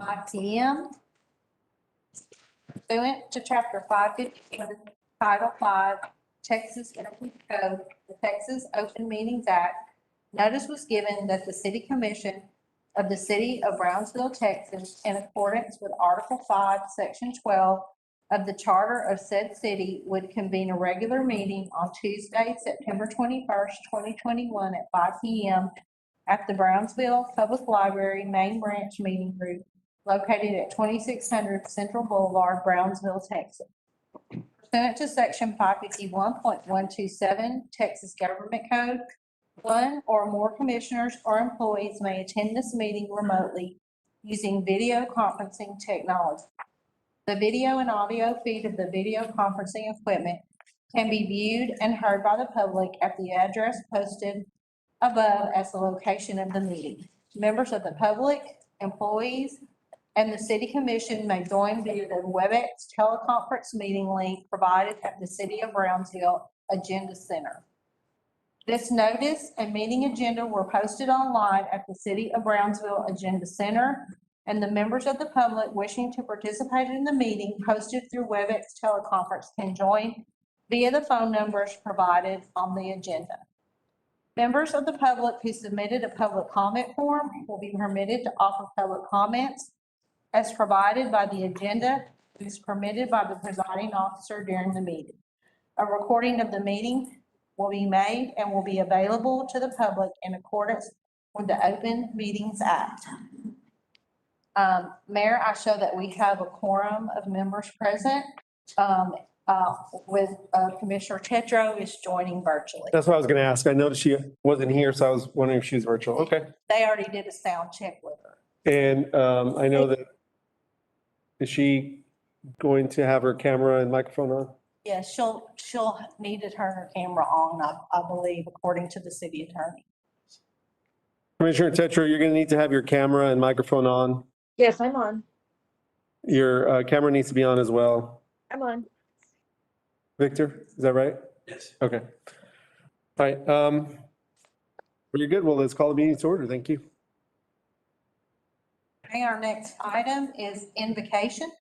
5 p.m. Pursuant to Chapter 550 of the Title 5 Texas Open Code, the Texas Open Meetings Act, notice was given that the City Commission of the City of Brownsville, Texas, in accordance with Article 5, Section 12 of the Charter of said city, would convene a regular meeting on Tuesday, September 21st, 2021 at 5 p.m. at the Brownsville Public Library Main Branch Meeting Group located at 2600 Central Boulevard, Brownsville, Texas. Pursuant to Section 551.127 Texas Government Code, one or more commissioners or employees may attend this meeting remotely using video conferencing technology. The video and audio feed of the video conferencing equipment can be viewed and heard by the public at the address posted above as the location of the meeting. Members of the public, employees, and the City Commission may join via the WebEx teleconference meeting link provided at the City of Brownsville Agenda Center. This notice and meeting agenda were posted online at the City of Brownsville Agenda Center, and the members of the public wishing to participate in the meeting posted through WebEx teleconference can join via the phone numbers provided on the agenda. Members of the public who submitted a public comment form will be permitted to offer public comments as provided by the agenda, is permitted by the presiding officer during the meeting. A recording of the meeting will be made and will be available to the public in accordance with the Open Meetings Act. Mayor, I show that we have a quorum of members present, with Commissioner Tetro is joining virtually. That's what I was going to ask. I noticed she wasn't here, so I was wondering if she was virtual. Okay. They already did a sound check with her. And I know that, is she going to have her camera and microphone on? Yeah, she'll need to turn her camera on, I believe, according to the city attorney. Commissioner Tetro, you're going to need to have your camera and microphone on. Yes, I'm on. Your camera needs to be on as well. I'm on. Victor, is that right? Yes. Okay. All right. Very good. Well, let's call the meeting to order. Thank you. Okay, our next item is invocation.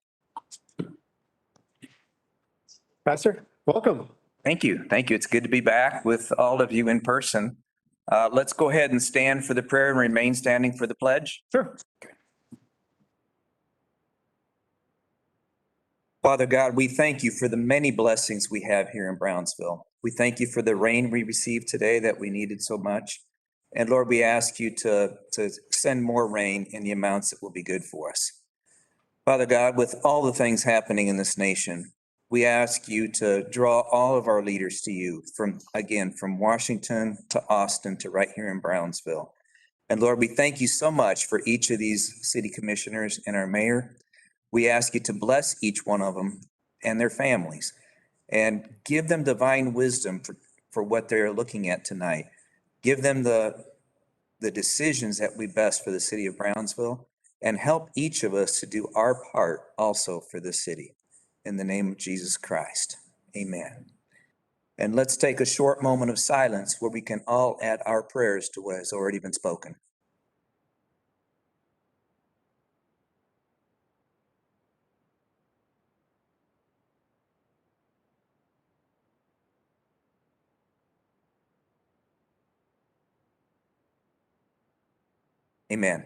Pastor, welcome. Thank you. Thank you. It's good to be back with all of you in person. Let's go ahead and stand for the prayer and remain standing for the pledge. Sure. Father God, we thank you for the many blessings we have here in Brownsville. We thank you for the rain we received today that we needed so much. And Lord, we ask you to send more rain in the amounts that will be good for us. Father God, with all the things happening in this nation, we ask you to draw all of our leaders to you from Washington to Austin to right here in Brownsville. And Lord, we thank you so much for each of these city commissioners and our mayor. We ask you to bless each one of them and their families and give them divine wisdom for what they're looking at tonight. Give them the decisions that we best for the city of Brownsville, and help each of us to do our part also for the city. In the name of Jesus Christ, amen. And let's take a short moment of silence where we can all add our prayers to what has already been spoken. Amen.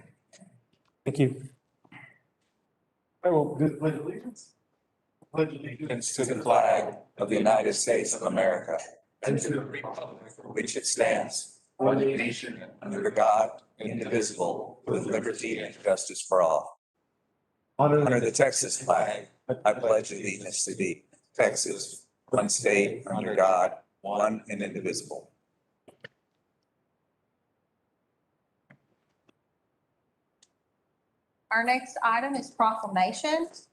Thank you. I will pledge allegiance. Pledge Allegiance to the flag of the United States of America and to the republic for which it stands, one nation under God, indivisible, with liberty and justice for all. Under the Texas flag, I pledge allegiance to thee, Texas, one state under God, one and indivisible. Our next item is proclamations.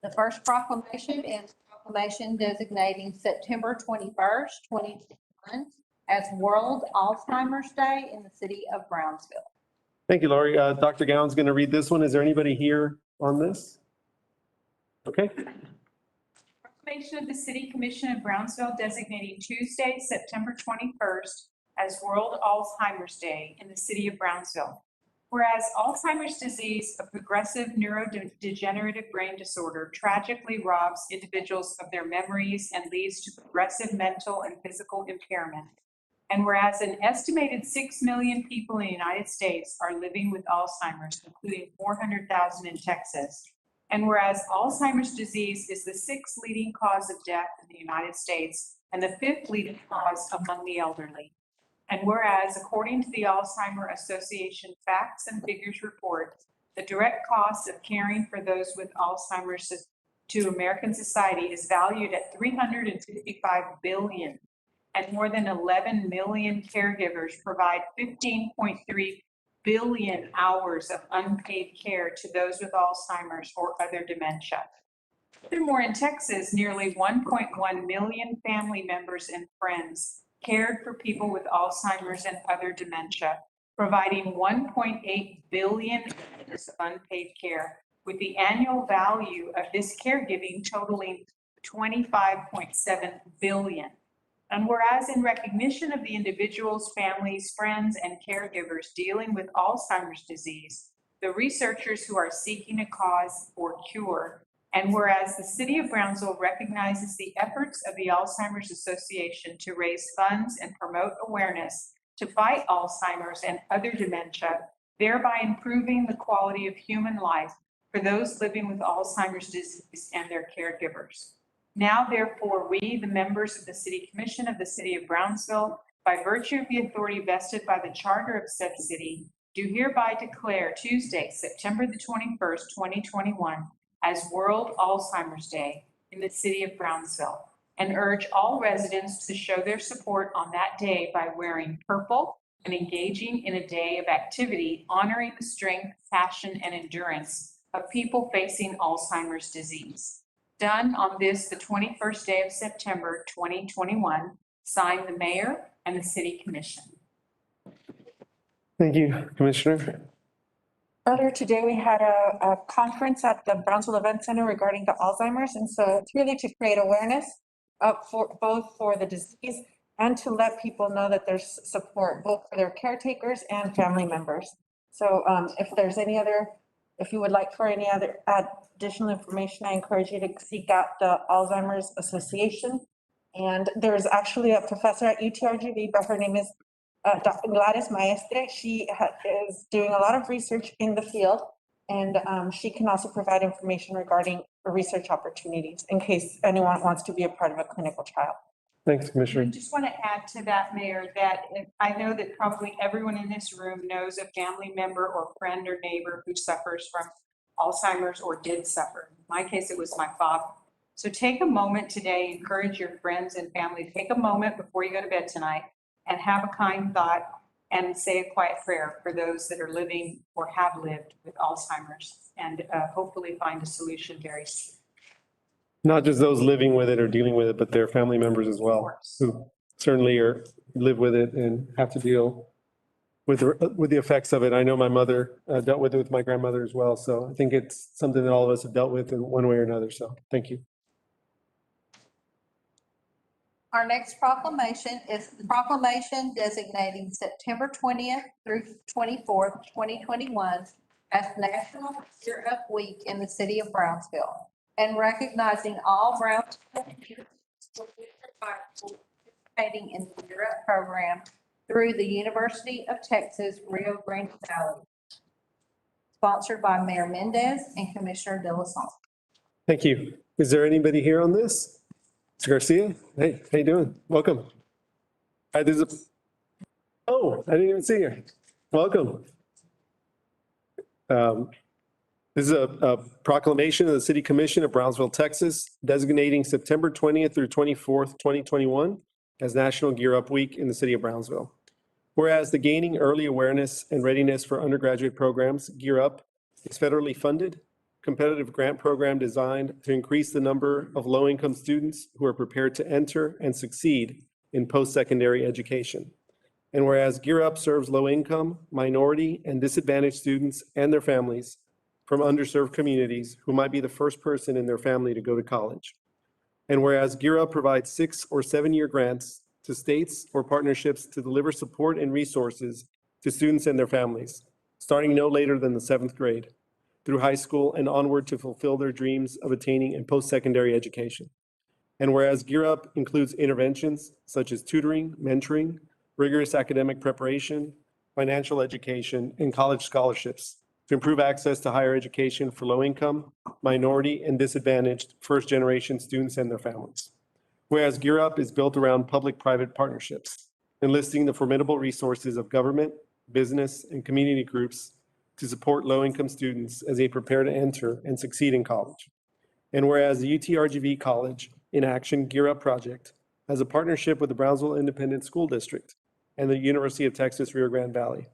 The first proclamation is proclamation designating September 21st, 2021 as World Alzheimer's Day in the city of Brownsville. Thank you, Lori. Dr. Gowan's going to read this one. Is there anybody here on this? Okay. Proclamation of the City Commission of Brownsville designating Tuesday, September 21st as World Alzheimer's Day in the city of Brownsville. Whereas Alzheimer's disease, a progressive neurodegenerative brain disorder, tragically robs individuals of their memories and leads to progressive mental and physical impairment. And whereas an estimated 6 million people in the United States are living with Alzheimer's, including 400,000 in Texas. And whereas Alzheimer's disease is the 6th leading cause of death in the United States and the 5th leading cause among the elderly. And whereas, according to the Alzheimer Association Facts and Figures Report, the direct cost of caring for those with Alzheimer's to American society is valued at $355 billion, and more than 11 million caregivers provide 15.3 billion hours of unpaid care to those with Alzheimer's or other dementia. Furthermore, in Texas, nearly 1.1 million family members and friends cared for people with Alzheimer's and other dementia, providing 1.8 billion hours of unpaid care, with the annual value of this caregiving totaling 25.7 billion. And whereas in recognition of the individuals, families, friends, and caregivers dealing with Alzheimer's disease, the researchers who are seeking a cause or cure, and whereas the City of Brownsville recognizes the efforts of the Alzheimer's Association to raise funds and promote awareness to fight Alzheimer's and other dementia, thereby improving the quality of human life for those living with Alzheimer's disease and their caregivers. Now, therefore, we, the members of the City Commission of the City of Brownsville, by virtue of the authority vested by the Charter of said city, do hereby declare Tuesday, September the 21st, 2021, as World Alzheimer's Day in the City of Brownsville, and urge all residents to show their support on that day by wearing purple and engaging in a day of activity honoring the strength, passion, and endurance of people facing Alzheimer's disease. Done on this, the 21st day of September, 2021, signed the Mayor and the City Commission. Thank you, Commissioner. Earlier today, we had a conference at the Brownsville Event Center regarding the Alzheimer's. And so it's really to create awareness for both for the disease and to let people know that there's support both for their caretakers and family members. So if you would like for any other additional information, I encourage you to seek out the Alzheimer's Association. And there's actually a professor at UTRGV, but her name is Dr. Gladys Maestre. She is doing a lot of research in the field, and she can also provide information regarding research opportunities in case anyone wants to be a part of a clinical trial. Thanks, I Commissioner. just want to add to that, Mayor, that I know that probably everyone in this room knows a family member or friend or neighbor who suffers from Alzheimer's or did suffer. In my case, it was my father. So take a moment today, encourage your friends and family, take a moment before you go to bed tonight and have a kind thought and say a quiet prayer for those that are living or have lived with Alzheimer's, and hopefully find a solution very soon. Not just those living with it or dealing with it, but their family members as well, who certainly live with it and have to deal with the effects of it. I know my mother dealt with it with my grandmother as well. So I think it's something that all of us have dealt with in one way or another. So thank you. Our next proclamation is the proclamation designating September 20th through 24th, 2021 as National Year Up Week in the City of Brownsville, and recognizing all Brownsville participating in the Year Up program through the University of Texas Rio Grande Valley, sponsored by Mayor Mendez and Commissioner De La Sante. Thank you. Is there anybody here on this? Mr. Garcia? Hey, how you doing? Welcome. Hi, I didn't even see you. Welcome. This is a proclamation of the City Commission of Brownsville, Texas, designating September 20th through 24th, 2021 as National Gear Up Week in the City of Brownsville. Whereas the Gaining Early Awareness and Readiness for Undergraduate Programs, Gear Up, is federally funded, competitive grant program designed to increase the number of low-income students who are prepared to enter and succeed in post-secondary education. And whereas Gear Up serves low-income, minority, and disadvantaged students and their families from underserved communities who might be the first person in their family to go to college. And whereas Gear Up provides 6 or 7-year grants to states or partnerships to deliver support and resources to students and their families. starting no later than the 7th grade, through high school and onward to fulfill their dreams of attaining a post-secondary education. And whereas Gear Up includes interventions such as tutoring, mentoring, rigorous academic preparation, financial education, and college scholarships to improve access to higher education for low-income, minority, and disadvantaged first-generation students and their families. Whereas Gear Up is built around public-private partnerships, enlisting the formidable resources of government, business, and community groups to support low-income students as they prepare to enter and succeed in college. And whereas the UTRGV College in Action Gear Up project has a partnership with the Brownsville Independent School District and the University of Texas Rio Grande Valley.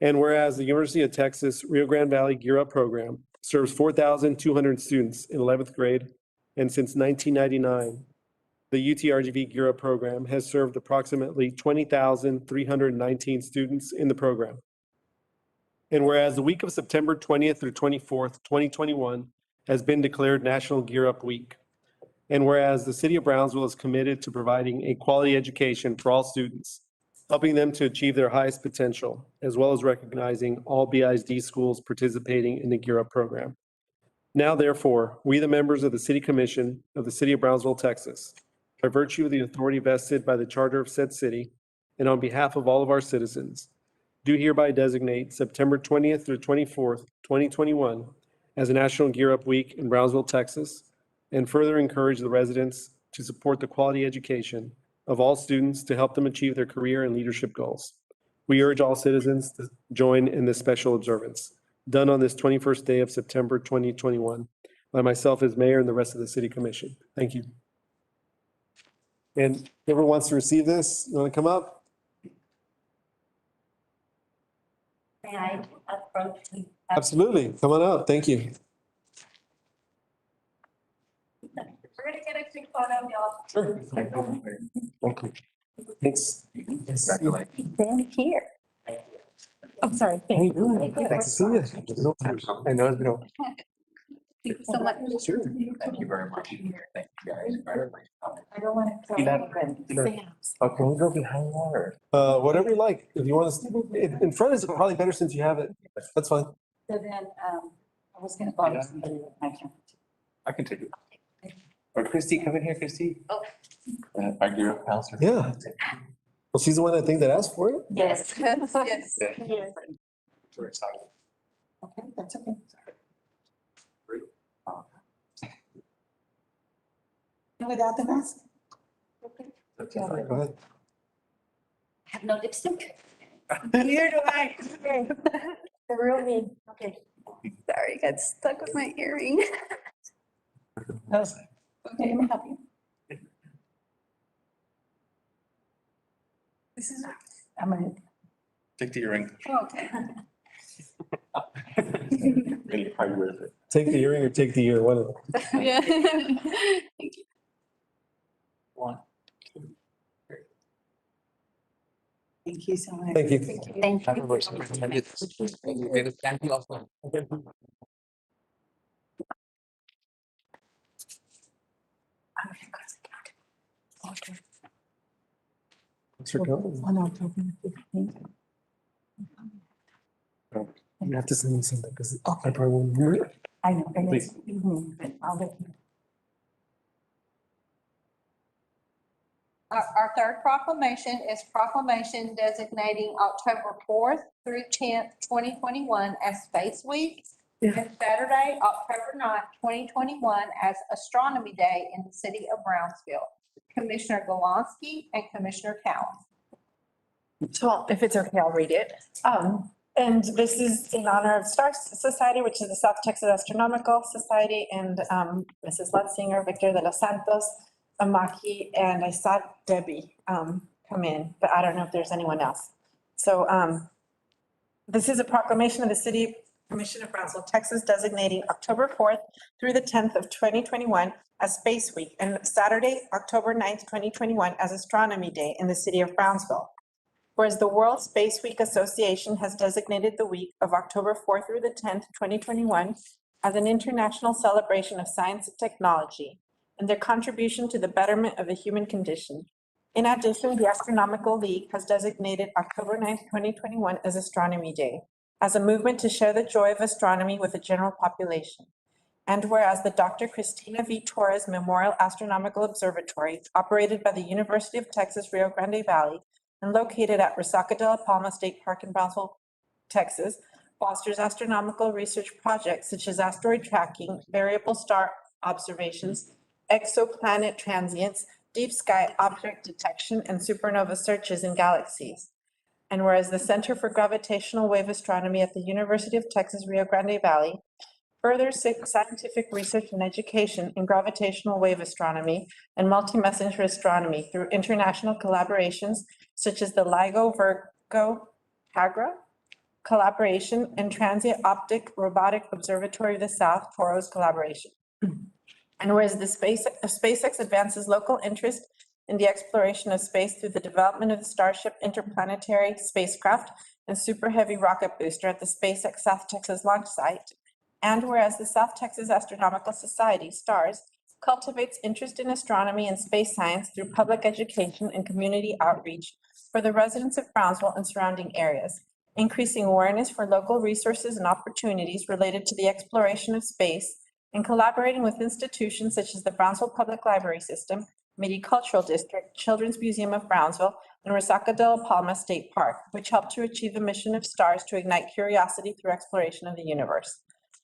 And whereas the University of Texas Rio Grande Valley Gear Up program serves 4,200 students in 11th grade, and since 1999, the UTRGV Gear Up program has served approximately 20,319 students in the program. And whereas the week of September 20th through 24th, 2021 has been declared National Gear Up Week. And whereas the city of Brownsville is committed to providing a quality education for all students, helping them to achieve their highest potential, as well as recognizing all BISD schools participating in the Gear Up program. Now, therefore, we, the members of the City Commission of the City of Brownsville, Texas, by virtue of the authority vested by the charter of said city, and on behalf of all of our citizens, do hereby designate September 20th through 24th, 2021 as a National Gear Up Week in Brownsville, Texas, and further encourage the residents to support the quality education of all students to help them achieve their career and leadership goals. We urge all citizens to join in this special observance, done on this 21st day of September 2021, by myself as mayor and the rest of the City Commission. Thank you. And whoever wants to receive this, you want to come up? May I approach? Absolutely. Come on up. Thank you. We're gonna get a quick photo, y'all. Sure. Thank you. Thanks. Stand here. I'm sorry. How you doing? Nice to see you. I know it's been a Thank you so much. Sure. Thank you very much. Thank you guys. I don't want to. Oh, can we go behind that or? Whatever you like. If you want to, in front is probably better since you have it. That's fine. So then, I was gonna borrow somebody with my camera. I can take it. Or Christy, come in here, Christy. Oh. Our Gear Up counselor. Yeah. Well, she's the one I think that asked for it. Yes. Yes. Yes. We're excited. Okay, that's okay. Without the mask? Go ahead. Have no lipstick? Neither do I. The real me. Okay. Sorry, got stuck with my earring. Okay, let me help you. This is, I'm gonna. Take the earring. okay. Really hard with it. Take the earring or take the ear, one of them. Yeah. One. Thank you so much. Thank you. Thank you. Thank you also. Okay. Thanks for coming. On October 15th. You have to send me something because I probably won't remember. I know, and it's evening, but I'll let you. Our third proclamation is proclamation designating October 4th through 10th, 2021 as Space Week, and Saturday, October 9th, 2021 as Astronomy Day in the city of Brownsville. Commissioner Galonsky and Commissioner Cowan. So if it's okay, I'll read it. And this is in honor of Star Society, which is the South Texas Astronomical Society, and Mrs. Lutzinger, Victor de los Santos, Amaki, and I saw Debbie come in, but I don't know if there's anyone else. So this is a proclamation of the City Commission of Brownsville, Texas, designating October 4th through the 10th of 2021 as Space Week, and Saturday, October 9th, 2021 as Astronomy Day in the city of Brownsville. Whereas the World Space Week Association has designated the week of October 4th through the 10th, 2021 as an international celebration of science and technology and their contribution to the betterment of the human condition. In addition, the Astronomical League has designated October 9th, 2021 as Astronomy Day, as a movement to share the joy of astronomy with the general population. And whereas the Dr. Christina V. Torres Memorial Astronomical Observatory, operated by the University of Texas, Rio Grande Valley, and located at Resaca de la Palma State Park in Brownsville, Texas, fosters astronomical research projects such as asteroid tracking, variable star observations, exoplanet transients, deep sky object detection, and supernova searches in galaxies. And whereas the Center for Gravitational Wave Astronomy at the University of Texas, Rio Grande Valley furthers scientific research and education in gravitational wave astronomy and multi-messenger astronomy through international collaborations such as the LIGO Virgo TAGRA collaboration and Transient Optic Robotic Observatory of the South TOROS collaboration. And whereas the SpaceX advances local interest in the exploration of space through the development of the Starship interplanetary spacecraft and Super Heavy rocket booster at the SpaceX South Texas launch site. And whereas the South Texas Astronomical Society, STARS, cultivates interest in astronomy and space science through public education and community outreach for the residents of Brownsville and surrounding areas, increasing awareness for local resources and opportunities related to the exploration of space, and collaborating with institutions such as the Brownsville Public Library System, Midi Cultural District, Children's Museum of Brownsville, and Resaca de la Palma State Park, which help to achieve the mission of STARS to ignite curiosity through exploration of the universe.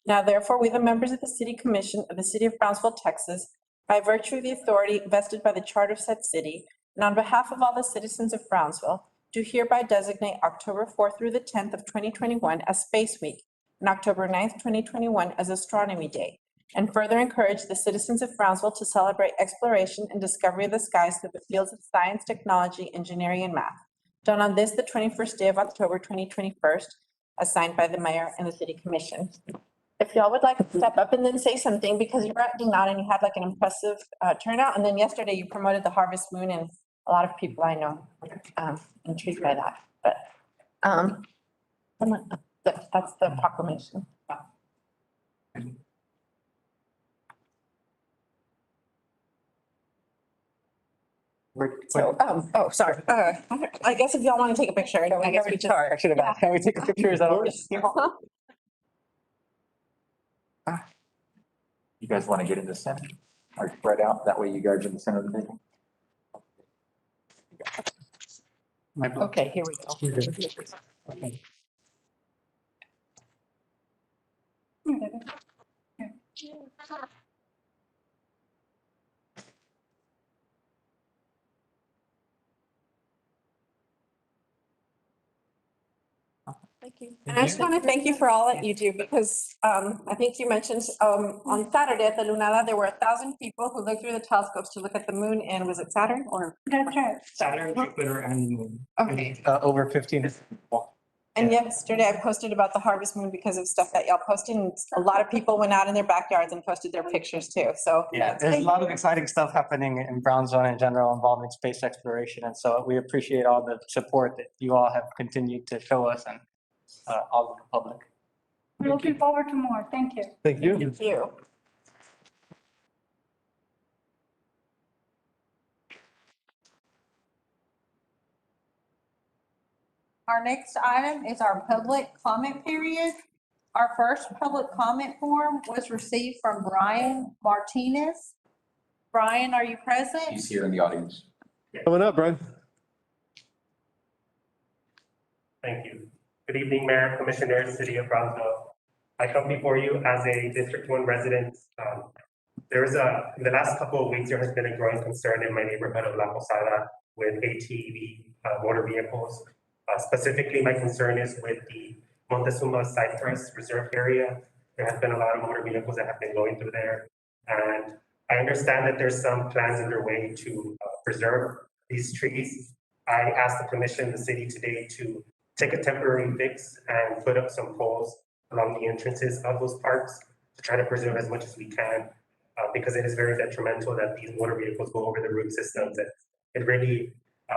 Now therefore, we, the members of the City Commission of the City of Brownsville, Texas, by virtue of the authority vested by the charter of said city, and on behalf of all the citizens of Brownsville, do hereby designate October 4th through the 10th of 2021 as Space Week, and October 9th, 2021 as Astronomy Day, and further encourage the citizens of Brownsville to celebrate exploration and discovery of the skies through the fields of science, technology, engineering, and math. Done on this, the 21st day of October, 2021, as signed by the mayor and the City Commission. If y'all would like to step up and then say something, because you're acting out and you had like an impressive turnout, and then yesterday you promoted the Harvest Moon, and a lot of people I know intrigued by that, but that's the proclamation. So, oh, sorry. I guess if y'all want to take a picture, I guess we just. Sorry, I should have asked. Can we take a picture? Is that all right? You guys want to get in the center or spread out? That way you guys are in the center of the table. Okay, here we go. Okay. Thank you. And I just want to thank you for all that you do, because I think you mentioned on Saturday at the Lunada, there were 1,000 people who looked through the telescopes to look at the moon, and was it Saturn or? That's right. Saturn, Jupiter, and Moon. Okay. Over 15. And yesterday I posted about the harvest moon because of stuff that y'all posted, and a lot of people went out in their backyards and posted their pictures too, so. Yeah, there's a lot of exciting stuff happening in Brownsville in general involving space exploration. And so we appreciate all the support that you all have continued to show us and all of the public. We're looking forward to more. Thank you. Thank you. Thank you. Our next item is our public comment period. Our first public comment form was received from Brian Martinez. Brian, are you present? He's here in the audience. Coming up, Brian. Thank you. Good evening, Mayor, Commissioners, City of Brownsville. I come before you as a District 1 resident. In the last couple of weeks, there has been a growing concern in my neighborhood of La Posada with ATV motor vehicles. Specifically, my concern is with the Montezuma Cypress Reserve area. There has been a lot of motor vehicles that have been going through there. And I understand that there's some plans underway to preserve these trees. I asked the commission, the city today, to take a temporary fix and put up some poles along the entrances of those parks to try to preserve as much as we can, because it is very detrimental that these motor vehicles go over the root systems. And it really,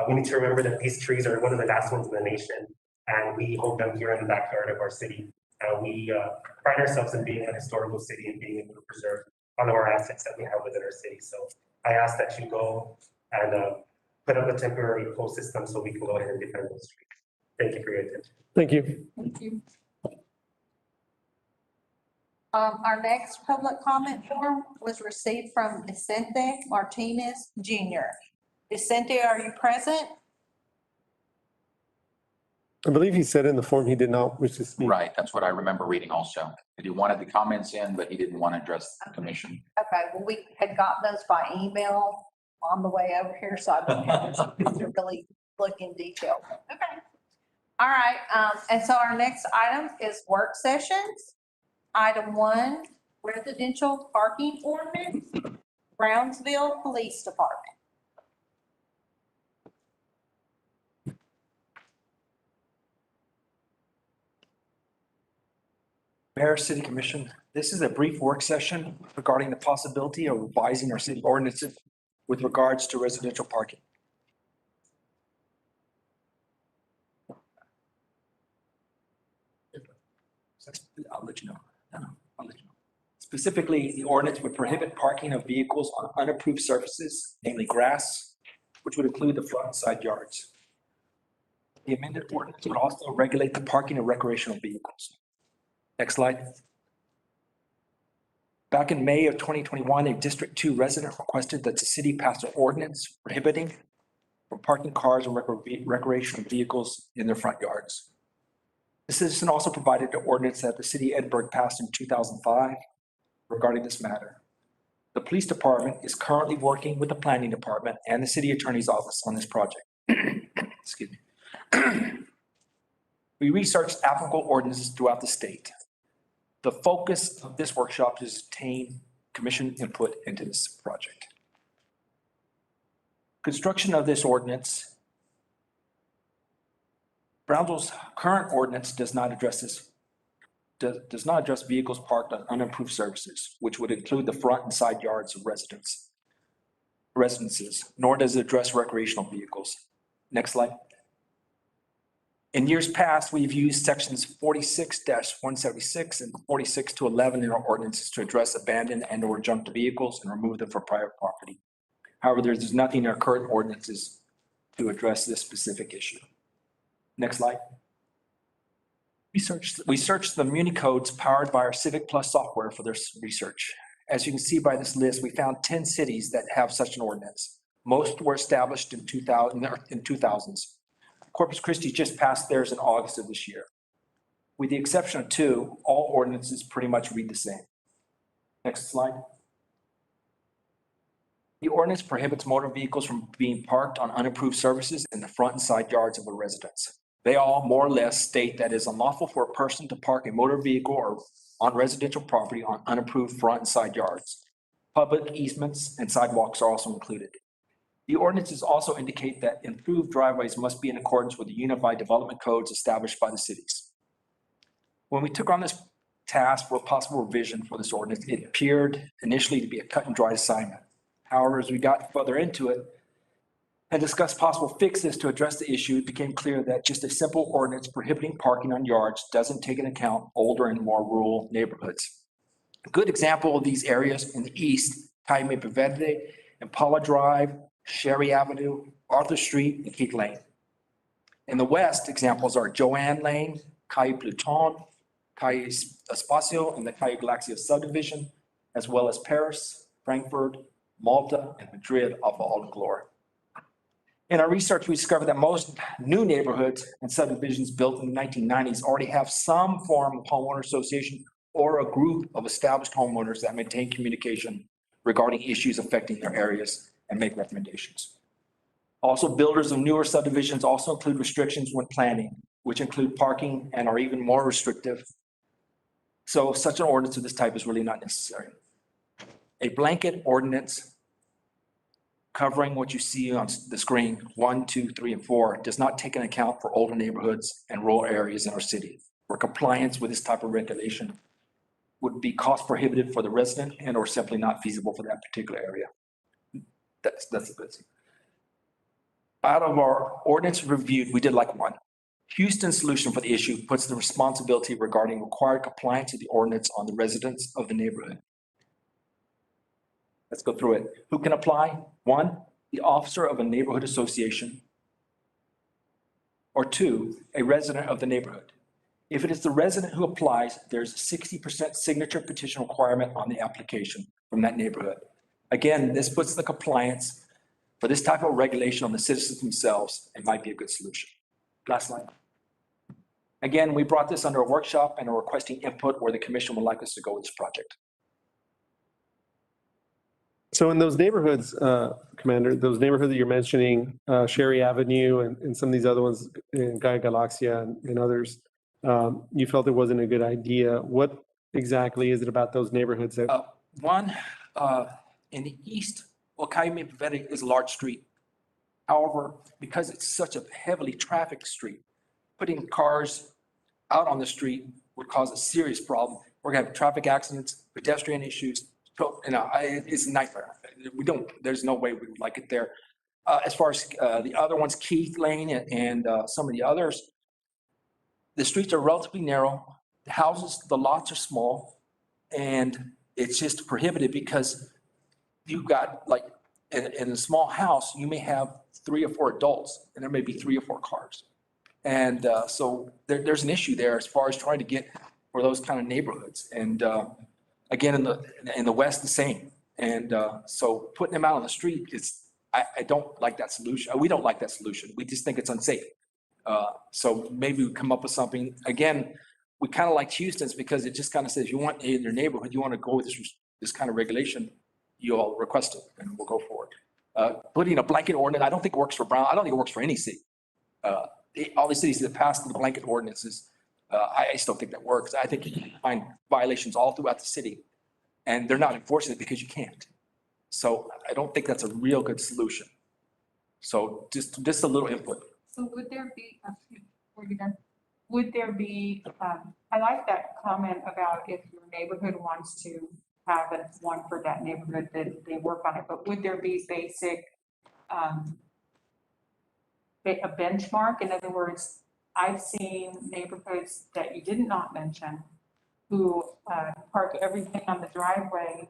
we need to remember that these trees are one of the last ones in the nation, and we hold them here in the backyard of our city. We pride ourselves in being a historical city and being able to preserve all of our assets that we have within our city. So I ask that you go and put up a temporary pole system so we can go ahead and defend those trees. Thank you for your attention. Thank you. Thank you. Our next public comment form was received from Vicente Martinez Jr. Vicente, are you present? I believe he said in the form he did not wish to speak. Right, that's what I remember reading also. That he wanted the comments in, but he didn't want to address the commission. Okay, well, we had got those by email on the way over here, so I don't have to really look in detail. Okay. All right, and so our next item is work sessions. Item 1, residential parking ordinance, Brownsville Police Department. Mayor, City Commission, this is a brief work session regarding the possibility of revising our city ordinances with regards to residential parking. I'll let you know. I'll let you know. Specifically, the ordinance would prohibit parking of vehicles on unapproved surfaces, namely grass, which would include the front and side yards. The amended ordinance would also regulate the parking of recreational vehicles. Next slide. Back in May of 2021, a District 2 resident requested that the city pass an ordinance prohibiting from parking cars and recreational vehicles in their front yards. The citizen also provided an ordinance that the city of Edinburgh passed in 2005 regarding this matter. The police department is currently working with the planning department and the city attorney's office on this project. Excuse me. We researched applicable ordinances throughout the state. The focus of this workshop is to obtain commission input into this project. Construction of this ordinance. Brownsville's current ordinance does not address vehicles parked on unimproved surfaces, which would include the front and side yards of residences, nor does it address recreational vehicles. Next slide. In years past, we've used sections 46-176 and 46-11 in our ordinances to address abandoned and or junked vehicles and remove them from private property. However, there's nothing in our current ordinances to address this specific issue. Next slide. We searched the Muni codes powered by our Civic Plus software for this research. As you can see by this list, we found 10 cities that have such an ordinance. Most were established in 2000s. Corpus Christi just passed theirs in August of this year. With the exception of 2, all ordinances pretty much read the same. Next slide. The ordinance prohibits motor vehicles from being parked on unapproved surfaces in the front and side yards of a residence. They all more or less state that it is unlawful for a person to park a motor vehicle or on residential property on unapproved front and side yards. Public easements and sidewalks are also included. The ordinances also indicate that improved driveways must be in accordance with the unified development codes established by the cities. When we took on this task for a possible revision for this ordinance, it appeared initially to be a cut and dry assignment. However, as we got further into it and discussed possible fixes to address the issue, it became clear that just a simple ordinance prohibiting parking on yards doesn't take into account older and more rural neighborhoods. A good example of these areas in the east, Jaime Paverde, Impala Drive, Sherry Avenue, Arthur Street, and Keith Lane. In the west, examples are Joanne Lane, Calle Pluton, Calle Espacio, and the Calle Galaxia subdivision, as well as Paris, Frankfurt, Malta, and Madrid off of Aldeglor. In our research, we discovered that most new neighborhoods and subdivisions built in the 1990s already have some form of homeowner association or a group of established homeowners that maintain communication regarding issues affecting their areas and make recommendations. Also, builders of newer subdivisions also include restrictions when planning, which include parking and are even more restrictive. So such an ordinance of this type is really not necessary. A blanket ordinance covering what you see on the screen, 1, 2, 3, and 4, does not take into account for older neighborhoods and rural areas in our city, where compliance with this type of regulation would be cost prohibitive for the resident and or simply not feasible for that particular area. That's a good thing. Out of our ordinance reviewed, we did like 1. Houston's solution for the issue puts the responsibility regarding required compliance with the ordinance on the residents of the neighborhood. Let's go through it. Who can apply? 1, the officer of a neighborhood association. Or 2, a resident of the neighborhood. If it is the resident who applies, there's a 60% signature petition requirement on the application from that neighborhood. Again, this puts the compliance for this type of regulation on the citizens themselves. It might be a good solution. Last line. Again, we brought this under a workshop and are requesting input where the commission would like us to go with this project. So in those neighborhoods, Commander, those neighborhoods that you're mentioning, Sherry Avenue and some of these other ones in Gaia Galaxia and others, you felt it wasn't a good idea. What exactly is it about those neighborhoods that? One, in the east, well, Calumet Verde is a large street. However, because it's such a heavily trafficked street, putting cars out on the street would cause a serious problem. We're gonna have traffic accidents, pedestrian issues. So, it's a nightmare. There's no way we would like it there. As far as the other ones, Keith Lane and some of the others, the streets are relatively narrow. The houses, the lots are small, and it's just prohibited because you've got like, in a small house, you may have 3 or 4 adults, and there may be 3 or 4 cars. And so there's an issue there as far as trying to get for those kind of neighborhoods. And again, in the West, the same. And so putting them out on the street, I don't like that solution. We don't like that solution. We just think it's unsafe. So maybe we come up with something. Again, we kind of like Houston's because it just kind of says you want in your neighborhood, you want to go with this kind of regulation, you all request it and we'll go forward. Putting a blanket ordinance, I don't think it works for Brown. I don't think it works for any city. All the cities that passed the blanket ordinances, I just don't think that works. I think you can find violations all throughout the city and they're not enforcing it because you can't. So I don't think that's a real good solution. So just a little input. So would there be, before you're done, would there be, I like that comment about if your neighborhood wants to have one for that neighborhood, that they work on it, but would there be basic, a benchmark? In other words, I've seen neighborhoods that you did not mention who park everything on the driveway,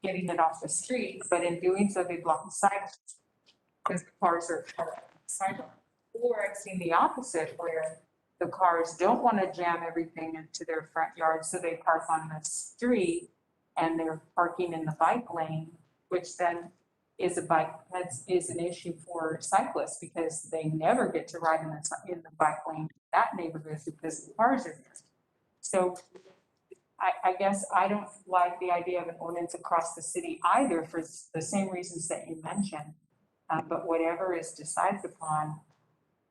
getting it off the street, but in doing so, they block the sidewalk because the cars are parked on the sidewalk. Or I've seen the opposite where the cars don't want to jam everything into their front yard, so they park on the street and they're parking in the bike lane, which then is an issue for cyclists because they never get to ride in the bike lane in that neighborhood because the cars are there. So I guess I don't like the idea of an ordinance across the city either for the same reasons that you mentioned. But whatever is decided upon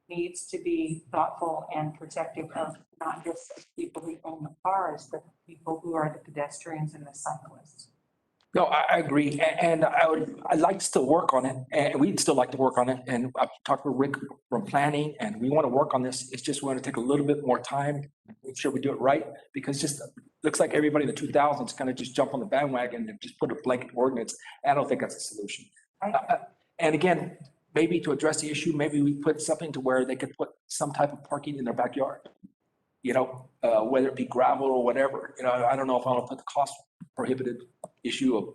needs to be thoughtful and protective of not just the people who own the cars, but people who are the pedestrians and the cyclists. No, I agree. And I'd like to still work on it and we'd still like to work on it. And I've talked with Rick from planning and we want to work on this. It's just we want to take a little bit more time, make sure we do it right, because just looks like everybody in the 2000s kind of just jump on the bandwagon and just put a blanket ordinance. I don't think that's a solution. And again, maybe to address the issue, maybe we put something to where they could put some type of parking in their backyard. Whether it be gravel or whatever, I don't know if I want to put the cost prohibited issue of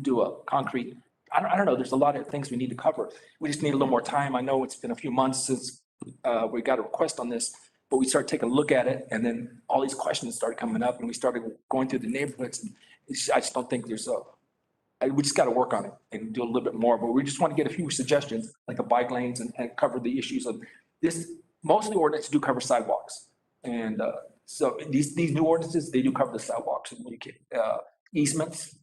do a concrete. I don't know. There's a lot of things we need to cover. We just need a little more time. I know it's been a few months since we got a request on this, but we started taking a look at it and then all these questions started coming up and we started going through the neighborhoods. And I just don't think we just got to work on it and do a little bit more, but we just want to get a few suggestions like the bike lanes and cover the issues of this. Most of the ordinances do cover sidewalks. And so these new ordinances, they do cover the sidewalks and easements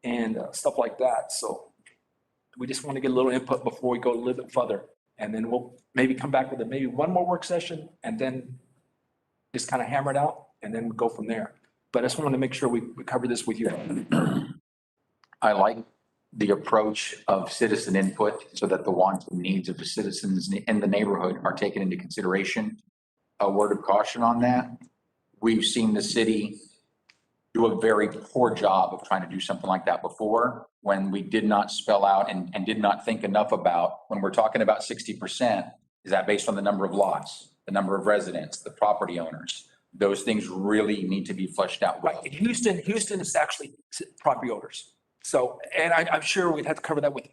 and stuff like that. So we just want to get a little input before we go a little bit further. And then we'll maybe come back with maybe one more work session and then just kind of hammer it out and then go from there. But I just want to make sure we cover this with you. I like the approach of citizen input so that the wants and needs of the citizens in the neighborhood are taken into consideration. A word of caution on that. We've seen the city do a very poor job of trying to do something like that before when we did not spell out and did not think enough about when we're talking about 60%, is that based on the number of lots, the number of residents, the property owners? Those things really need to be fleshed out. Right. Houston is actually property owners. So, and I'm sure we'd have to cover that with,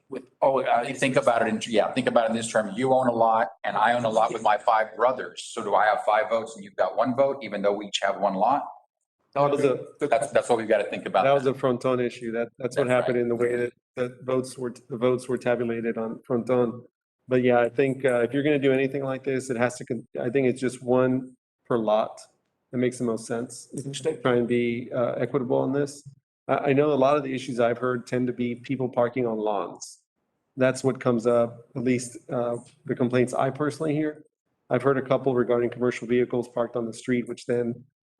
Think about it think about it in this term. You own a lot and I own a lot with my 5 brothers. So do I have 5 votes and you've got 1 vote, even though we each have 1 lot? That was a, That's what we've got to think about. that was a Fronton issue. That's what That's happened right. in the way that the votes were tabulated on Fronton. But yeah, I think if you're going to do anything like this, it has to, I think it's just 1 per lot. That makes the most sense. Try and be equitable on this. I know a lot of the issues I've heard tend to be people parking on lawns. That's what comes up, at least the complaints I personally hear. I've heard a couple regarding commercial vehicles parked on the street, which then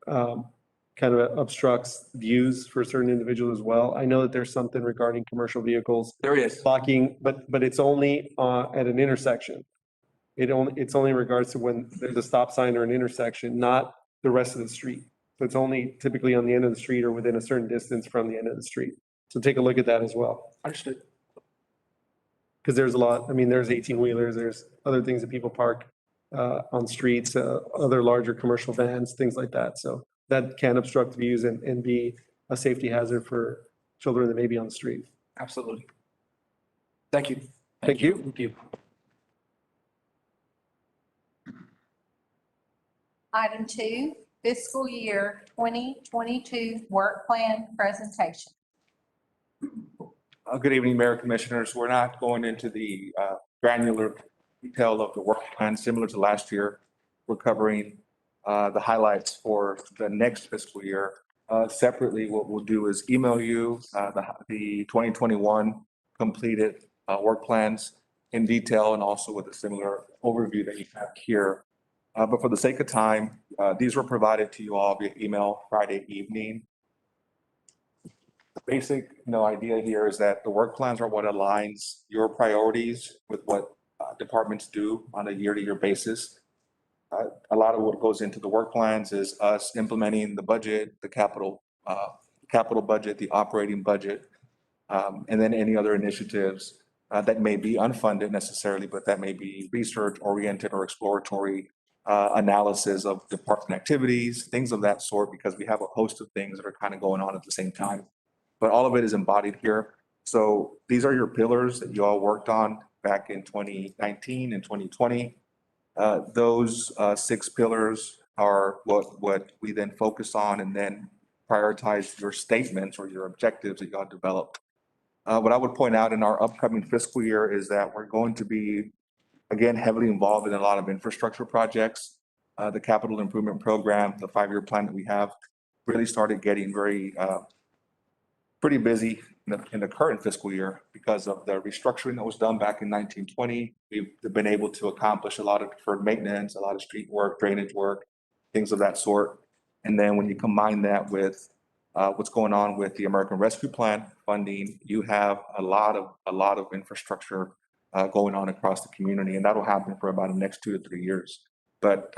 kind of obstructs views for certain individuals as well. I know that there's something regarding commercial vehicles there is. blocking, but it's only at an intersection. It's only in regards to when there's a stop sign or an intersection, not the rest of the street. So it's only typically on the end of the street or within a certain distance from the end of the street. So take a look at that as well. Understood. Because there's a lot, I mean, there's 18-wheelers, there's other things that people park on streets, other larger commercial vans, things like that. So that can obstruct views and be a safety hazard for children that may be on the street. Absolutely. Thank you. Thank you. Thank you. Item 2, fiscal year 2022 work plan presentation. Good evening, Mayor Commissioners. We're not going into the granular detail of the work plan similar to last year. We're covering the highlights for the next fiscal year. Separately, what we'll do is email you the 2021 completed work plans in detail and also with a similar overview that you have here. But for the sake of time, these were provided to you all via email Friday evening. The basic idea here is that the work plans are what aligns your priorities with what departments do on a year-to-year basis. A lot of what goes into the work plans is us implementing the budget, the capital budget, the operating budget, and then any other initiatives that may be unfunded necessarily, but that may be research-oriented or exploratory analysis of department activities, things of that sort, because we have a host of things that are kind of going on at the same time. But all of it is embodied here. So these are your pillars that you all worked on back in 2019 and 2020. Those 6 pillars are what we then focus on and then prioritize your statements or your objectives that you all developed. What I would point out in our upcoming fiscal year is that we're going to be, again, heavily involved in a lot of infrastructure projects. The capital improvement program, the 5-year plan that we have, really started getting pretty busy in the current fiscal year because of the restructuring that was done back in 1920. We've been able to accomplish a lot of deferred maintenance, a lot of street work, drainage work, things of that sort. And then when you combine that with what's going on with the American Rescue Plan funding, you have a lot of infrastructure going on across the community, and that'll happen for about the next 2 to 3 years. But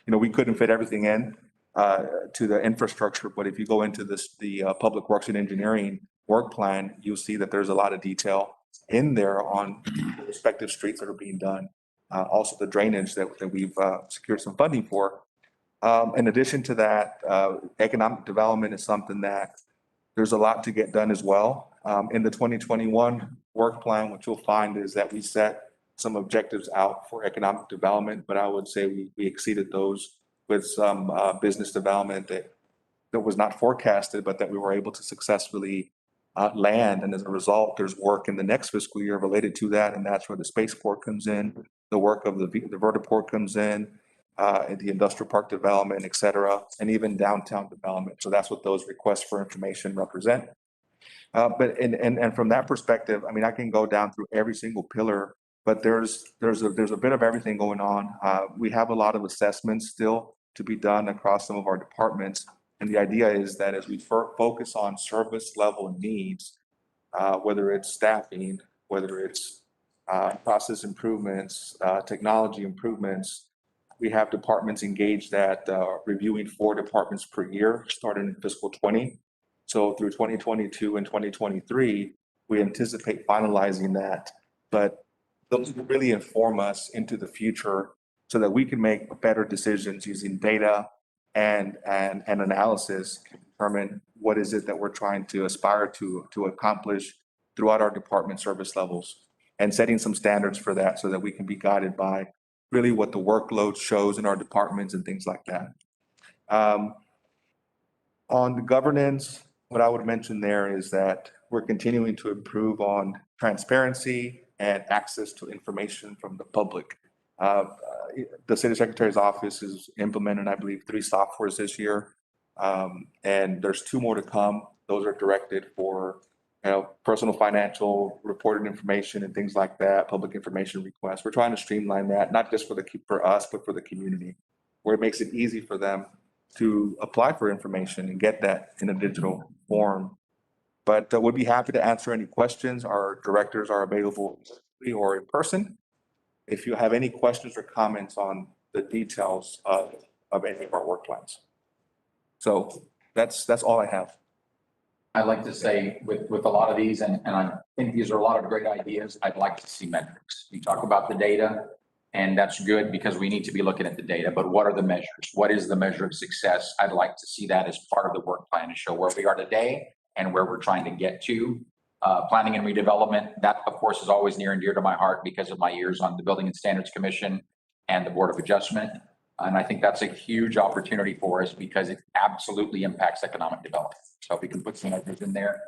we couldn't fit everything in to the infrastructure, but if you go into the Public Works and Engineering work plan, you'll see that there's a lot of detail in there on the respective streets that are being done. Also the drainage that we've secured some funding for. In addition to that, economic development is something that there's a lot to get done as well. In the 2021 work plan, what you'll find is that we set some objectives out for economic development, but I would say we exceeded those with some business development that was not forecasted, but that we were able to successfully land. And as a result, there's work in the next fiscal year related to that, and that's where the spaceport comes in, the work of the vertiport comes in, and the industrial park development, et cetera, and even downtown development. So that's what those requests for information represent. But from that perspective, I mean, I can go down through every single pillar, but there's a bit of everything going on. We have a lot of assessments still to be done across some of our departments. And the idea is that as we focus on service level needs, whether it's staffing, whether it's process improvements, technology improvements, we have departments engaged at reviewing 4 departments per year, starting in fiscal 20. So through 2022 and 2023, we anticipate finalizing that. But those will really inform us into the future so that we can make better decisions using data, and an analysis to determine what is it that we're trying to aspire to accomplish throughout our department service levels, and setting some standards for that so that we can be guided by really what the workload shows in our departments and things like that. On the governance, what I would mention there is that we're continuing to improve on transparency and access to information from the public. The city secretary's office is implementing, I believe, 3 softwares this year. And there's 2 more to come. Those are directed for, personal financial reported information and things like that, public information requests. We're trying to streamline that, not just for us, but for the community, where it makes it easy for them to apply for information and get that in a digital form. But we'd be happy to answer any questions. Our directors are available or in person. If you have any questions or comments on the details of any of our work plans. So that's all I have. I'd like to say with a lot of these, and I think these are a lot of great ideas, I'd like to see metrics. You talk about the data, and that's good because we need to be looking at the data, but what are the measures? What is the measure of success? I'd like to see that as part of the work plan to show where we are today and where we're trying to get to. Planning and redevelopment, that of course is always near and dear to my heart because of my years on the Building and Standards Commission and the Board of Adjustment. And I think that's a huge opportunity for us because it absolutely impacts economic development. So if we can put some measures in there,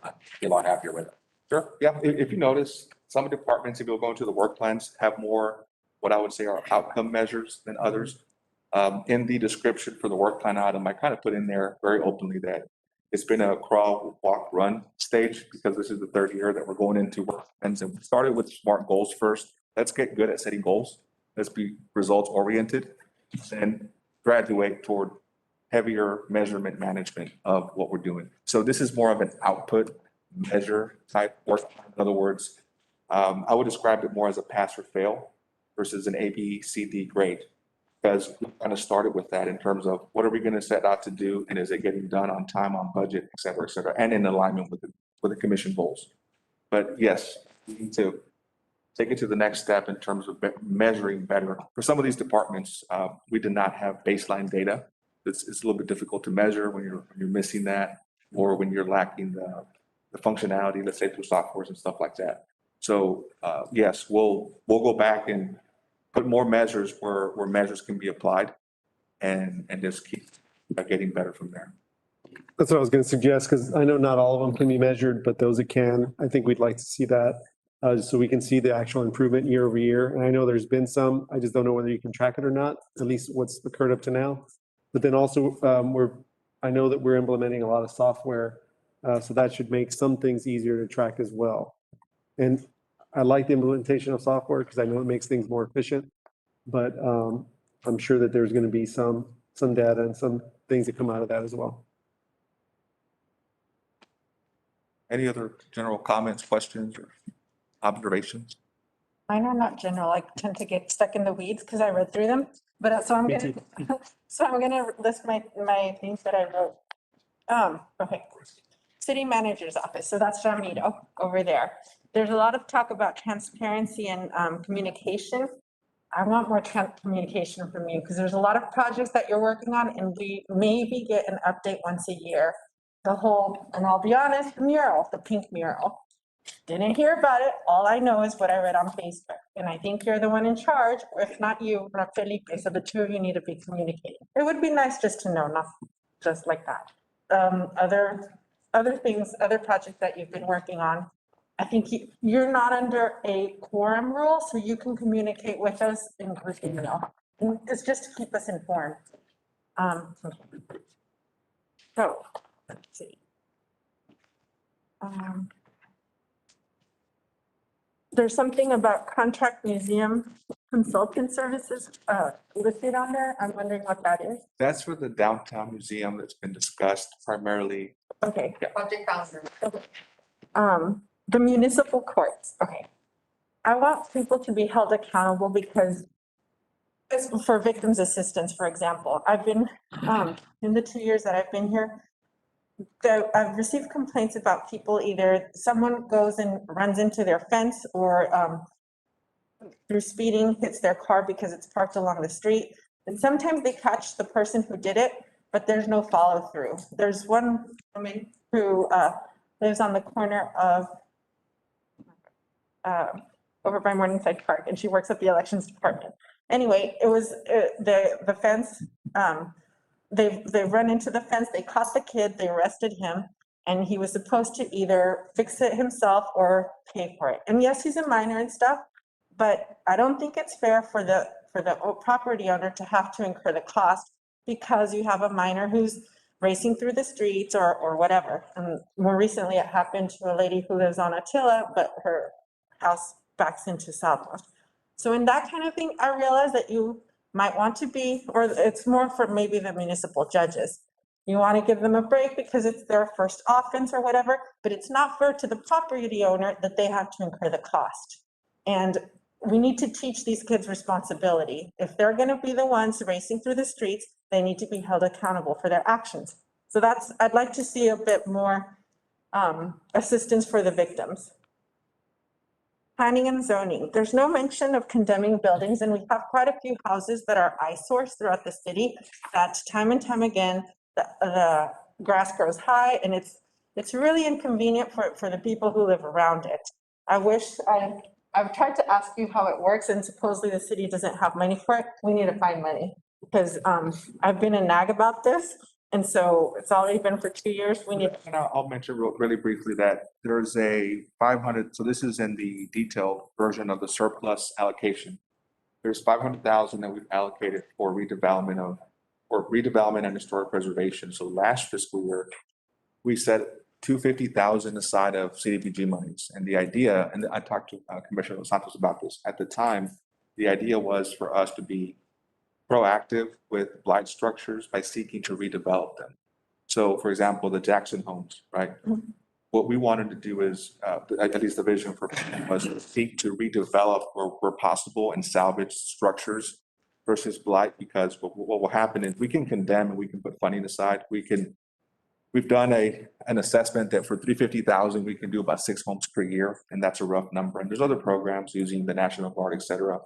I'd be a lot happier with it. Sure. Yeah. If you notice, some departments, if you'll go into the work plans, have more what I would say are outcome measures than others. In the description for the work plan item, I kind of put in there very openly that it's been a crawl, walk, run stage because this is the 3rd year that we're going into work plans, and we started with SMART goals first. Let's get good at setting goals. Let's be results oriented, then graduate toward heavier measurement management of what we're doing. So this is more of an output measure type work. In other words, I would describe it more as a pass or fail versus an A, B, C, D grade. Because we kind of started with that in terms of what are we going to set out to do, and is it getting done on time, on budget, et cetera, and in alignment with the commission goals. But yes, we need to take it to the next step in terms of measuring better. For some of these departments, we did not have baseline data. It's a little bit difficult to measure when you're missing that, or when you're lacking the functionality, let's say through softwares and stuff like that. So yes, we'll go back and put more measures where measures can be applied, and just keep getting better from there. That's what I was going to suggest, because I know not all of them can be measured, but those that can, I think we'd like to see that. So we can see the actual improvement year over year. And I know there's been some, I just don't know whether you can track it or not, at least what's occurred up to now. But then also I know that we're implementing a lot of software, so that should make some things easier to track as well. And I like the implementation of software because I know it makes things more efficient, but I'm sure that there's going to be some data and some things that come out of that as well. Any other general comments, questions, or observations? Mine are not general. I tend to get stuck in the weeds because I read through them, but so I'm gonna list my things that I wrote. Okay. City manager's office. So that's Jamito over there. There's a lot of talk about transparency and communication. I want more communication from you because there's a lot of projects that you're working on, and we maybe get an update once a year. The whole, and I'll be honest, the mural, the pink mural. Didn't hear about it. All I know is what I read on Facebook. And I think you're the one in charge, or if not you, not Felipe. So the 2 of you need to be communicating. It would be nice just to know, not just like that. Other things, other projects that you've been working on. I think you're not under a quorum rule, so you can communicate with us in group email. And it's just to keep us informed. So, let's see. There's something about contract museum consultant services listed on there. I'm wondering what that is. That's for the downtown museum that's been discussed primarily. Okay. Project calendar. Okay. The municipal courts. Okay. I want people to be held accountable because for victims assistance, for example, I've been in the 2 years that I've been here, I've received complaints about people, either someone goes and runs into their fence or through speeding hits their car because it's parked along the street. And sometimes they catch the person who did it, but there's no follow through. There's one woman who lives on the corner of over by Morningside Park, and she works at the elections department. Anyway, it was the fence. They run into the fence, they caught the kid, they arrested him, and he was supposed to either fix it himself or pay for it. And yes, he's a minor and stuff, but I don't think it's fair for the property owner to have to incur the cost because you have a minor who's racing through the streets or whatever. And more recently, it happened to a lady who lives on Attila, but her house backs into Southwest. So in that kind of thing, I realize that you might want to be, or it's more for maybe the municipal judges. You want to give them a break because it's their first offense or whatever, but it's not fair to the property owner that they have to incur the cost. And we need to teach these kids responsibility. If they're going to be the ones racing through the streets, they need to be held accountable for their actions. So I'd like to see a bit more assistance for the victims. Planning and zoning. There's no mention of condemning buildings, and we have quite a few houses that are eyesores throughout the city that time and time again, the grass grows high and it's really inconvenient for the people who live around it. I've tried to ask you how it works, and supposedly the city doesn't have money for it. We need to find money because I've been a nag about this. And so it's already been for 2 years. We need. And I'll mention really briefly that there's a 500, so this is in the detailed version of the surplus allocation. There's 500,000 that we've allocated for redevelopment and historic preservation. So last fiscal year, we set 250,000 aside of CDBG monies. And the idea, and I talked to Commissioner Los Santos about this at the time, the idea was for us to be proactive with blight structures by seeking to redevelop them. So for example, the Jackson homes, right? What we wanted to do is, at least the vision for was to seek to redevelop where possible and salvage structures versus blight, because what will happen is we can condemn and we can put funding aside. We've done an assessment that for 350,000, we can do about 6 homes per year, and that's a rough number. And there's other programs using the National Guard, et cetera.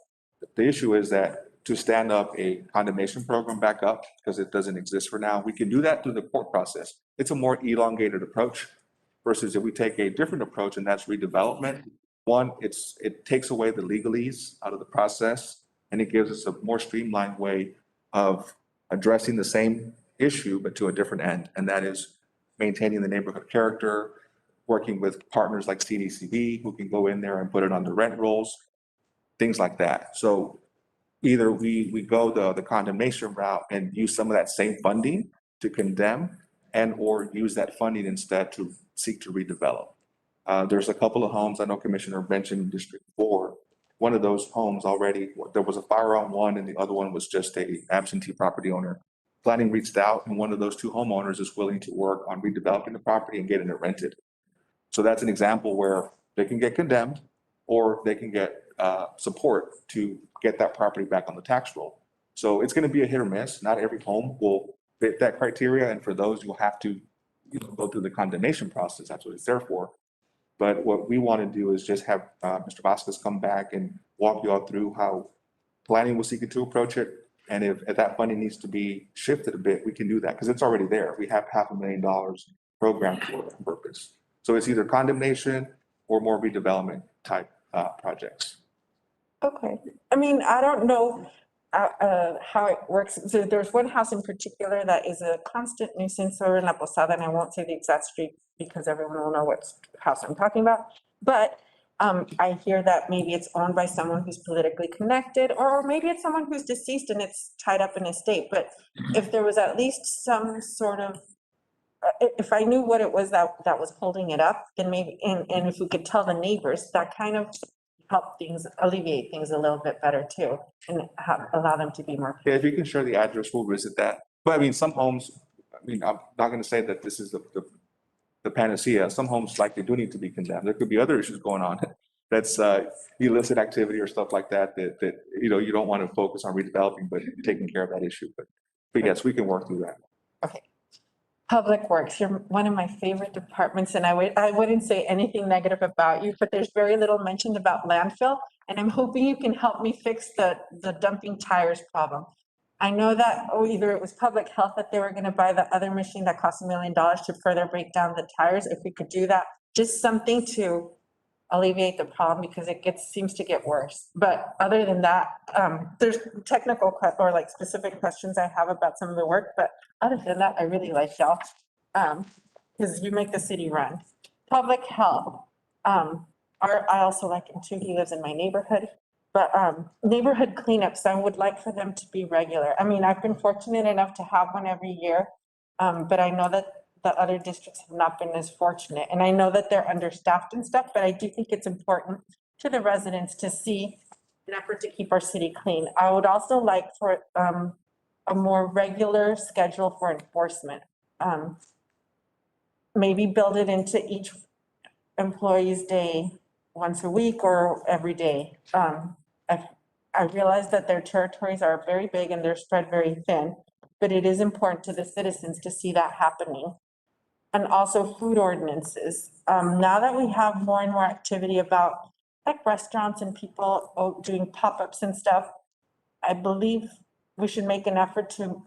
The issue is that to stand up a condemnation program back up, because it doesn't exist for now, we can do that through the court process. It's a more elongated approach versus if we take a different approach, and that's redevelopment. One, it takes away the legalese out of the process, and it gives us a more streamlined way of addressing the same issue, but to a different end. And that is maintaining the neighborhood character, working with partners like CDCB who can go in there and put it on the rent rolls, things like that. So either we go the condemnation route and use some of that same funding to condemn, and or use that funding instead to seek to redevelop. There's a couple of homes, I know Commissioner mentioned in District 4, one of those homes already, there was a fire on one and the other one was just a absentee property owner. Planning reached out and one of those two homeowners is willing to work on redeveloping the property and getting it rented. So that's an example where they can get condemned or they can get support to get that property back on the tax roll. So it's going to be a hit or miss. Not every home will fit that criteria. And for those, you'll have to go through the condemnation process. That's what it's there for. But what we want to do is just have Mr. Vasquez come back and walk you all through how planning was seeking to approach it. And if that funding needs to be shifted a bit, we can do that because it's already there. We have $500,000 programmed for that purpose. So it's either condemnation or more redevelopment type projects. Okay. I mean, I don't know how it works. So there's one house in particular that is a constant nuisance over in La Posada, and I won't say the exact street because everyone will know what house I'm talking about. But I hear that maybe it's owned by someone who's politically connected, or maybe it's someone who's deceased and it's tied up in estate. But if there was at least some sort of, if I knew what it was that was holding it up, then maybe, and if we could tell the neighbors, that kind of help things, alleviate things a little bit better too, and allow them to be more. Yeah, if you can share the address, we'll visit that. But I mean, some homes, I mean, I'm not going to say that this is the panacea. Some homes likely do need to be condemned. There could be other issues going on. That's illicit activity or stuff like that you don't want to focus on redeveloping, but taking care of that issue. But yes, we can work through that. Okay. Public Works, you're one of my favorite departments, and I wouldn't say anything negative about you, but there's very little mentioned about landfill, and I'm hoping you can help me fix the dumping tires problem. I know that, either it was public health that they were gonna buy the other machine that cost $1 million to further break down the tires. If we could do that, just something to alleviate the problem because seems to get worse. But other than that, there's technical or like specific questions I have about some of the work, but other than that, I really like y'all. Because you make the city run. Public health, I also like him too. He lives in my neighborhood. But neighborhood cleanups, I would like for them to be regular. I mean, I've been fortunate enough to have one every year. But I know that the other districts have not been as fortunate. And I know that they're understaffed and stuff, but I do think it's important to the residents to see an effort to keep our city clean. I would also like for a more regular schedule for enforcement. Maybe build it into each employee's day once a week or every day. I realize that their territories are very big and they're spread very thin, but it is important to the citizens to see that happening. And also food ordinances. Now that we have more and more activity about like restaurants and people doing pop-ups and stuff, I believe we should make an effort to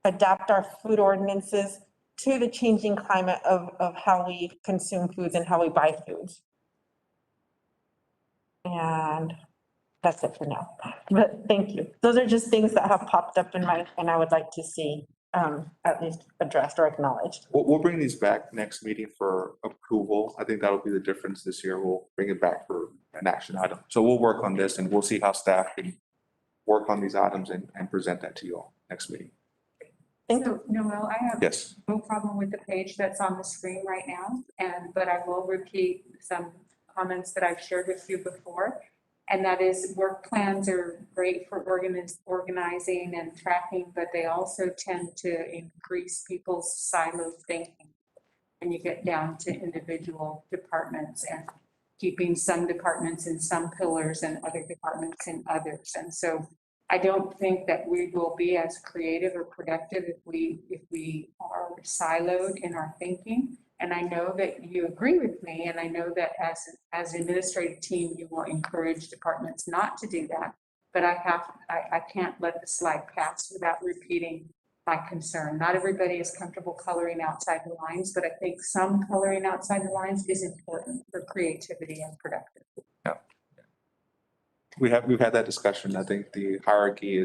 adapt our food ordinances to the changing climate of how we consume foods and how we buy foods. And that's it for now, but thank you. Those are just things that have popped up and I would like to see at least addressed or acknowledged. We'll bring these back next meeting for approval. I think that'll be the difference this year. We'll bring it back for an action item. So we'll work on this and we'll see how staff can work on these items and present that to you all next meeting. Thank you. So, Noel, I have Yes. no problem with the page that's on the screen right now, but I will repeat some comments that I've shared with you before. And that is work plans are great for organizing and tracking, but they also tend to increase people's siloed thinking. And you get down to individual departments and keeping some departments in some pillars and other departments in others. And so I don't think that we will be as creative or productive if we are siloed in our thinking. And I know that you agree with me, and I know that as an administrative team, you will encourage departments not to do that. But I can't let the slide pass without repeating my concern. Not everybody is comfortable coloring outside the lines, but I think some coloring outside the lines is important for creativity and productive. Yeah. We've had that discussion. I think the hierarchy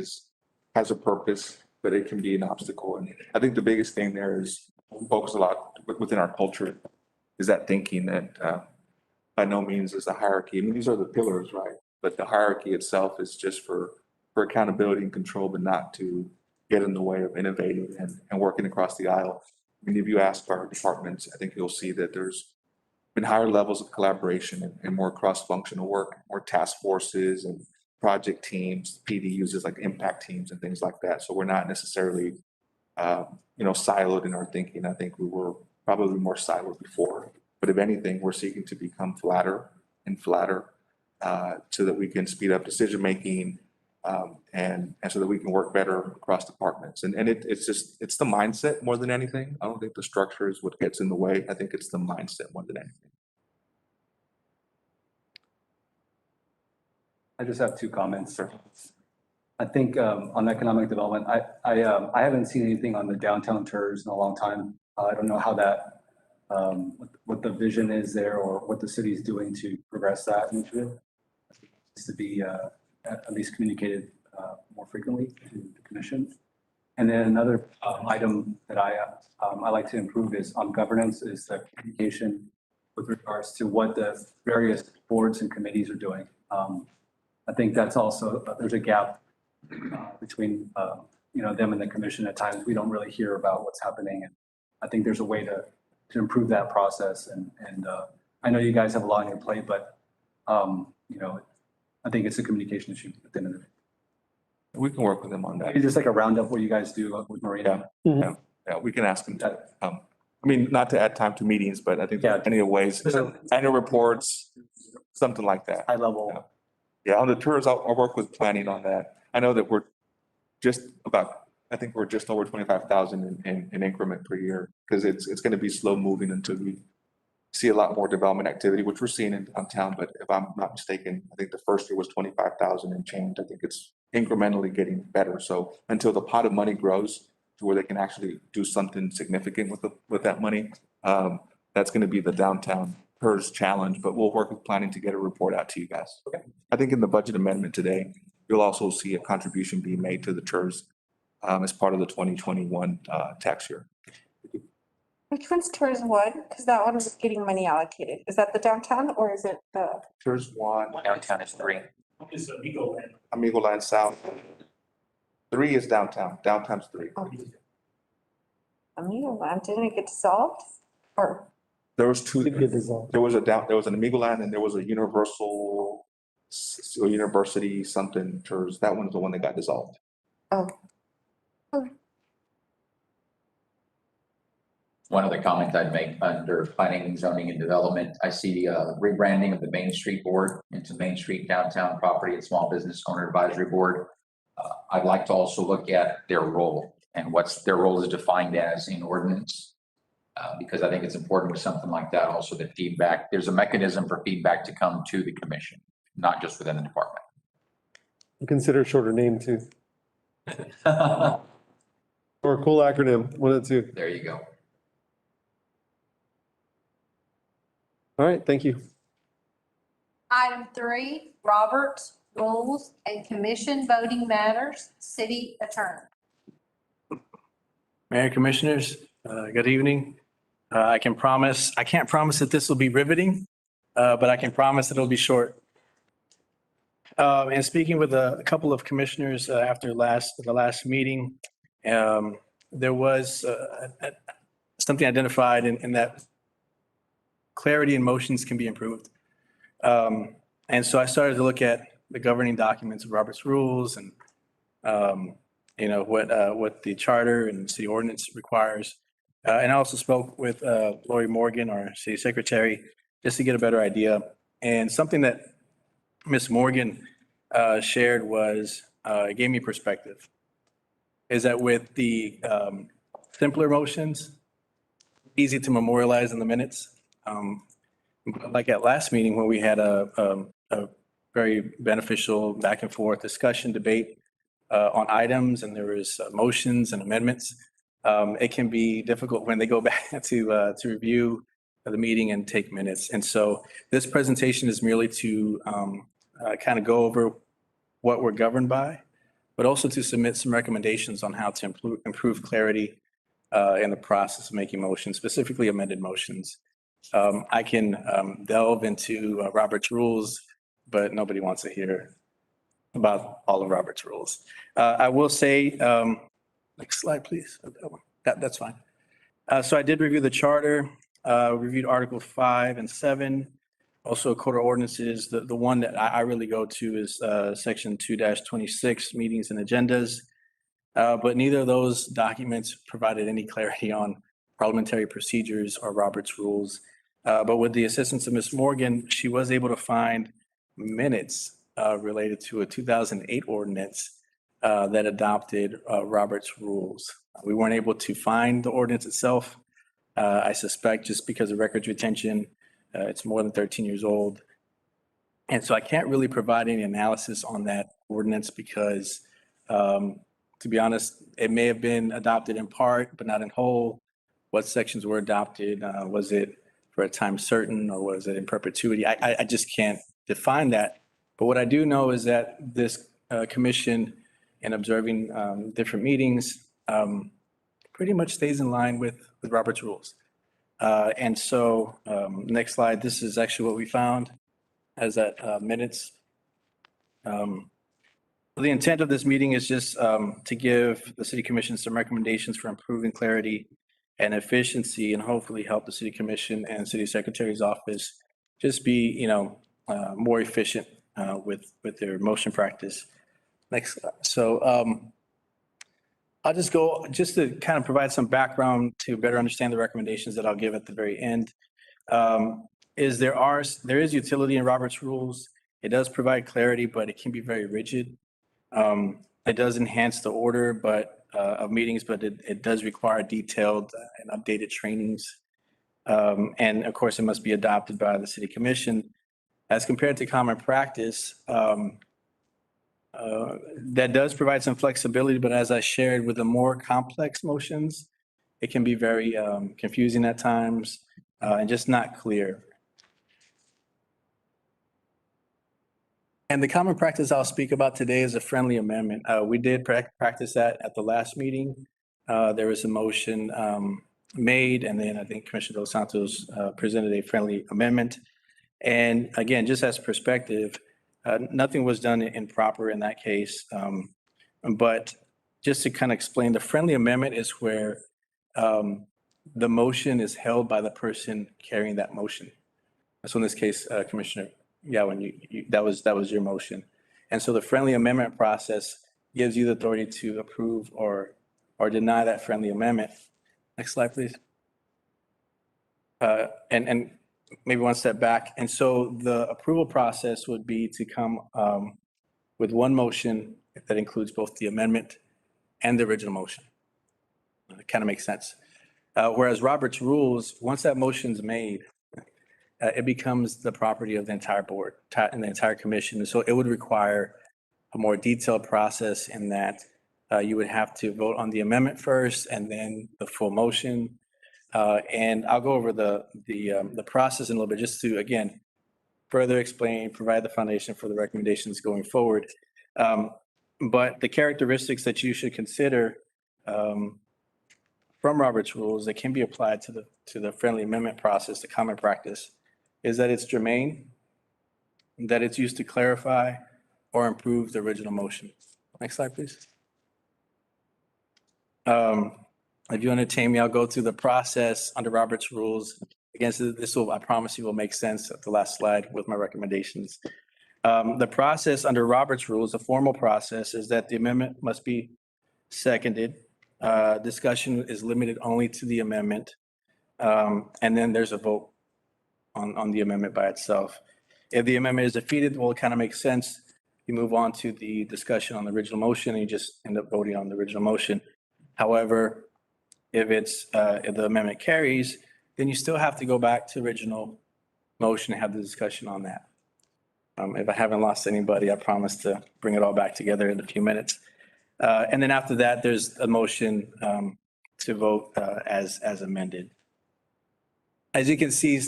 has a purpose, but it can be an obstacle. And I think the biggest thing there is focus a lot within our culture is that thinking that by no means is a hierarchy. I mean, these are the pillars, right? But the hierarchy itself is just for accountability and control, but not to get in the way of innovating and working across the aisle. I mean, if you ask our departments, I think you'll see that there's been higher levels of collaboration and more cross-functional work, more task forces and project teams. PD uses like impact teams and things like that. So we're not necessarily siloed in our thinking. I think we were probably more siloed before, but if anything, we're seeking to become flatter and flatter so that we can speed up decision-making and so that we can work better across departments. And it's the mindset more than anything. I don't think the structure is what gets in the way. I think it's the mindset more than anything. I just have two comments. Sure. I think on economic development, I haven't seen anything on the downtown tours in a long time. I don't know how that, what the vision is there or what the city is doing to progress that initiative. It needs to be at least communicated more frequently to the commission. And then another item that I like to improve is on governance is the communication with regards to what the various boards and committees are doing. I think that's also, there's a gap between, them and the commission. At times, we don't really hear about what's happening. And I think there's a way to improve that process. And I know you guys have a lot on your plate, but, I think it's a communication issue at the end of the day. We can work with them on that. Maybe just like a roundup what you guys do with Marina. Yeah, we can ask them that. I mean, not to add time to meetings, but I think there are plenty of ways, annual reports, something like that. High level. Yeah, on the tours, I'll work with planning on that. I know that we're just over 25,000 in increment per year because it's going to be slow moving until we see a lot more development activity, which we're seeing in downtown. But if I'm not mistaken, I think the first year was 25,000 and change. I think it's incrementally getting better. So until the pot of money grows to where they can actually do something significant with that money, that's going to be the downtown PERS challenge, but we'll work with planning to get a report out to you guys. Okay. I think in the budget amendment today, you'll also see a contribution being made to the TERS as part of the 2021 tax year. Which one's TERS one? Because that one was getting money allocated. Is that the downtown or is it the? TERS 1. Downtown is 3. Is Amigo Land. Amigo Land South. 3 is downtown. Downtown's 3. Amigo Land, didn't it get dissolved? Or? There was 2. Did get dissolved. There was an Amigo Land and there was a Universal or University something TERS. That one's the one that got dissolved. Oh. One other comment I'd make under planning, zoning and development, I see rebranding of the Main Street Board into Main Street Downtown Property and Small Business Owner Advisory Board. I'd like to also look at their role and what's their role is defined as in ordinance. Because I think it's important with something like that also that feedback, there's a mechanism for feedback to come to the commission, not just within the department. Consider a shorter name too, or a cool acronym, one of the two. There you go. All right, thank you. Item 3, Roberts Rules and Commission Voting Matters, City Attorney. Mayor, Commissioners, good evening. I can't promise that this will be riveting, but I can promise that it'll be short. And speaking with a couple of commissioners after the last meeting, there was something identified in that clarity in motions can be improved. And so I started to look at the governing documents of Robert's Rules and what the charter and city ordinance requires. And I also spoke with Lori Morgan, our city secretary, just to get a better idea. And something that Ms. Morgan shared was, it gave me perspective, is that with the simpler motions, easy to memorialize in the minutes. Like at last meeting when we had a very beneficial back and forth discussion, debate on items, and there was motions and amendments. It can be difficult when they go back to review the meeting and take minutes. And so this presentation is merely to kind of go over what we're governed by, but also to submit some recommendations on how to improve clarity in the process of making motions, specifically amended motions. I can delve into Robert's Rules, but nobody wants to hear about all of Robert's Rules. I will say, next slide, please. That's fine. So I did review the charter, reviewed Article 5 and 7, also Code of Ordinances. The one that I really go to is Section 2-26, Meetings and Agendas. But neither of those documents provided any clarity on parliamentary procedures or Robert's Rules. But with the assistance of Ms. Morgan, she was able to find minutes related to a 2008 ordinance that adopted Robert's Rules. We weren't able to find the ordinance itself. I suspect just because of records retention, it's more than 13 years old. And so I can't really provide any analysis on that ordinance because, to be honest, it may have been adopted in part, but not in whole. What sections were adopted? Was it for a time certain or was it in perpetuity? I just can't define that. But what I do know is that this commission, in observing different meetings, pretty much stays in line with Robert's Rules. And so next slide, this is actually what we found as that minutes. The intent of this meeting is just to give the city commission some recommendations for improving clarity and efficiency and hopefully help the city commission and city secretary's office just be, more efficient with their motion practice. Next slide. So I'll just go just to kind of provide some background to better understand the recommendations that I'll give at the very end. There is utility in Robert's Rules. It does provide clarity, but it can be very rigid. It does enhance the order of meetings, but it does require detailed and updated trainings. And of course, it must be adopted by the city commission. As compared to common practice, That does provide some flexibility, but as I shared with the more complex motions, it can be very confusing at times and just not clear. And the common practice I'll speak about today is a friendly amendment. We did practice that at the last meeting. There was a motion made, and then I think Commissioner Dos Santos presented a friendly amendment. And again, just as perspective, nothing was done improper in that case. But just to kind of explain, the friendly amendment is where the motion is held by the person carrying that motion. So in this case, Commissioner, yeah, when that was your motion. And so the friendly amendment process gives you the authority to approve or deny that friendly amendment. Next slide, please. And maybe one step back. And so the approval process would be to come with one motion that includes both the amendment and the original motion. It kind of makes sense. Whereas Robert's rules, once that motion's made, it becomes the property of the entire board and the entire commission. And so it would require a more detailed process in that you would have to vote on the amendment first and then the full motion. And I'll go over the process in a little bit just to, again, further explain, provide the foundation for the recommendations going forward. But the characteristics that you should consider from Robert's rules that can be applied to the friendly amendment process, the common practice, is that it's germane, that it's used to clarify or improve the original motion. Next slide, please. If you entertain me, I'll go through the process under Robert's rules. Again, so this will, I promise you, will make sense at the last slide with my recommendations. The process under Robert's rules, the formal process, is that the amendment must be seconded. Discussion is limited only to the amendment. And then there's a vote on the amendment by itself. If the amendment is defeated, well, it kind of makes sense. You move on to the discussion on the original motion and you just end up voting on the original motion. However, if the amendment carries, then you still have to go back to original motion and have the discussion on that. If I haven't lost anybody, I promise to bring it all back together in a few minutes. And then after that, there's a motion to vote as amended. As you can see,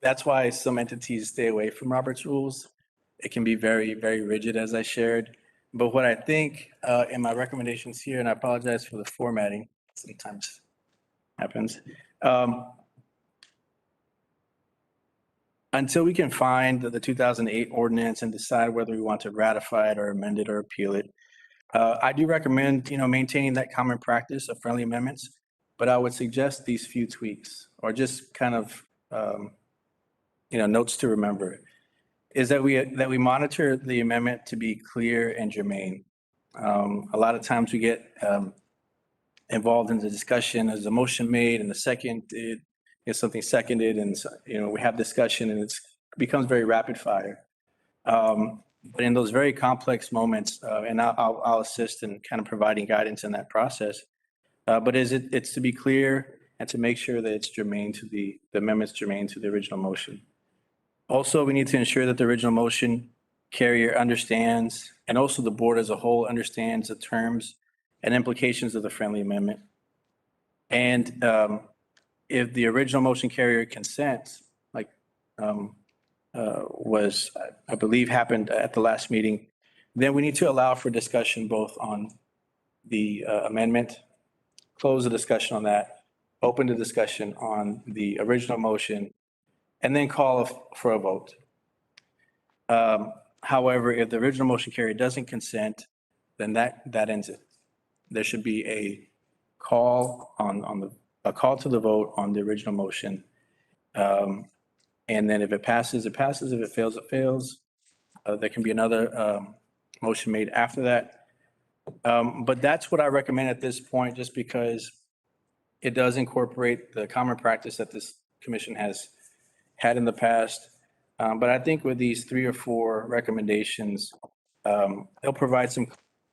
that's why some entities stay away from Robert's rules. It can be very, very rigid, as I shared. But what I think in my recommendations here, and I apologize for the formatting, sometimes happens. Until we can find the 2008 ordinance and decide whether we want to ratify it or amend it or appeal it, I do recommend, maintaining that common practice of friendly amendments, but I would suggest these few tweaks or just kind of, notes to remember is that we monitor the amendment to be clear and germane. A lot of times we get involved in the discussion as a motion made and the second is something seconded and, we have discussion and it becomes very rapid fire. But in those very complex moments, and I'll assist in kind of providing guidance in that process, but it's to be clear and to make sure that it's germane to the amendment's germane to the original motion. Also, we need to ensure that the original motion carrier understands, and also the board as a whole understands the terms and implications of the friendly amendment. And if the original motion carrier consents, like was, I believe happened at the last meeting, then we need to allow for discussion both on the amendment, close the discussion on that, open the discussion on the original motion, and then call for a vote. However, if the original motion carrier doesn't consent, then that ends it. There should be a call a call to the vote on the original motion. And then if it passes, it passes. If it fails, it fails. There can be another motion made after that. But that's what I recommend at this point, just because it does incorporate the common practice that this commission has had in the past. But I think with these 3 or 4 recommendations, they'll provide some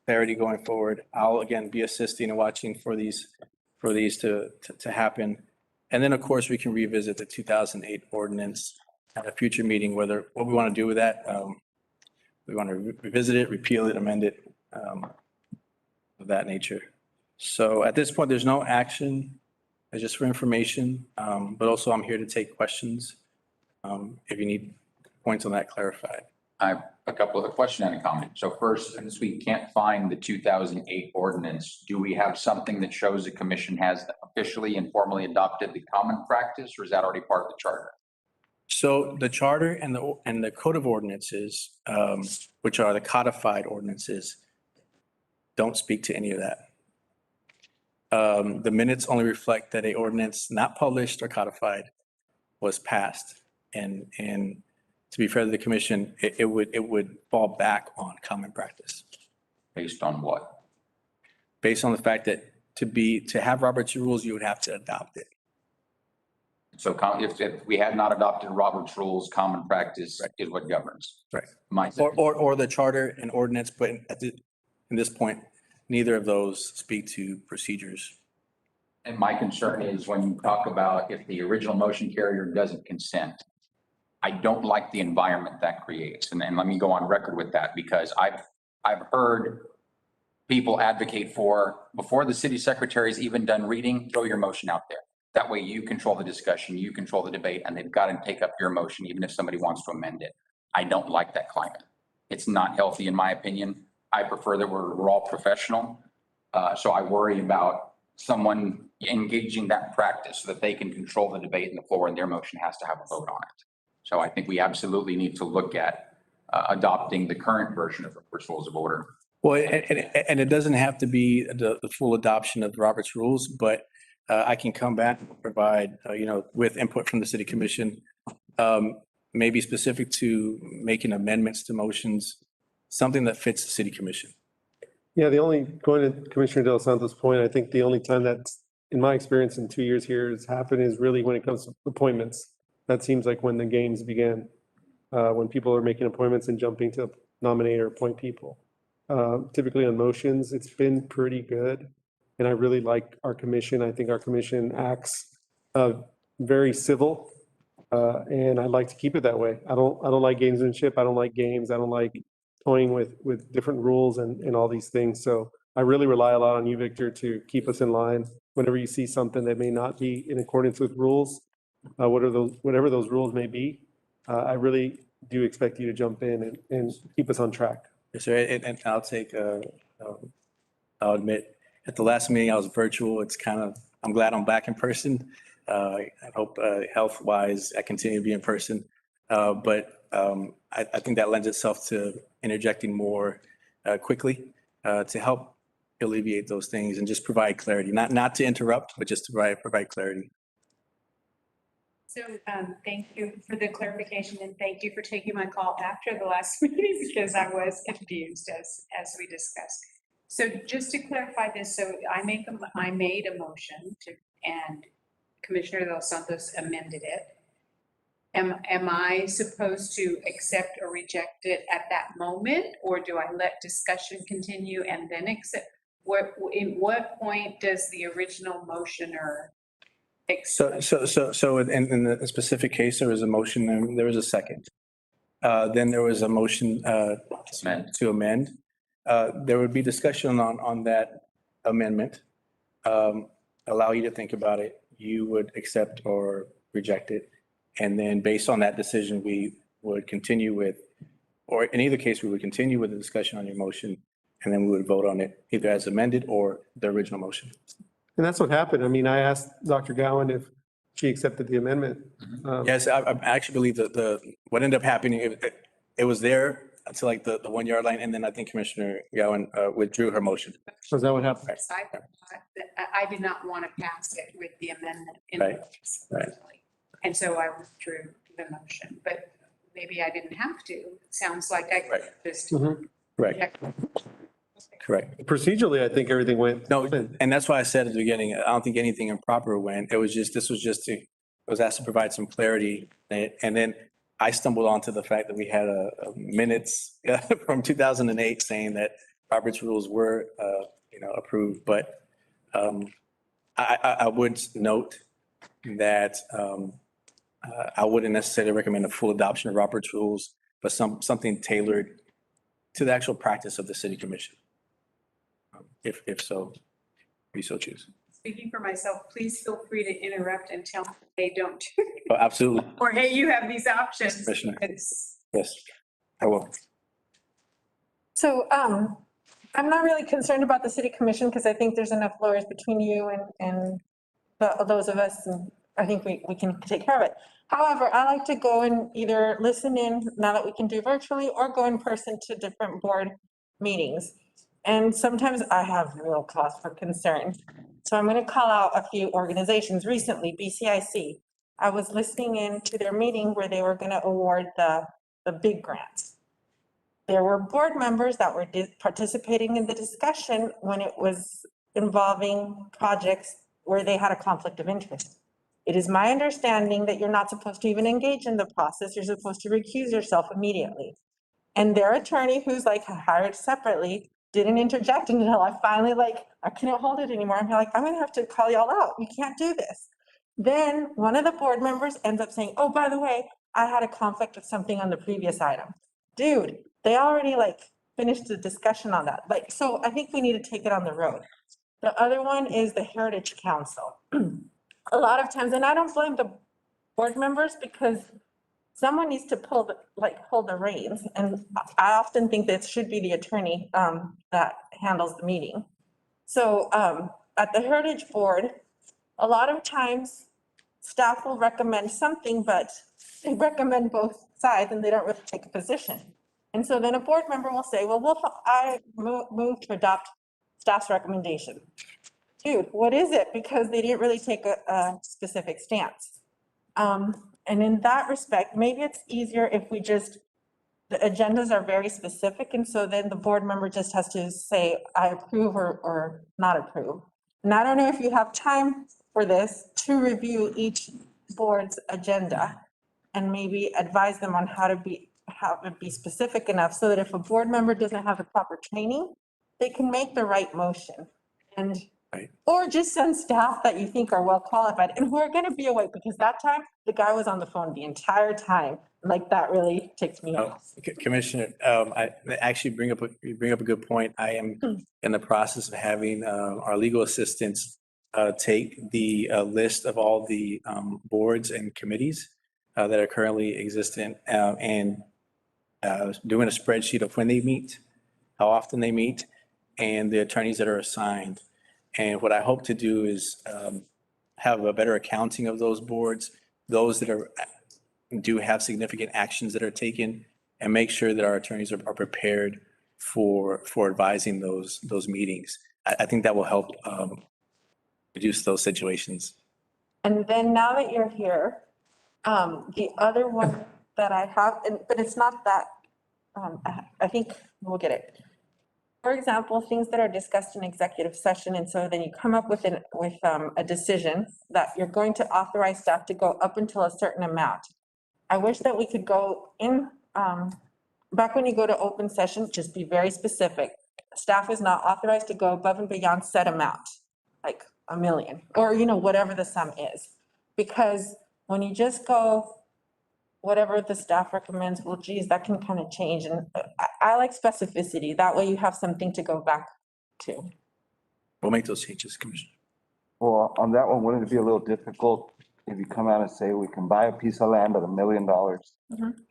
clarity going forward. I'll again be assisting and watching for these to happen. And then, of course, we can revisit the 2008 ordinance at a future meeting, what we want to do with that. we want to revisit it, repeal it, amend it, of that nature. So at this point, there's no action. It's just for information, but also I'm here to take questions if you need points on that clarified. I have a couple of questions and a comment. So first, since we can't find the 2008 ordinance, do we have something that shows the commission has officially and formally adopted the common practice, or is that already part of the charter? So the charter and the code of ordinances, which are the codified ordinances, don't speak to any of that. The minutes only reflect that a ordinance not published or codified was passed. And to be fair to the commission, it would fall back on common practice. Based on what? Based on the fact that to have Robert's rules, you would have to adopt it. So if we had not adopted Robert's rules, common practice is what governs. Right. Or the charter and ordinance, but in this point, neither of those speak to procedures. And my concern is when you talk about if the original motion carrier doesn't consent, I don't like the environment that creates. And let me go on record with that, because I've heard people advocate for, before the city secretary's even done reading, throw your motion out there. That way you control the discussion, you control the debate, and they've got to take up your motion, even if somebody wants to amend it. I don't like that climate. It's not healthy, in my opinion. I prefer that we're all professional. So I worry about someone engaging that practice so that they can control the debate in the floor and their motion has to have a vote on it. So I think we absolutely need to look at adopting the current version of Robert's Rules of Order. Well, and it doesn't have to be the full adoption of Robert's rules, but I can come back and provide, with input from the city commission, maybe specific to making amendments to motions, something that fits the city commission. Yeah, going to Commissioner De Los Santos' point, I think the only time that's, in my experience in 2 years here, has happened is really when it comes to appointments. That seems like when the games began, when people are making appointments and jumping to nominate or appoint people. Typically on motions, it's been pretty good. And I really like our commission. I think our commission acts very civil. And I'd like to keep it that way. I don't like gamesmanship. I don't like games. I don't like toying with different rules and all these things. So I really rely a lot on you, Victor, to keep us in line. Whenever you see something that may not be in accordance with rules, whatever those rules may be, I really do expect you to jump in and keep us on track. Yes, sir. And I'll admit, at the last meeting, I was virtual. I'm glad I'm back in person. I hope health-wise, I continue to be in person. But I think that lends itself to interjecting more quickly to help alleviate those things and just provide clarity, not to interrupt, but just to provide clarity. So thank you for the clarification and thank you for taking my call after the last meeting because I was confused as we discussed. So just to clarify this, so I made a motion and Commissioner De Los Santos amended it. Am I supposed to accept or reject it at that moment, or do I let discussion continue and then accept? In what point does the original motioner accept? So in the specific case, there was a motion and there was a second. Then there was a motion to amend. There would be discussion on that amendment. Allow you to think about it. You would accept or reject it. And then based on that decision, we would continue with, or in either case, we would continue with the discussion on your motion, and then we would vote on it either as amended or the original motion. And that's what happened. I mean, I asked Dr. Gowan if she accepted the amendment. Yes, I actually believe that what ended up happening, it was there until like the 1 yard line, and then I think Commissioner Gowan withdrew her motion. So is that what happened? I did not want to pass it with the amendment. Right. And so I withdrew the motion, but maybe I didn't have to. It sounds like I could just. Right. Correct. Procedurally, I think everything went. No, and that's why I said at the beginning, I don't think anything improper went. It was just, I was asked to provide some clarity. And then I stumbled onto the fact that we had a minutes from 2008 saying that Robert's rules were, approved. But I would note that I wouldn't necessarily recommend a full adoption of Robert's rules, but something tailored to the actual practice of the city commission. If so, we so choose. Speaking for myself, please feel free to interrupt and tell me they don't. Oh, absolutely, Or, hey, you have these options. Commissioner. It's- Yes, I will. So, I'm not really concerned about the city commission because I think there's enough lawyers between you and those of us, and I think we can take care of it. However, I like to go and either listen in now that we can do virtually or go in person to different board meetings. And sometimes I have real cause for concern. So I'm going to call out a few organizations. Recently, BCIC, I was listening in to their meeting where they were going to award the big grants. There were board members that were participating in the discussion when it was involving projects where they had a conflict of interest. It is my understanding that you're not supposed to even engage in the process. You're supposed to recuse yourself immediately. And their attorney, who's like hired separately, didn't interject until I finally I couldn't hold it anymore. I'm like, I'm gonna have to call y'all out. You can't do this. Then one of the board members ends up saying, oh, by the way, I had a conflict with something on the previous item. Dude, they already finished the discussion on that. So I think we need to take it on the road. The other one is the Heritage Council. A lot of times, and I don't blame the board members because someone needs to hold the reins. And I often think that it should be the attorney that handles the meeting. So at the Heritage Board, a lot of times staff will recommend something, but they recommend both sides and they don't really take a position. And so then a board member will say, well, I move to adopt staff's recommendation. Dude, what is it? Because they didn't really take a specific stance. And in that respect, maybe it's easier if we the agendas are very specific. And so then the board member just has to say, I approve or not approve. And I don't know if you have time for this to review each board's agenda and maybe advise them on how to be specific enough so that if a board member doesn't have the proper training, they can make the right motion. And or just send staff that you think are well qualified and who are going to be awake, because that time the guy was on the phone the entire time. That really ticked me off. Commissioner, I actually you bring up a good point. I am in the process of having our legal assistants take the list of all the boards and committees that are currently existent and doing a spreadsheet of when they meet, how often they meet, and the attorneys that are assigned. And what I hope to do is have a better accounting of those boards, those that do have significant actions that are taken, and make sure that our attorneys are prepared for advising those meetings. I think that will help reduce those situations. And then now that you're here, the other one that I have, but it's not that, I think we'll get it. For example, things that are discussed in executive session, and so then you come up with a decision that you're going to authorize staff to go up until a certain amount. I wish that we could go in, back when you go to open session, just be very specific. Staff is not authorized to go above and beyond set amount, like $1 million, or whatever the sum is. Because when you just go whatever the staff recommends, well, geez, that can kind of change. And I like specificity. That way you have something to go back to. We'll make those changes, Commissioner. Well, on that one, wouldn't it be a little difficult if you come out and say, we can buy a piece of land at $1 million? Mhm.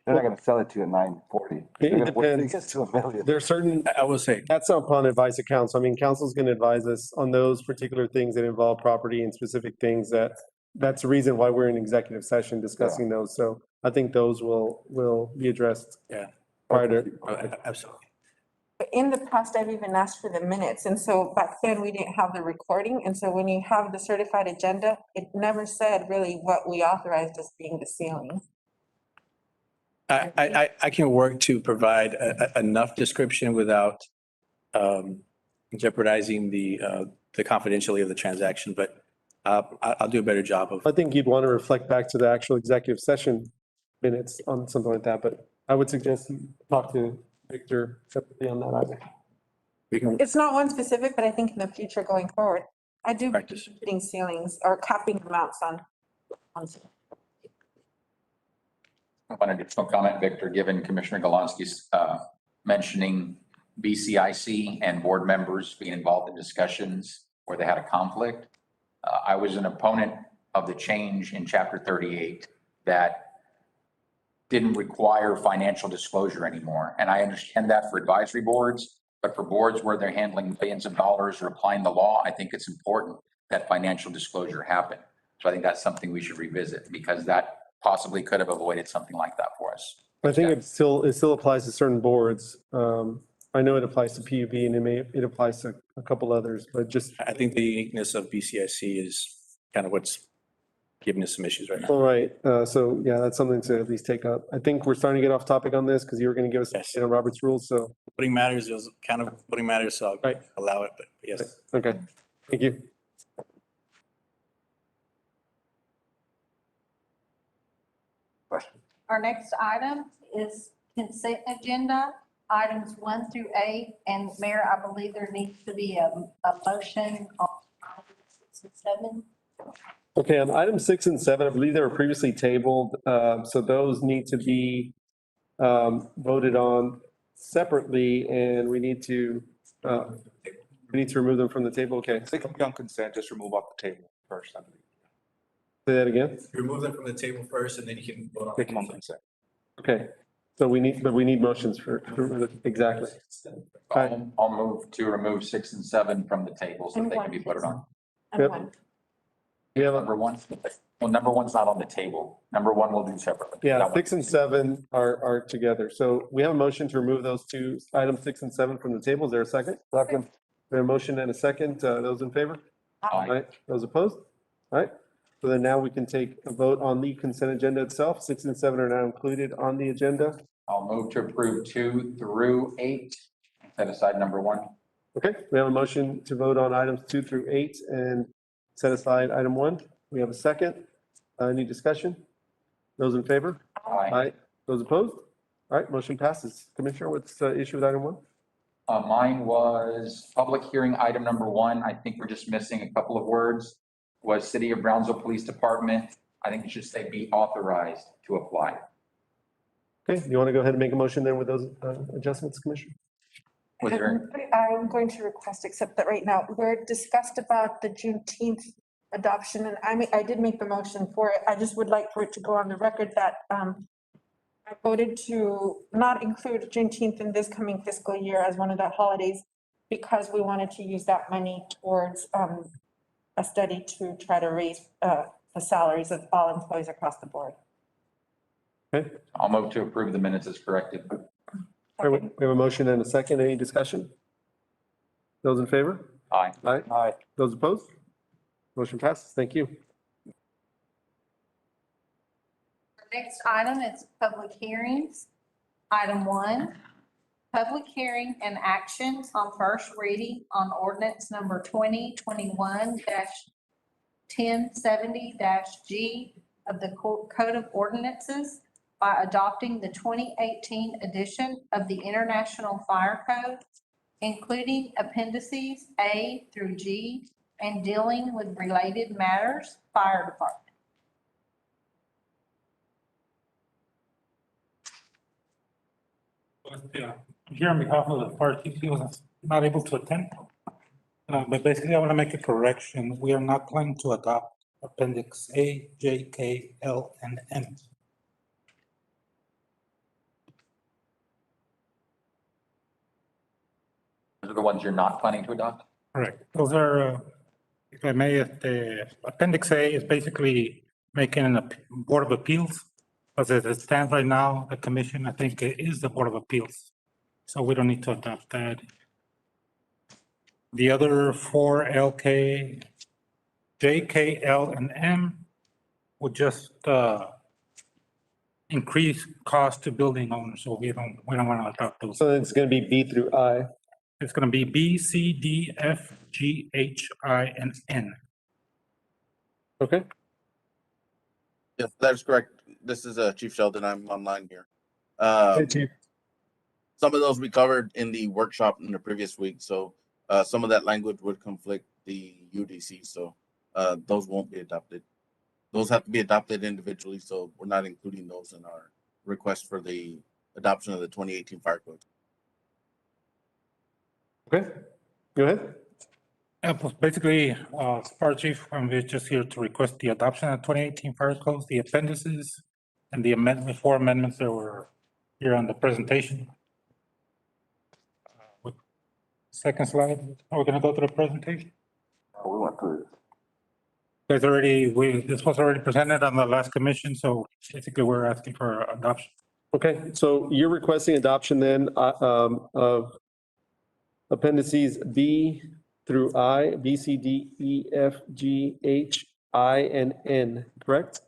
They're not gonna sell it to you at 940. They're gonna wait till it gets to $1 million. There are certain, I will say, that's upon advice of council. I mean, council's going to advise us on those particular things that involve property and specific things that's the reason why we're in executive session discussing those. So I think those will be addressed. Yeah. Prior to. Absolutely. In the past, I've even asked for the minutes. And so back then we didn't have the recording. And so when you have the certified agenda, it never said really what we authorized as being the ceiling. I can work to provide enough description without jeopardizing the confidentiality of the transaction, but I'll do a better job of. I think you'd want to reflect back to the actual executive session minutes on something like that, but I would suggest you talk to Victor separately on that item. It's not one specific, but I think in the future going forward, I do Practice. putting ceilings or capping amounts on. One additional comment, Victor, given Commissioner Galonsky's mentioning BCIC and board members being involved in discussions where they had a conflict. I was an opponent of the change in Chapter 38 that didn't require financial disclosure anymore. And I understand that for advisory boards, but for boards where they're handling billions of dollars or applying the law, I think it's important that financial disclosure happen. So I think that's something we should revisit because that possibly could have avoided something like that for us. I think it still applies to certain boards. I know it applies to PUB and it applies to a couple others, but just. I think the uniqueness of BCIC is kind of what's giving us some issues right now. All right, so yeah, that's something to at least take up. I think we're starting to get off topic on this because you were going to give us, Yes. Robert's rules, so. Voting matters is kind of voting matters, so I'll Right. allow it, but yes. Okay, thank you. Our next item is consent agenda, items 1 through 8. And Mayor, I believe there needs to be a motion on items 6 and 7. Okay, on item 6 and 7, I believe they were previously tabled, so those need to be voted on separately, and we need to remove them from the table. Okay, They can be on consent, just remove off the table first, I believe. say that again. Remove them from the table first and then you can vote on. Take them on consent. Okay, so we need motions for exactly. I'll move to remove 6 and 7 from the table so they can be voted on. And Yep. 1. We have, Number 1, well, number 1's not on the table. Number 1 we'll do separately. yeah, That one. 6 and 7 are together. So we have a motion to remove those two items, 6 and 7 from the table. Is there a second? Second. We have a motion and a second. Those in favor? Aye. Aye. Those opposed? All right. So then now we can take a vote on the consent agenda itself. 6 and 7 are now included on the agenda. I'll move to approve 2 through 8, set aside number 1. Okay, we have a motion to vote on items 2 through 8 and set aside item 1. We have a second. Any discussion? Those in favor? Aye. Those opposed? All right, motion passes. Commissioner, what's the issue with item 1? Mine was public hearing item number 1. I think we're just missing a couple of words. Was City of Brownsville Police Department. I think it should say be authorized to apply. Okay, you want to go ahead and make a motion then with those adjustments, Commissioner? Was there, I'm going to request, except that right now, we're discussed about the Juneteenth adoption, and I did make the motion for it. I just would like for it to go on the record that I voted to not include Juneteenth in this coming fiscal year as one of the holidays because we wanted to use that money towards a study to try to raise the salaries of all employees across the board. Okay, I'll move to approve the minutes as corrected. we have a motion and a second. Any discussion? Those in favor? Aye. Aye. Aye. Those opposed? Motion passes. Thank you. The next item is public hearings. Item 1, public hearing and action on first reading on ordinance number 2021-1070-G of the Code of Ordinances by adopting the 2018 edition of the International Fire Code, including appendices A through G and dealing with related matters, fire department. Here on behalf of the fire chief, he was not able to attend. But basically, I want to make a correction. We are not planning to adopt Appendix A, J, K, L, and M. Those are the ones you're not planning to adopt? Correct. Those are, if I may, the Appendix A is basically making a Board of Appeals. As it stands right now, the commission, I think, is the Board of Appeals. So we don't need to adopt that. The other 4, LK, J, K, L, and M would just increase cost to building owners, so we don't want to adopt those. So it's going to be B through I. It's going to be B, C, D, F, G, H, I, and N. Okay. Yes, that is correct. This is Chief Sheldon. I'm online here. Hey, Chief. Some of those we covered in the workshop in the previous week, so some of that language would conflict the UDC, so those won't be adopted. Those have to be adopted individually, so we're not including those in our request for the adoption of the 2018 Fire Code. Okay, go ahead. Basically, Fire Chief, we're just here to request the adoption of 2018 fire codes, the appendices, and the amendment, 4 amendments that were here on the presentation. Second slide, we're gonna go through the presentation. We went through this. Guys this was already presented on the last commission, so basically we're asking for adoption. Okay, so you're requesting adoption then of appendices B through I, B, C, D, E, F, G, H, I, and N, correct?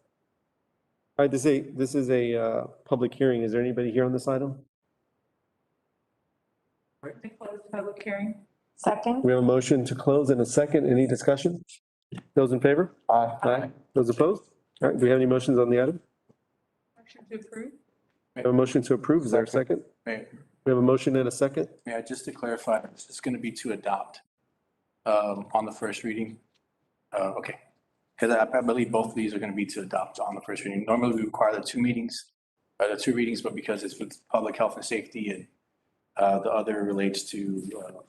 All right, this is a public hearing. Is there anybody here on this item? To close the public hearing. Second. We have a motion to close in a second. Any discussion? Those in favor? Aye. Aye. Those opposed? All right, do we have any motions on the item? Motion to approve. We have a motion to approve. Is there a second? Mayor, We have a motion and a second. just to clarify, this is going to be to adopt on the first reading. Okay, because I believe both of these are going to be to adopt on the first reading. Normally, we require the 2 meetings, the 2 readings, but because it's with public health and safety and the other relates to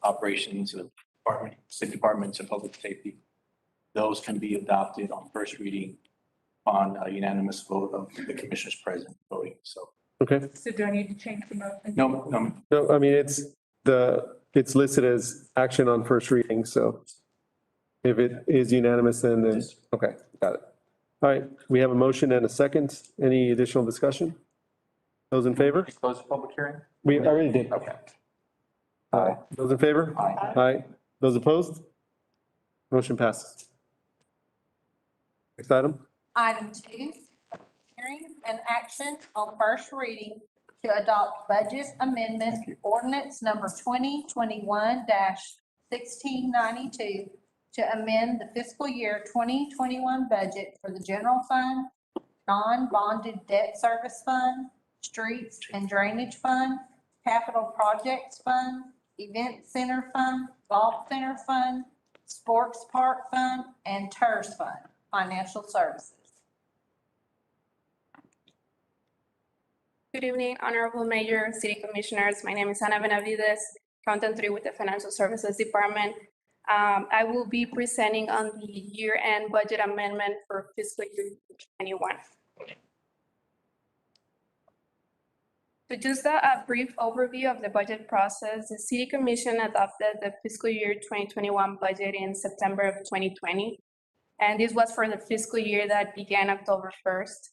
operations of department, city departments and public safety, those can be adopted on first reading on a unanimous vote of the commissioners present voting. So, Okay. So do I need to change the motion? no, No, I mean, it's listed as action on first reading, so if it is unanimous, then, okay, got it. All right, we have a motion and a second. Any additional discussion? Those in favor? Close the public hearing? We already did. Okay. Aye. Those in favor? Aye. Aye. Those opposed? Motion passes. Next item? Item 2, hearing and action on first reading to adopt budget amendment ordinance number 2021-1692 to amend the fiscal year 2021 budget for the general fund, non-bonded debt service fund, streets and drainage fund, capital projects fund, event center fund, golf center fund, sports park fund, and TERS fund, financial services. Good evening, Honorable Mayor, City Commissioners. My name is Ana Benavides, Accountant 3 with the Financial Services Department. I will be presenting on the year-end budget amendment for fiscal year 21. So just a brief overview of the budget process. The City Commission adopted the fiscal year 2021 budget in September of 2020. And this was for the fiscal year that began October 1st.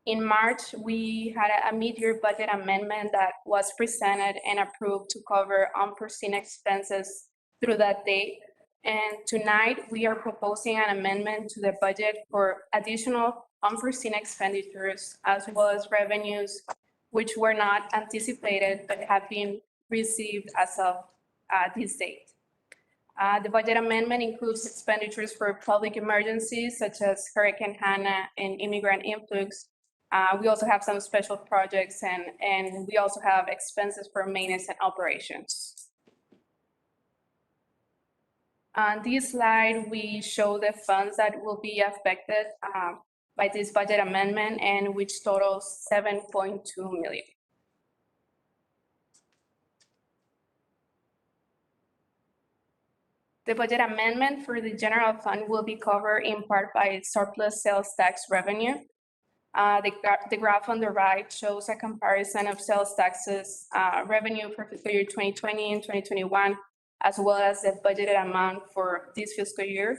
In March, we had a mid-year budget amendment that was presented and approved to cover unforeseen expenses through that date. And tonight, we are proposing an amendment to the budget for additional unforeseen expenditures as well as revenues which were not anticipated but have been received as of this date. The budget amendment includes expenditures for public emergencies such as Hurricane Hannah and immigrant influx. We also have some special projects and we also have expenses for maintenance and operations. On this slide, we show the funds that will be affected by this budget amendment and which totals $7.2 million. The budget amendment for the general fund will be covered in part by surplus sales tax revenue. The graph on the right shows a comparison of sales taxes revenue for fiscal year 2020 and 2021, as well as the budgeted amount for this fiscal year.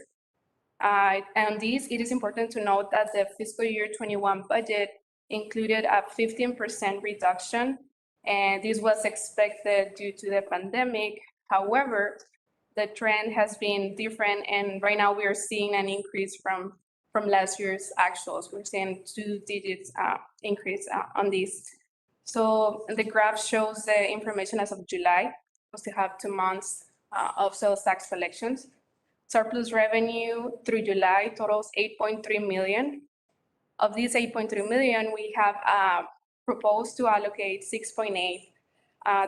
And this, it is important to note that the fiscal year 21 budget included a 15% reduction, and this was expected due to the pandemic. However, the trend has been different, and right now we are seeing an increase from last year's actuals. We're seeing 2 digits increase on this. So the graph shows the information as of July. We still have 2 months of sales tax collections. Surplus revenue through July totals $8.3 million. Of these $8.3 million, we have proposed to allocate $6.8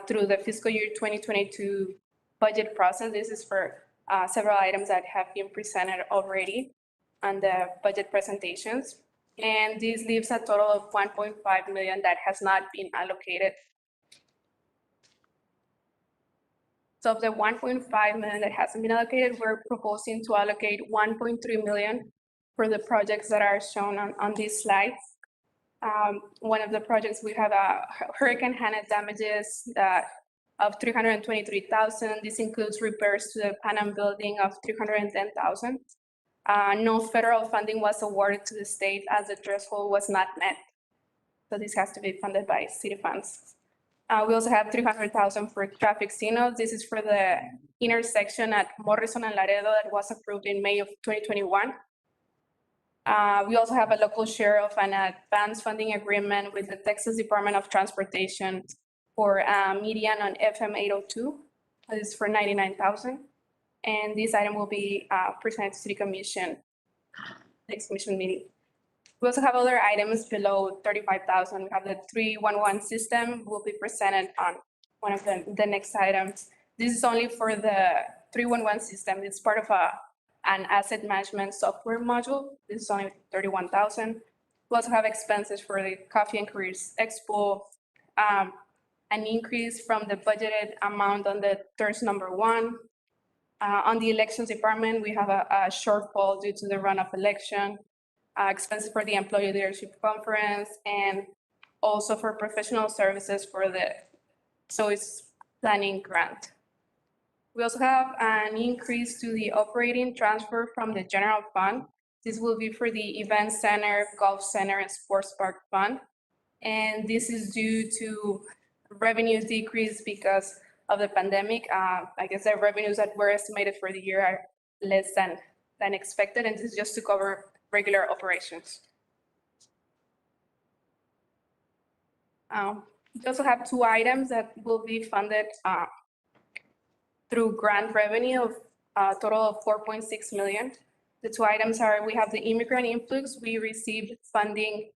through the fiscal year 2022 budget process. This is for several items that have been presented already on the budget presentations. And this leaves a total of $1.5 million that has not been allocated. So of the 1.5 million that hasn't been allocated, we're proposing to allocate 1.3 million for the projects that are shown on this slide. One of the projects, we have a Hurricane Hannah damages of 323,000. This includes repairs to the Panam building of 310,000. No federal funding was awarded to the state as the threshold was not met. So this has to be funded by city funds. We also have 300,000 for traffic signals. This is for the intersection at Morrison and Laredo that was approved in May of 2021. We also have a local share of an advance funding agreement with the Texas Department of Transportation for median on FM 802. This is for 99,000. And this item will be presented to City Commission next commission meeting. We also have other items below 35,000. We have the 311 system will be presented on one of the next items. This is only for the 311 system. It's part of an asset management software module. This is only 31,000. We also have expenses for the Coffee and Careers Expo, an increase from the budgeted amount on the TERS number 1. On the elections department, we have a shortfall due to the runoff election, expenses for the Employee Leadership Conference, and also for professional services for the SOIS planning grant. We also have an increase to the operating transfer from the general fund. This will be for the event center, golf center, and sports park fund. And this is due to revenues decrease because of the pandemic. I guess the revenues that were estimated for the year are less than expected, and this is just to cover regular operations. We also have 2 items that will be funded through grant revenue of a total of 4.6 million. The 2 items are, we have the immigrant influx. We received funding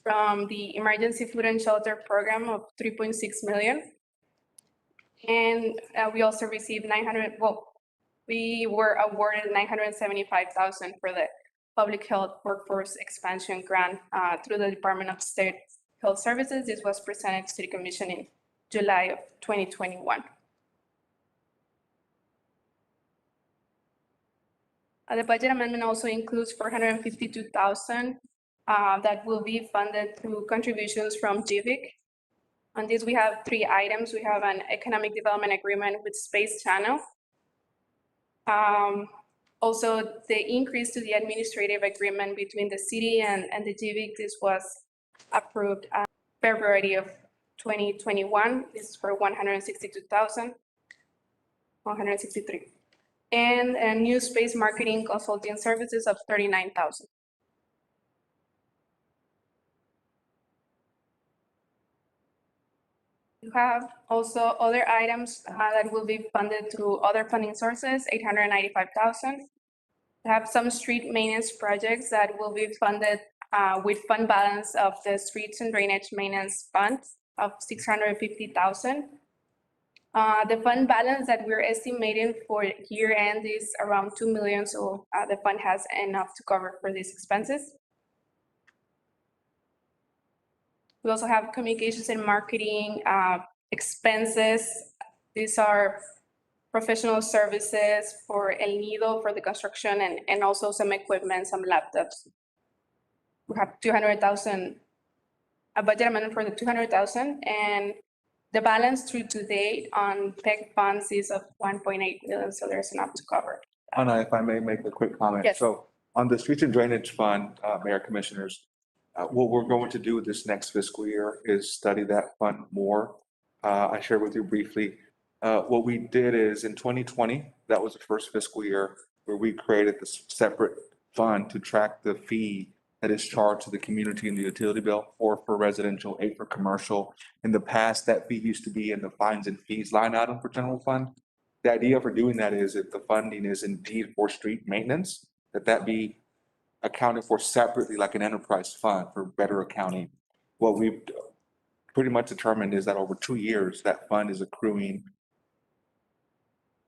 from the Emergency Food and Shelter Program of 3.6 million. And we also received we were awarded 975,000 for the Public Health Workforce Expansion Grant through the Department of State Health Services. This was presented to City Commission in July of 2021. The budget amendment also includes 452,000 that will be funded through contributions from GVIC. On this, we have 3 items. We have an economic development agreement with Space Channel. Also, the increase to the administrative agreement between the city and the GVIC, this was approved February of 2021. This is for 163. And a new space marketing consulting services of 39,000. You have also other items that will be funded through other funding sources, 895,000. We have some street maintenance projects that will be funded with fund balance of the Streets and Drainage Maintenance Fund of 650,000. The fund balance that we're estimating for year end is around 2 million, so the fund has enough to cover for these expenses. We also have communications and marketing expenses. These are professional services for El Nido for the construction and also some equipment, some laptops. We have 200,000, a budget amendment for the 200,000, and the balance through to date on PEG funds is of 1.8 million, so there's enough to cover. Anna, if I may make a quick comment. Yes. So on the Streets and Drainage Fund, Mayor, Commissioners, what we're going to do this next fiscal year is study that fund more. I shared with you briefly. What we did is in 2020, that was the first fiscal year where we created this separate fund to track the fee that is charged to the community in the utility bill, 4 for residential, 8 for commercial. In the past, that fee used to be in the fines and fees line item for general fund. The idea for doing that is if the funding is indeed for street maintenance, that be accounted for separately like an enterprise fund for better accounting. What we've pretty much determined is that over 2 years, that fund is accruing.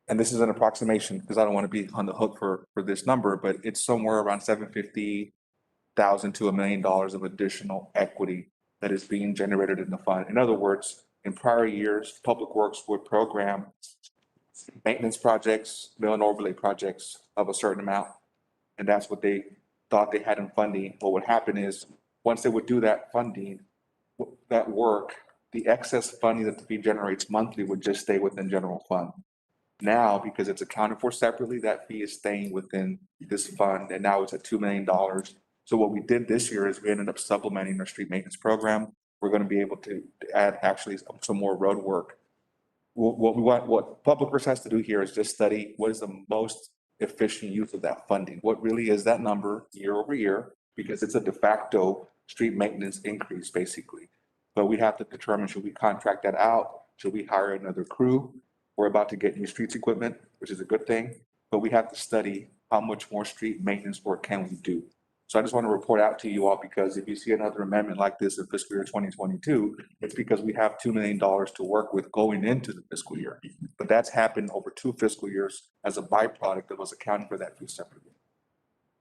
And this is an approximation because I don't want to be on the hook for this number, but it's somewhere around 750,000 to $1 million of additional equity that is being generated in the fund. In other words, in prior years, Public Works would program maintenance projects, mill and overlay projects of a certain amount. And that's what they thought they had in funding. What would happen is, once they would do that funding, that work, the excess funding that the fee generates monthly would just stay within general fund. Now, because it's accounted for separately, that fee is staying within this fund, and now it's at $2 million. So what we did this year is we ended up supplementing our street maintenance program. We're gonna be able to add actually some more road work. What Public Works has to do here is just study what is the most efficient use of that funding. What really is that number year over year? Because it's a de facto street maintenance increase, basically. But we have to determine, should we contract that out? Should we hire another crew? We're about to get new streets equipment, which is a good thing, but we have to study how much more street maintenance work can we do. So I just want to report out to you all, because if you see another amendment like this in fiscal year 2022, it's because we have $2 million to work with going into the fiscal year. But that's happened over 2 fiscal years as a byproduct that was accounting for that fee separately.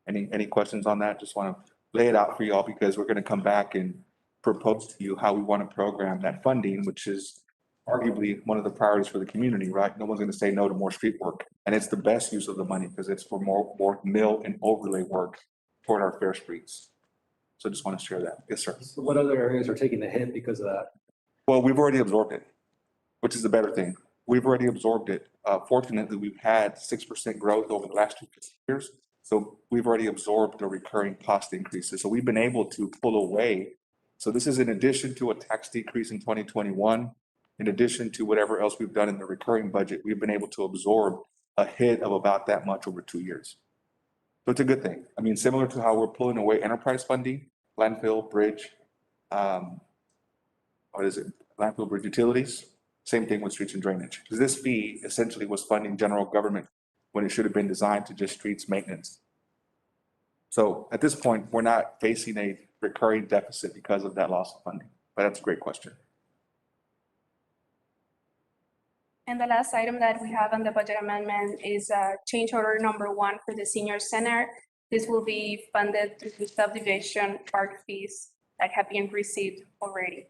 Any questions on that? Just want to lay it out for you all, because we're going to come back and propose to you how we want to program that funding, which is arguably one of the priorities for the community, right? No one's going to say no to more street work. And it's the best use of the money, because it's for more mill and overlay work toward our fair streets. So just want to share that. Yes, sir. So what other areas are taking the hit because of that? Well, we've already absorbed it, which is the better thing. We've already absorbed it. Fortunately, we've had 6% growth over the last 2 years. So we've already absorbed the recurring cost increases. So we've been able to pull away. So this is in addition to a tax decrease in 2021, in addition to whatever else we've done in the recurring budget, we've been able to absorb a hit of about that much over 2 years. So it's a good thing. I mean, similar to how we're pulling away enterprise funding, landfill, bridge, landfill, bridge utilities, same thing with streets and drainage. Because this fee essentially was funding general government when it should have been designed to just streets maintenance. So at this point, we're not facing a recurring deficit because of that loss of funding, but that's a great question. And the last item that we have on the budget amendment is change order number 1 for the senior center. This will be funded through the subdivision park fees that have been received already.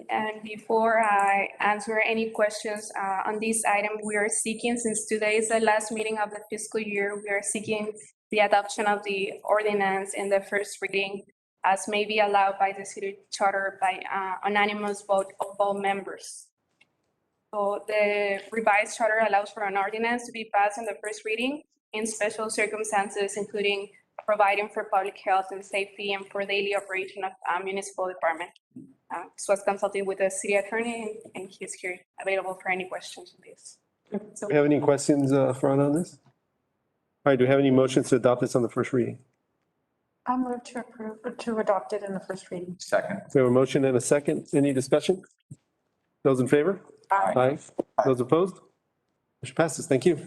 And before I answer any questions on this item, we are seeking, since today is the last meeting of the fiscal year, we are seeking the adoption of the ordinance in the first reading, as may be allowed by the city charter by unanimous vote of all members. So the revised charter allows for an ordinance to be passed in the first reading in special circumstances, including providing for public health and safety and for daily operation of municipal department. This was consulted with the city attorney, and he's here available for any questions on this. Do we have any questions, Fran, on this? All right, do we have any motions to adopt this on the first reading? I'll move to approve, to adopt it in the first reading. Second. We have a motion and a second. Any discussion? Those in favor? Aye. Those opposed? Motion passes. Thank you.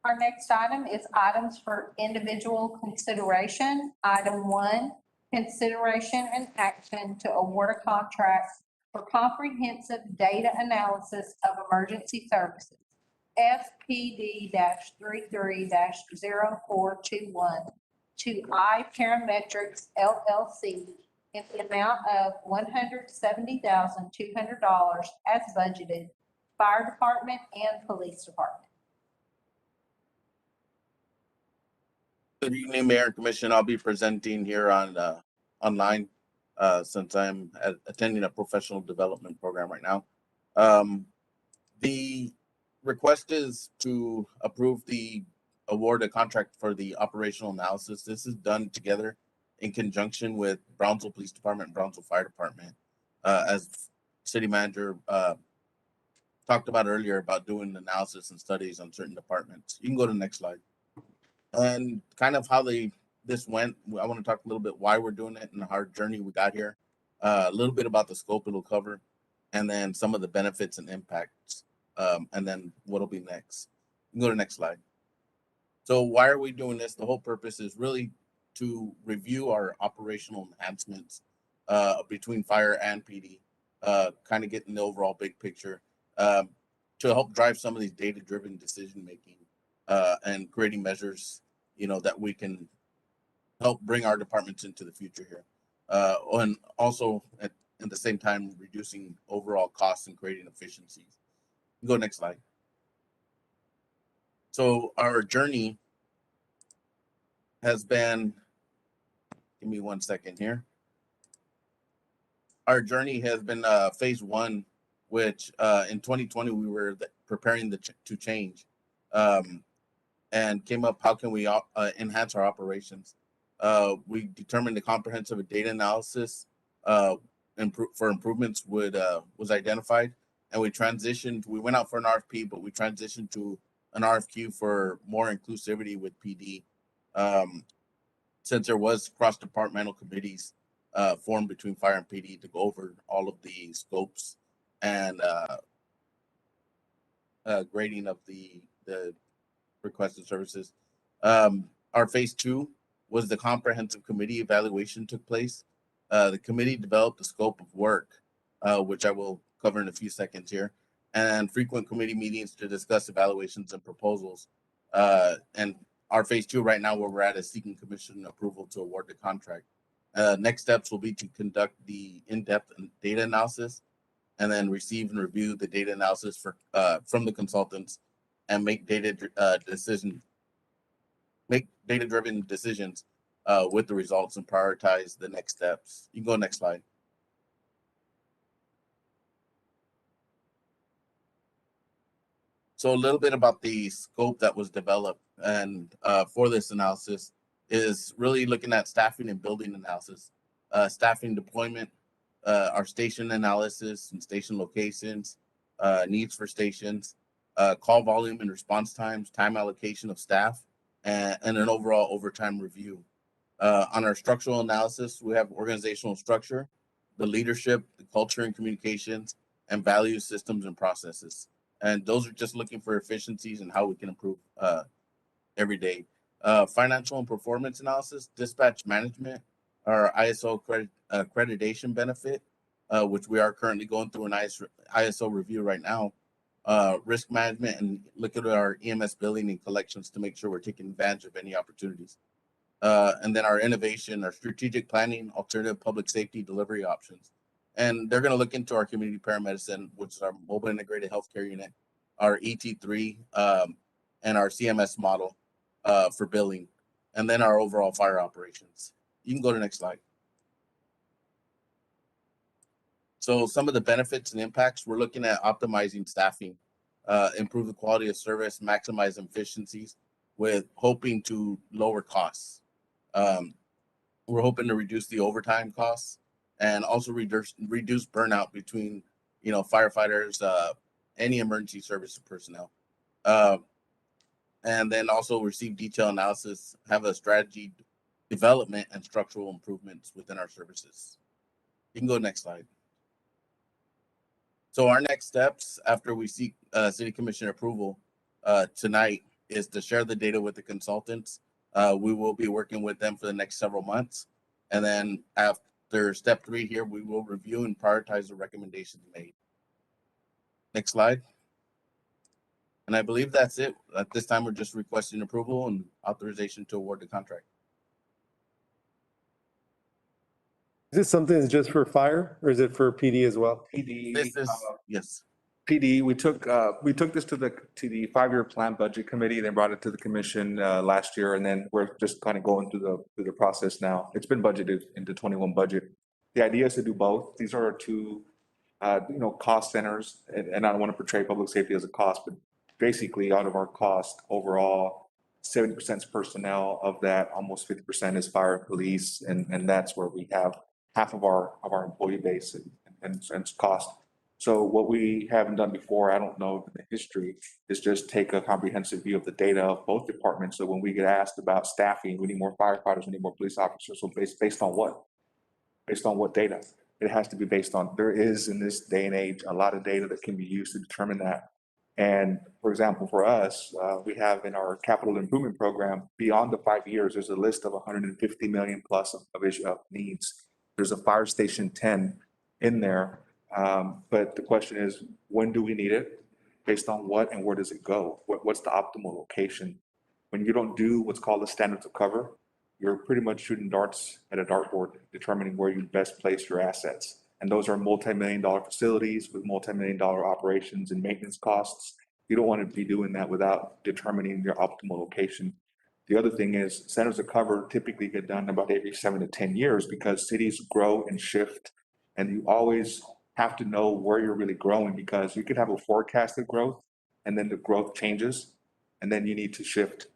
Our next item is items for individual consideration. Item 1, consideration and action to award a contract for comprehensive data analysis of emergency services, FPD-33-0421 to iParametrics LLC in the amount of $170,200 as budgeted, fire department and police department. Good evening, Mayor and Commission. I'll be presenting here on online since I'm attending a professional development program right now. The request is to approve the award a contract for the operational analysis. This is done together in conjunction with Brownsville Police Department and Brownsville Fire Department. As City Manager talked about earlier about doing analysis and studies on certain departments. You can go to the next slide. And kind of how this went, I want to talk a little bit why we're doing it and our journey we got here. A little bit about the scope it'll cover, and then some of the benefits and impacts, and then what'll be next. You can go to the next slide. So why are we doing this? The whole purpose is really to review our operational enhancements between fire and PD, kind of getting the overall big picture to help drive some of these data-driven decision-making and creating measures, that we can help bring our departments into the future here. And also at the same time, reducing overall costs and creating efficiencies. Go next slide. So our journey has been, give me 1 second here. Our journey has been phase one, which in 2020 we were preparing to change, and came up how can we enhance our operations. We determined a comprehensive data analysis for improvements was identified, and we transitioned. We went out for an RFP, but we transitioned to an RFQ for more inclusivity with PD, since there was cross-departmental committees formed between fire and PD to go over all of the scopes and grading of the requested services. Our phase two was the comprehensive committee evaluation took place. The committee developed a scope of work, which I will cover in a few seconds here, and frequent committee meetings to discuss evaluations and proposals. And our phase two right now, where we're at, is seeking commission approval to award the contract. Next steps will be to conduct the in-depth data analysis, and then receive and review the data analysis from the consultants, and make data-driven decisions with the results and prioritize the next steps. You can go next slide. So a little bit about the scope that was developed, and for this analysis is really looking at staffing and building analysis, staffing deployment, our station analysis and station locations, needs for stations, call volume and response times, time allocation of staff, and an overall overtime review. On our structural analysis, we have organizational structure, the leadership, the culture and communications, and value systems and processes. And those are just looking for efficiencies and how we can improve every day. Financial and performance analysis, dispatch management, our ISO accreditation benefit, which we are currently going through an ISO review right now. Risk management, and look at our EMS billing and collections to make sure we're taking advantage of any opportunities. And then our innovation, our strategic planning, alternative public safety delivery options. And they're going to look into our community paramedicine, which is our mobile integrated healthcare unit, our ET3, and our CMS model for billing, and then our overall fire operations. You can go to the next slide. So some of the benefits and impacts, we're looking at optimizing staffing, improve the quality of service, maximize efficiencies, with hoping to lower costs. We're hoping to reduce the overtime costs, and also reduce burnout between, firefighters, any emergency service personnel. And then also receive detailed analysis, have a strategy development and structural improvements within our services. You can go next slide. So our next steps after we seek City Commission approval tonight is to share the data with the consultants. We will be working with them for the next several months. And then after step 3 here, we will review and prioritize the recommendations made. Next slide. And I believe that's it. At this time, we're just requesting approval and authorization to award the contract. Is this something that's just for fire, or is it for PD as well? PD. This is, yes. PD, we took this to the 5-year plan budget committee, then brought it to the commission last year, and then we're just kind of going through the process now. It's been budgeted into 21 budget. The idea is to do both. These are our two cost centers, and I don't want to portray public safety as a cost, but basically out of our cost overall, 70% is personnel. Of that, almost 50% is fire and police, and that's where we have half of our employee base and cost. So what we haven't done before, I don't know in the history, is just take a comprehensive view of the data of both departments. So when we get asked about staffing, we need more firefighters, we need more police officers. So based on what? Based on what data? It has to be based on, there is in this day and age, a lot of data that can be used to determine that. And for example, for us, we have in our capital improvement program, beyond the 5 years, there's a list of 150 million plus of needs. There's a fire station 10 in there. But the question is, when do we need it? Based on what and where does it go? What's the optimal location? When you don't do what's called the standards of cover, you're pretty much shooting darts at a dartboard, determining where you best place your assets. And those are multi-million-dollar facilities with multi-million-dollar operations and maintenance costs. You don't want to be doing that without determining your optimal location. The other thing is centers of cover typically get done about every 7 to 10 years because cities grow and shift. And you always have to know where you're really growing because you could have a forecasted growth and then the growth changes and then you need to shift.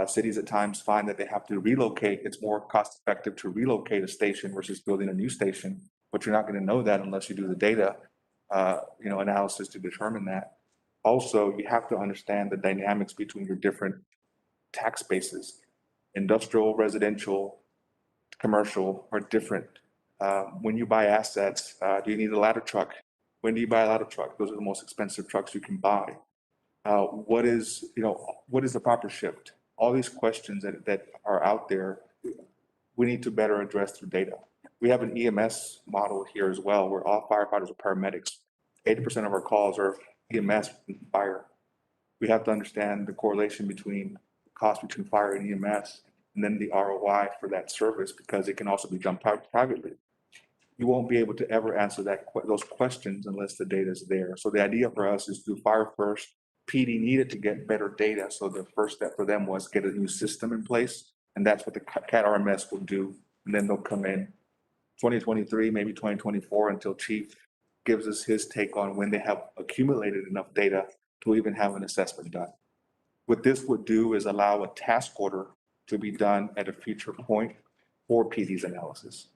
Cities at times find that they have to relocate. It's more cost effective to relocate a station versus building a new station, but you're not going to know that unless you do the data, analysis to determine that. Also, you have to understand the dynamics between your different tax bases. Industrial, residential, commercial are different. When you buy assets, do you need a ladder truck? When do you buy a ladder truck? Those are the most expensive trucks you can buy. What is the proper shift? All these questions that are out there, we need to better address through data. We have an EMS model here as well, where all firefighters are paramedics. 80% of our calls are EMS and fire. We have to understand the correlation between the cost between fire and EMS, and then the ROI for that service, because it can also be done privately. You won't be able to ever answer those questions unless the data is there. So the idea for us is to do fire first. PD needed to get better data, so the first step for them was get a new system in place, and that's what the CAT RMS will do. And then they'll come in 2023, maybe 2024, until Chief gives us his take on when they have accumulated enough data to even have an assessment done. What this would do is allow a task order to be done at a future point for PD's analysis.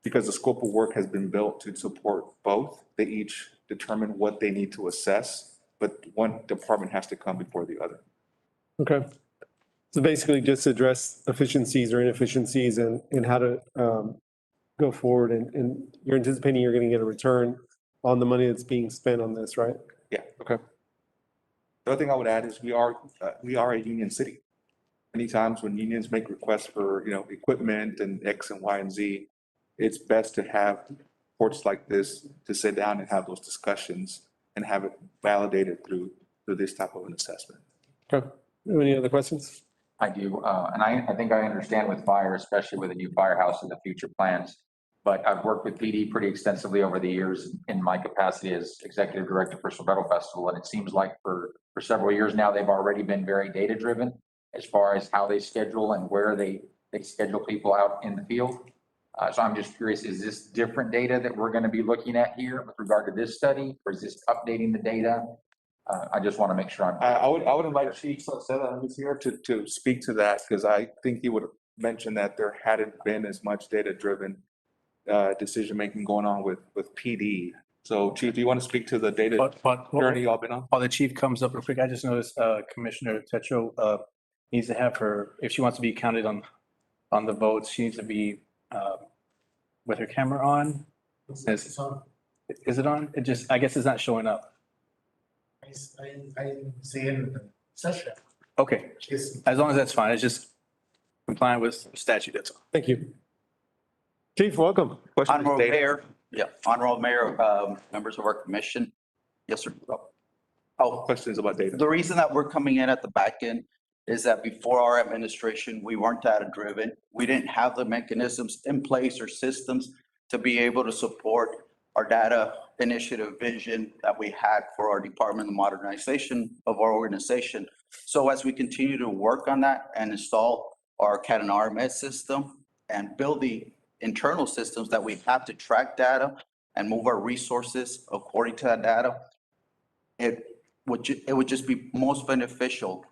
Because the scope of work has been built to support both, they each determine what they need to assess, but one department has to come before the other. Okay. So basically just address efficiencies or inefficiencies and how to go forward, and you're anticipating you're going to get a return on the money that's being spent on this, right? Yeah. Okay. The other thing I would add is we are a union city. Many times when unions make requests for, equipment and X and Y and Z, it's best to have reports like this to sit down and have those discussions and have it validated through this type of an assessment. Okay. Any other questions? I do, and I think I understand with fire, especially with a new firehouse and the future plans. But I've worked with PD pretty extensively over the years in my capacity as executive director for Sorbetto Festival, and it seems like for several years now, they've already been very data-driven as far as how they schedule and where they schedule people out in the field. So I'm just curious, is this different data that we're going to be looking at here with regard to this study, or is this updating the data? I just want to make sure I would invite Chief Salceda, who's here, to speak to that, because I think he would have mentioned that there hadn't been as much data-driven decision-making going on with PD. So Chief, do you want to speak to the data journey y'all been on? While the chief comes up real quick, I just noticed Commissioner Tetro needs to have her, if she wants to be counted on the votes, she needs to be with her camera on. Is it on? It just, I guess it's not showing up. I see in the session. Okay, as long as that's fine, it's just compliant with statute, that's all. Thank you. Chief, welcome. Honorable Mayor, Honorable Mayor, members of our commission. Yes, sir. Questions about data. The reason that we're coming in at the back end is that before our administration, we weren't data driven. We didn't have the mechanisms in place or systems to be able to support our data initiative vision that we had for our department, the modernization of our organization. So as we continue to work on that and install our CAT and RMS system and build the internal systems that we have to track data and move our resources according to that data, it would just be most beneficial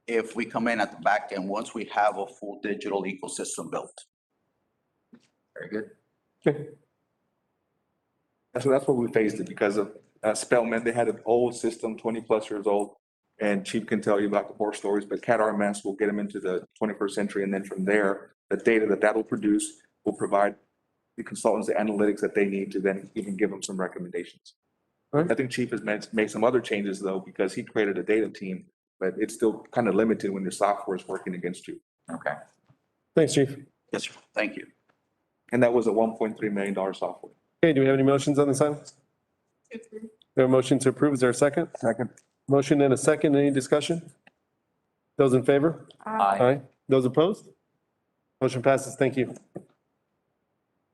if we come in at the back end once we have a full digital ecosystem built. Very good. Okay. So that's what we faced it because of Spellman. They had an old system, 20+ years old, and Chief can tell you about the horror stories, but CAT RMS will get them into the 21st century. And then from there, the data that will produce will provide the consultants the analytics that they need to then even give them some recommendations. Right. I think Chief has made some other changes though, because he created a data team, but it's still kind of limited when your software is working against you. Okay. Thanks, Chief. Yes, sir. Thank you. And that was a $1.3 million software. Okay, do we have any motions on this item? We have a motion to approve. Is there a second? Second. Motion and a second. Any discussion? Those in favor? Aye. Those opposed? Motion passes. Thank you.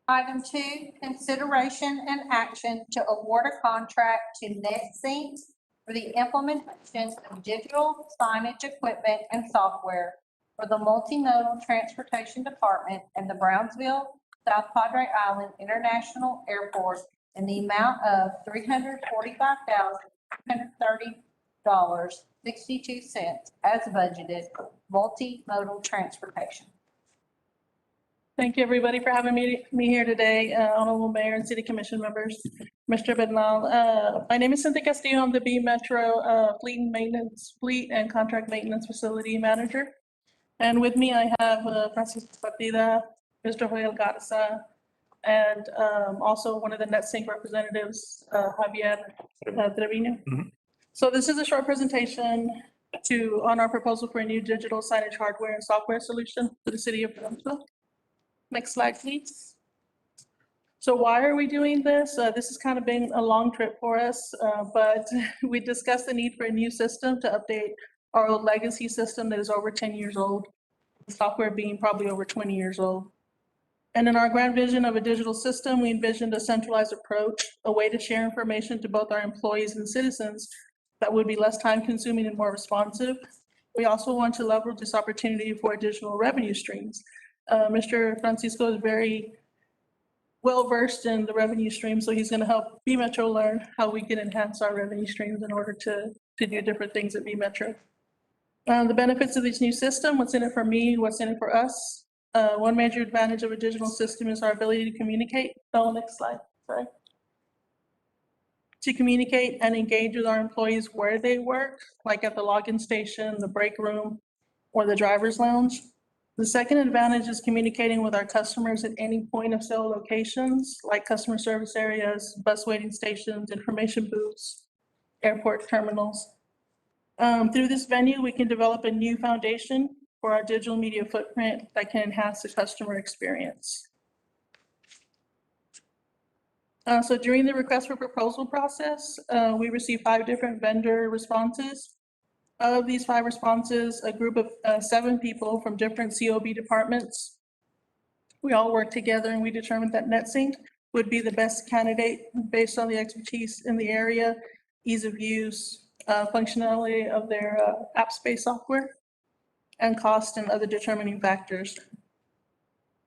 Item 2, consideration and action to award a contract to NetSync for the implementation of digital signage equipment and software for the multimodal transportation department and the Brownsville, South Padre Island International Airport in the amount of $345,230.62 as budgeted, multimodal transportation. Thank you, everybody, for having me here today, Honorable Mayor and City Commission members, Mr. Bernal. My name is Cynthia Castillo. I'm the B Metro Fleet and Contract Maintenance Facility Manager. And with me, I have Francisco Partida, Mr. Joel Garza, and also one of the NetSync representatives, Javier Trevino. So this is a short presentation on our proposal for a new digital signage hardware and software solution for the city of Brownsville. Next slide, please. So why are we doing this? This has kind of been a long trip for us, but we discussed the need for a new system to update our old legacy system that is over 10 years old, the software being probably over 20 years old. And in our grand vision of a digital system, we envisioned a centralized approach, a way to share information to both our employees and citizens that would be less time consuming and more responsive. We also want to leverage this opportunity for additional revenue streams. Mr. Francisco is very well versed in the revenue stream, so he's going to help B Metro learn how we can enhance our revenue streams in order to do different things at B Metro. The benefits of this new system, what's in it for me, what's in it for us. One major advantage of a digital system is our ability to communicate. Oh, next slide, sorry. To communicate and engage with our employees where they work, like at the login station, the break room, or the driver's lounge. The second advantage is communicating with our customers at any point of sale locations, like customer service areas, bus waiting stations, information booths, airport terminals. Through this venue, we can develop a new foundation for our digital media footprint that can enhance the customer experience. So during the request for proposal process, we received 5 different vendor responses. Of these 5 responses, a group of 7 people from different COB departments, we all worked together and we determined that NetSync would be the best candidate based on the expertise in the area, ease of use, functionality of their app space software, and cost and other determining factors.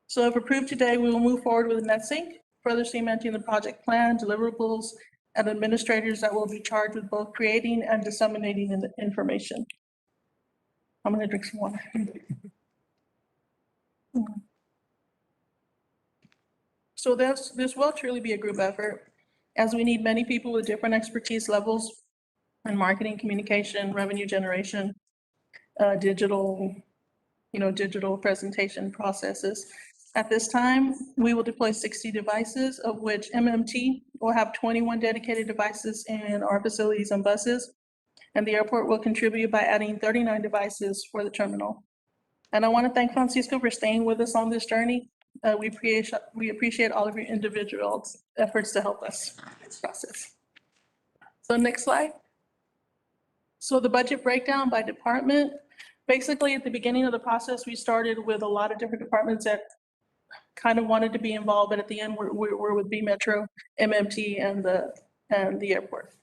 So if approved today, we will move forward with NetSync, further cementing the project plan, deliverables, and administrators that will be charged with both creating and disseminating the information. I'm gonna drink some water. So this will truly be a group effort, as we need many people with different expertise levels in marketing, communication, revenue generation, digital presentation processes. At this time, we will deploy 60 devices, of which MMT will have 21 dedicated devices in our facilities and buses, and the airport will contribute by adding 39 devices for the terminal. And I want to thank Francisco for staying with us on this journey. We appreciate all of your individual efforts to help us in this process. So next slide. So the budget breakdown by department. Basically, at the beginning of the process, we started with a lot of different departments that kind of wanted to be involved, but at the end, we're with B Metro, MMT, and the airport.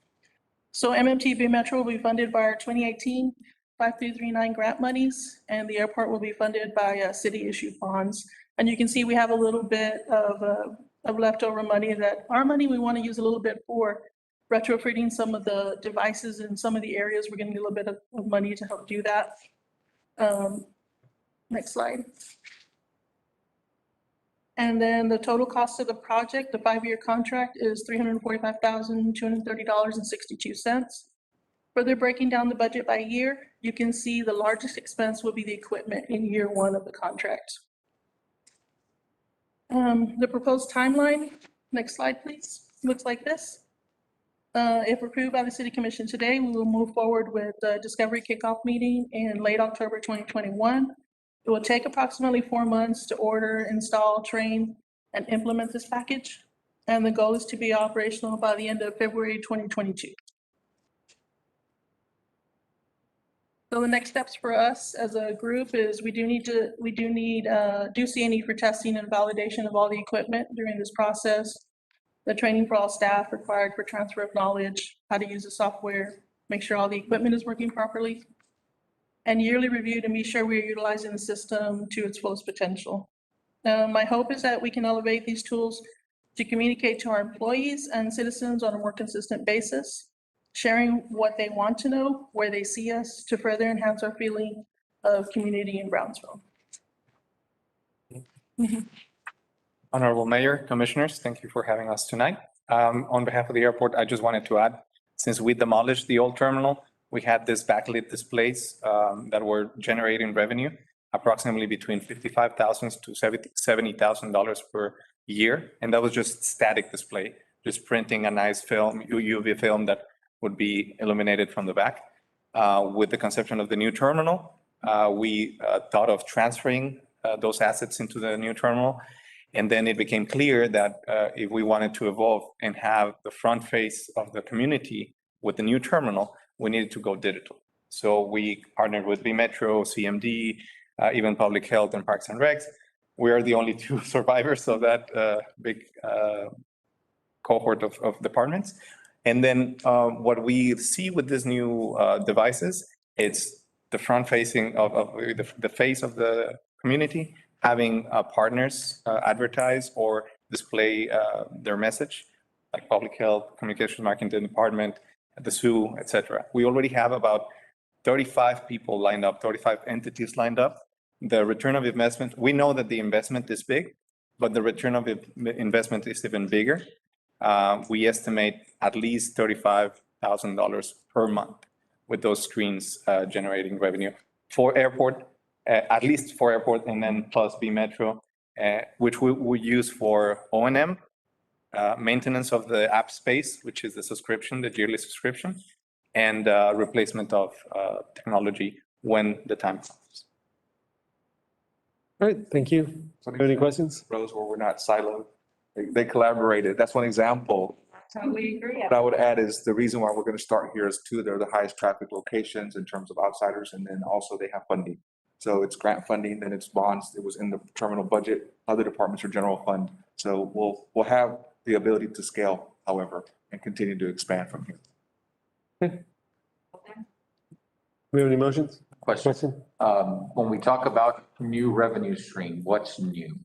So MMT B Metro will be funded by our 2018 5339 grant monies, and the airport will be funded by city issued bonds. And you can see we have a little bit of leftover money that our money we want to use a little bit for retrofitting some of the devices in some of the areas. We're going to need a little bit of money to help do that. Next slide. And then the total cost of the project, the 5-year contract, is $345,230.62. Further breaking down the budget by year, you can see the largest expense will be the equipment in year 1 of the contract. The proposed timeline, next slide, please, looks like this. If approved by the City Commission today, we will move forward with the discovery kickoff meeting in late October 2021. It will take approximately 4 months to order, install, train, and implement this package. And the goal is to be operational by the end of February 2022. So the next steps for us as a group is we do see a need for testing and validation of all the equipment during this process. The training for all staff required for transfer of knowledge, how to use the software, make sure all the equipment is working properly. And yearly review to be sure we're utilizing the system to its fullest potential. My hope is that we can elevate these tools to communicate to our employees and citizens on a more consistent basis, sharing what they want to know, where they see us, to further enhance our feeling of community in Brownsville. Honorable Mayor, Commissioners, thank you for having us tonight. On behalf of the airport, I just wanted to add, since we demolished the old terminal, we had this backlit displays that were generating revenue, approximately between $55,000 to $70,000 per year. And that was just static display, just printing a nice film, UV film that would be illuminated from the back. With the conception of the new terminal, we thought of transferring those assets into the new terminal. And then it became clear that if we wanted to evolve and have the front face of the community with the new terminal, we needed to go digital. So we partnered with B-Metro, CMD, even Public Health and Parks and Recs. We are the only two survivors of that big cohort of departments. And then what we see with these new devices, it's the front facing of the face of the community, having partners advertise or display their message, like Public Health, Communications Marketing Department, the zoo, etc. We already have about 35 people lined up, 35 entities lined up. The return of investment, we know that the investment is big, but the return of investment is even bigger. We estimate at least $35,000 per month with those screens generating revenue for airport, at least for airport, and then plus B-Metro, which we use for O&M, maintenance of the app space, which is the subscription, the yearly subscription, and replacement of technology when the time comes. All right, thank you. Any questions? Roads where we're not siloed. They collaborated. That's one example. Totally agree. What I would add is the reason why we're going to start here is two, they're the highest traffic locations in terms of outsiders, and then also they have funding. So it's grant funding, then it's bonds. It was in the terminal budget. Other departments are general fund. So we'll have the ability to scale, however, and continue to expand from here. Okay. We have any motions? Question. When we talk about new revenue stream, what's new?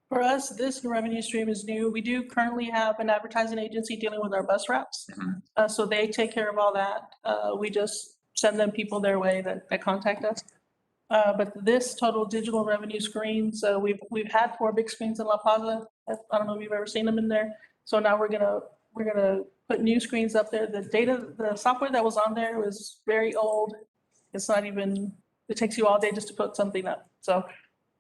For us, this revenue stream is new. We do currently have an advertising agency dealing with our bus routes. So they take care of all that. We just send them people their way that contact us. But this total digital revenue screens, we've had 4 big screens in La Paz. I don't know if you've ever seen them in there. So now we're gonna put new screens up there. The software that was on there was very old. It's not even, it takes you all day just to put something up. So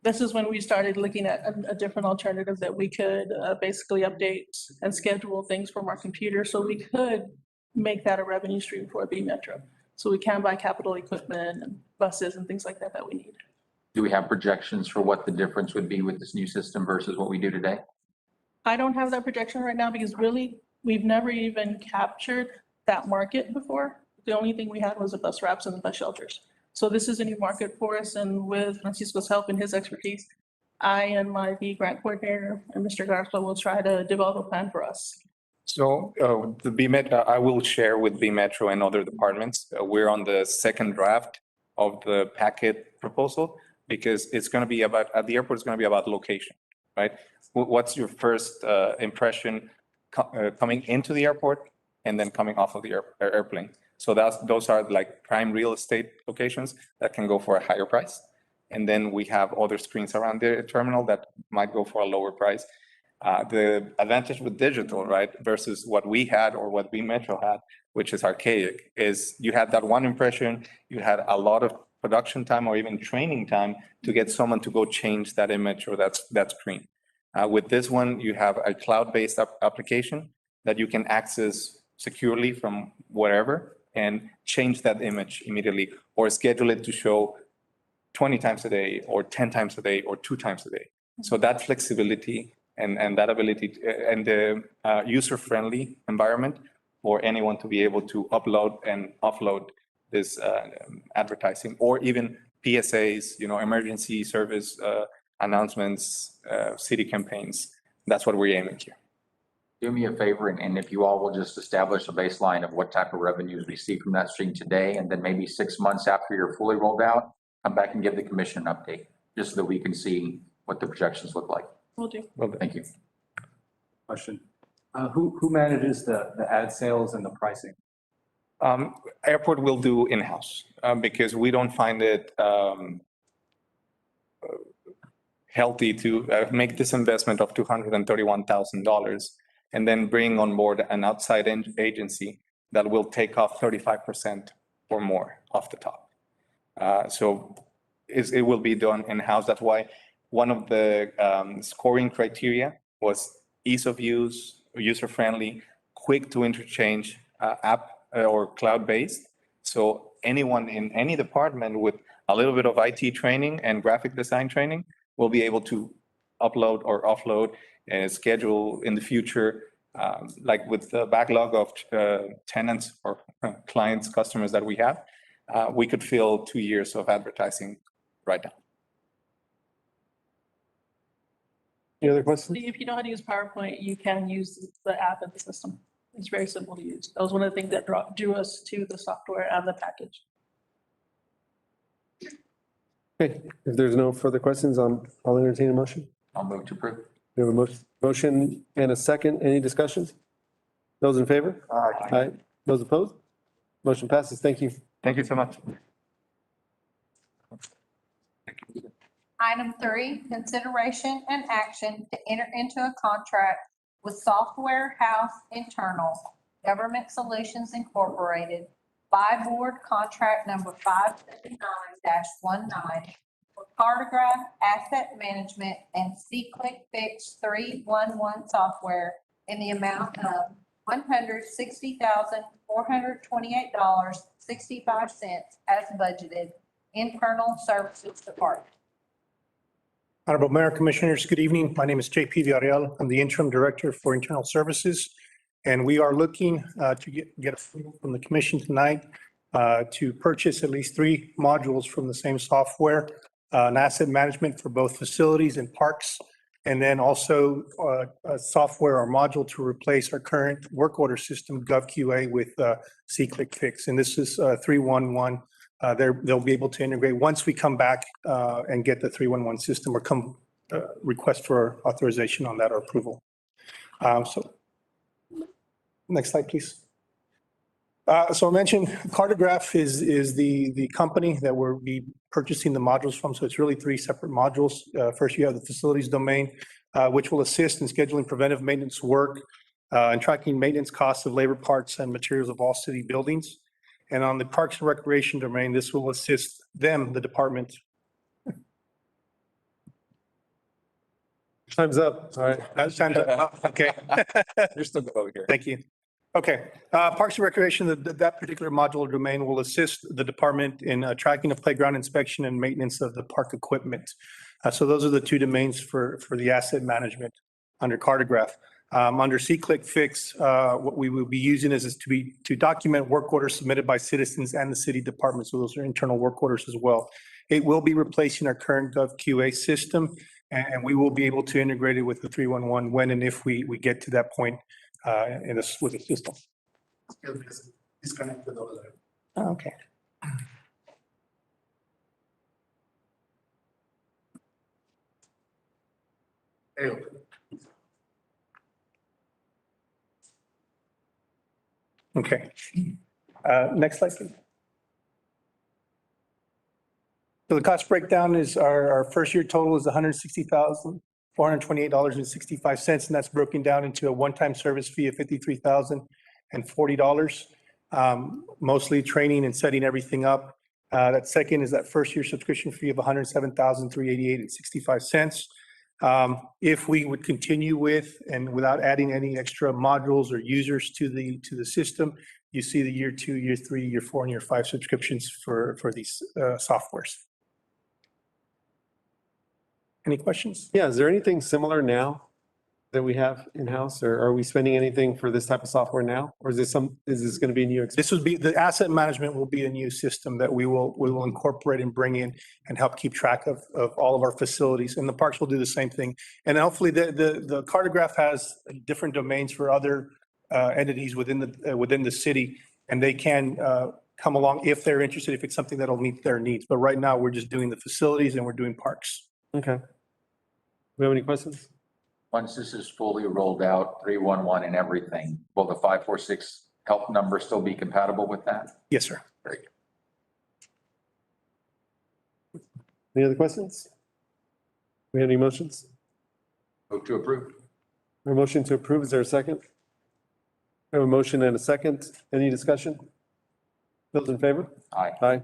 this is when we started looking at a different alternative that we could basically update and schedule things from our computer. So we could make that a revenue stream for B-Metro. So we can buy capital equipment and buses and things like that we need. Do we have projections for what the difference would be with this new system versus what we do today? I don't have that projection right now because really, we've never even captured that market before. The only thing we had was the bus wraps and the bus shelters. So this is a new market for us, and with Francisco's help and his expertise, I and my V grant coordinator and Mr. Garza will try to develop a plan for us. So the B-Metro, I will share with B-Metro and other departments. We're on the second draft of the packet proposal because it's going to be about, at the airport, it's going to be about location, right? What's your first impression coming into the airport and then coming off of the airplane? So those are like prime real estate locations that can go for a higher price. And then we have other screens around the terminal that might go for a lower price. The advantage with digital, right, versus what we had or what B-Metro had, which is archaic, is you had that one impression, you had a lot of production time or even training time to get someone to go change that image or that screen. With this one, you have a cloud-based application that you can access securely from wherever and change that image immediately or schedule it to show 20 times a day or 10 times a day or 2 times a day. So that flexibility and that ability and the user-friendly environment for anyone to be able to upload and offload this advertising, or even PSAs, emergency service announcements, city campaigns. That's what we're aiming here. Do me a favor, and if you all will just establish a baseline of what type of revenues we see from that stream today, and then maybe 6 months after you're fully rolled out, come back and give the commission an update, just so that we can see what the projections look like. Will do. Thank you. Question. Who manages the ad sales and the pricing? Airport will do in-house because we don't find it healthy to make this investment of $231,000 and then bring on board an outside agency that will take off 35% or more off the top. So it will be done in-house. That's why one of the scoring criteria was ease of use, user-friendly, quick to interchange, app or cloud-based. So anyone in any department with a little bit of IT training and graphic design training will be able to upload or offload and schedule in the future, like with the backlog of tenants or clients, customers that we have, we could fill 2 years of advertising right now. Any other questions? If you know how to use PowerPoint, you can use the app in the system. It's very simple to use. That was one of the things that drew us to the software and the package. Okay, if there's no further questions, I'll entertain a motion. I'll move to approve. We have a motion and a second. Any discussions? Those in favor? Aye. Those opposed? Motion passes. Thank you. Thank you so much. Item 3, consideration and action to enter into a contract with Software House Internal Government Solutions Incorporated, by board contract number 579-19 for Cartograph Asset Management and C-Click Fix 311 software in the amount of $160,428.65 as budgeted, Internal Services Department. Honorable Mayor, Commissioners, good evening. My name is JP Villarreal. I'm the Interim Director for Internal Services. And we are looking to get approval from the commission tonight to purchase at least 3 modules from the same software, an asset management for both facilities and parks, and then also a software or module to replace our current work order system, GovQA, with C-Click Fix. And this is 311. They'll be able to integrate once we come back and get the 311 system or come request for authorization on that or approval. So next slide, please. So I mentioned Cartograph is the company that we'll be purchasing the modules from. So it's really 3 separate modules. First, you have the facilities domain, which will assist in scheduling preventive maintenance work and tracking maintenance costs of labor, parts, and materials of all city buildings. And on the Parks and Recreation domain, this will assist them, the department. Time's up. All right. Time's up. Okay. You're still good over here. Thank you. Okay. Parks and Recreation, that particular module domain will assist the department in tracking the playground inspection and maintenance of the park equipment. So those are the 2 domains for the asset management under Cartograph. Under C-Click Fix, what we will be using is to document work orders submitted by citizens and the city department. So those are internal work orders as well. It will be replacing our current GovQA system, and we will be able to integrate it with the 311 when and if we get to that point with the system. Disconnected over there. Okay. Okay. Next slide, please. So the cost breakdown is our first year total is $160,428.65, and that's broken down into a one-time service fee of $53,040, mostly training and setting everything up. That second is that first year subscription fee of $107,388.65. If we would continue with and without adding any extra modules or users to the system, you see the year 2, year 3, year 4, and year 5 subscriptions for these softwares. Any questions? Yeah, is there anything similar now that we have in-house, or are we spending anything for this type of software now? Or is this going to be new? This would be, the asset management will be a new system that we will incorporate and bring in and help keep track of all of our facilities. And the parks will do the same thing. And hopefully the cartograph has different domains for other entities within the city, and they can come along if they're interested, if it's something that'll meet their needs. But right now, we're just doing the facilities and we're doing parks. Okay. Do we have any questions? Once this is fully rolled out, 311 and everything, will the 546 help number still be compatible with that? Yes, sir. Great. Any other questions? We have any motions? Move to approve. A motion to approve, is there a second? We have a motion and a second. Any discussion? Those in favor? Aye. Aye.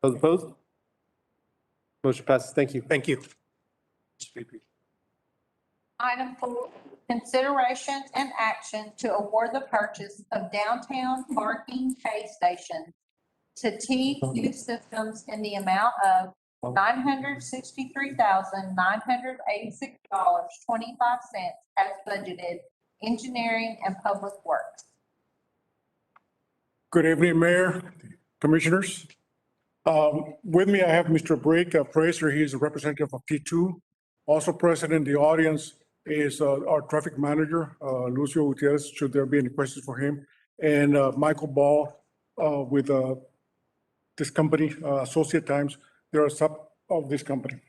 Those opposed? Motion passes. Thank you. Thank you. Item 4, consideration and action to award the purchase of downtown parking pay stations to TQ Systems in the amount of $963,986.25 as budgeted, engineering and public works. Good evening, Mayor, Commissioners. With me, I have Mr. Brake Fraser. He is a representative of T2. Also present in the audience is our traffic manager, Lucio Gutierrez, should there be any questions for him, and Michael Ball with this company, Associate Times. They're a sub of this company.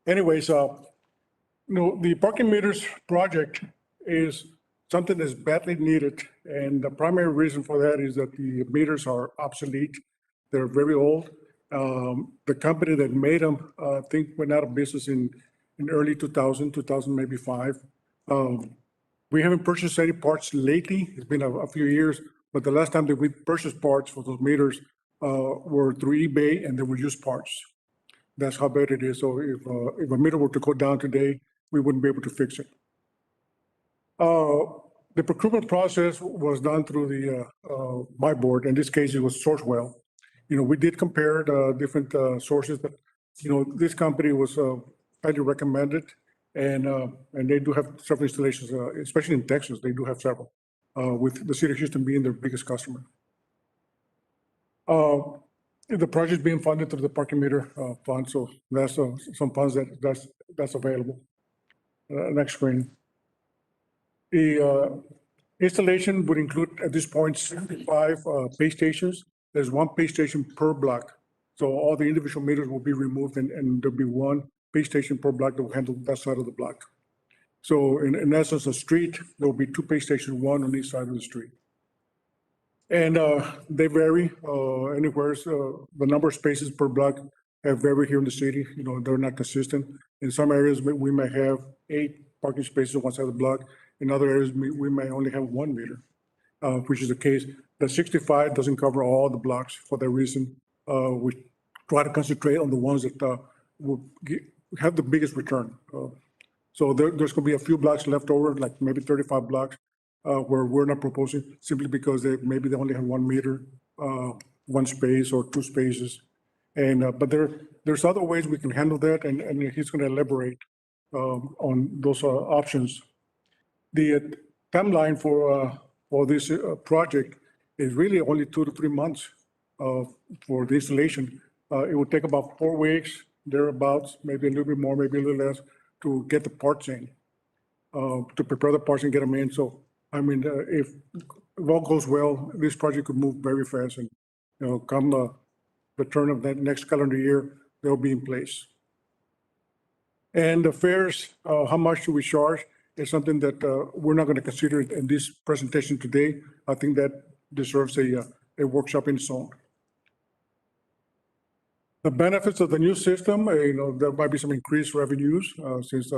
Anyways, the parking meters project is something that's badly needed, and the primary reason for that is that the meters are obsolete. They're very old. The company that made them, I think, went out of business in early 2000 maybe 5. We haven't purchased any parts lately. It's been a few years, but the last time that we purchased parts for those meters were through eBay, and they were used parts. That's how bad it is. So if a meter were to go down today, we wouldn't be able to fix it. The procurement process was done through the my board. In this case, it was Sourcewell. We did compare the different sources, but this company was highly recommended, and they do have several installations, especially in Texas. They do have several, with the city of Houston being their biggest customer. The project being funded through the parking meter fund, so that's some funds that's available. Next screen. The installation would include, at this point, 75 pay stations. There's one pay station per block. So all the individual meters will be removed, and there'll be one pay station per block that will handle that side of the block. So in essence, a street, there will be 2 pay stations, one on each side of the street. And they vary anywhere. So the number of spaces per block have varied here in the city. They're not consistent. In some areas, we may have 8 parking spaces on one side of the block. In other areas, we may only have 1 meter, which is the case. The 65 doesn't cover all the blocks. For that reason, we try to concentrate on the ones that will have the biggest return. So there's going to be a few blocks left over, like maybe 35 blocks, where we're not proposing, simply because maybe they only have 1 meter, 1 space or 2 spaces. And but there's other ways we can handle that, and he's going to elaborate on those options. The timeline for this project is really only 2 to 3 months for the installation. It would take about 4 weeks, thereabouts, maybe a little bit more, maybe a little less, to get the parts in, to prepare the parts and get them in. So, I mean, if all goes well, this project could move very fast, and come the turn of that next calendar year, they'll be in place. And the fares, how much do we charge, is something that we're not going to consider in this presentation today. I think that deserves a workshop in its own. The benefits of the new system, there might be some increased revenues since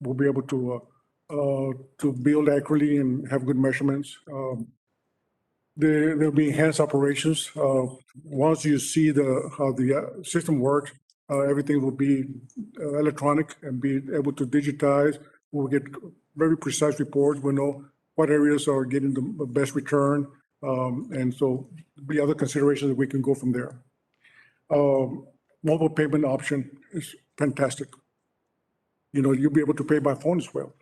we'll be able to build accurately and have good measurements. There'll be enhanced operations. Once you see how the system works, everything will be electronic and be able to digitize. We'll get very precise reports. We'll know what areas are getting the best return. And so there'll be other considerations that we can go from there. Mobile payment option is fantastic. You'll be able to pay by phone as well.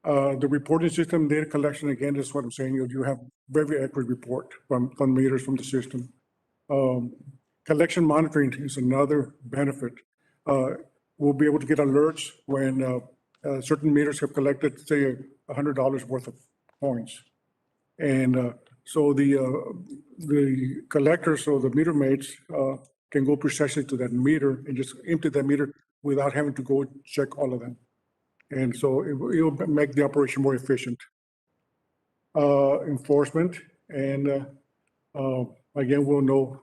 The reporting system, data collection, again, is what I'm saying, you have very accurate report from meters from the system. Collection monitoring is another benefit. We'll be able to get alerts when certain meters have collected, say, $100 worth of points. And so the collectors or the meter mates can go precisely to that meter and just empty that meter without having to go check all of them. And so it'll make the operation more efficient. Enforcement, and again, we'll know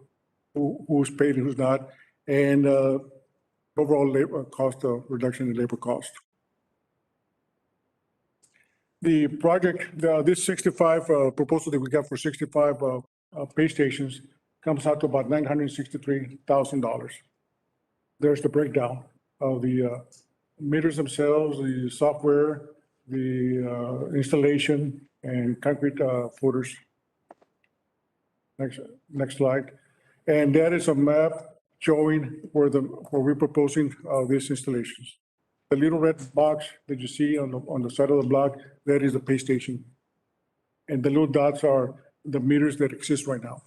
who's paid and who's not, and overall labor cost reduction in labor cost. The project, this 65 proposal that we got for 65 pay stations comes out to about $963,000. There's the breakdown of the meters themselves, the software, the installation, and concrete footers. Next slide. And that is a map showing where we're proposing these installations. The little red box that you see on the side of the block, that is the pay station. And the little dots are the meters that exist right now.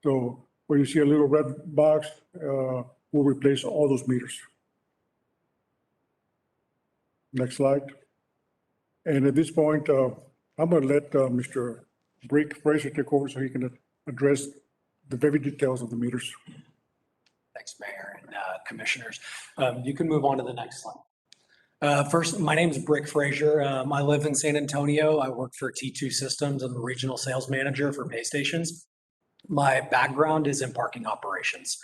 So when you see a little red box, we'll replace all those meters. Next slide. And at this point, I'm going to let Mr. Brick Fraser take over so he can address the very details of the meters. Thanks, Mayor and Commissioners. You can move on to the next slide. First, my name is Brick Fraser. I live in San Antonio. I work for T2 Systems. I'm the regional sales manager for pay stations. My background is in parking operations.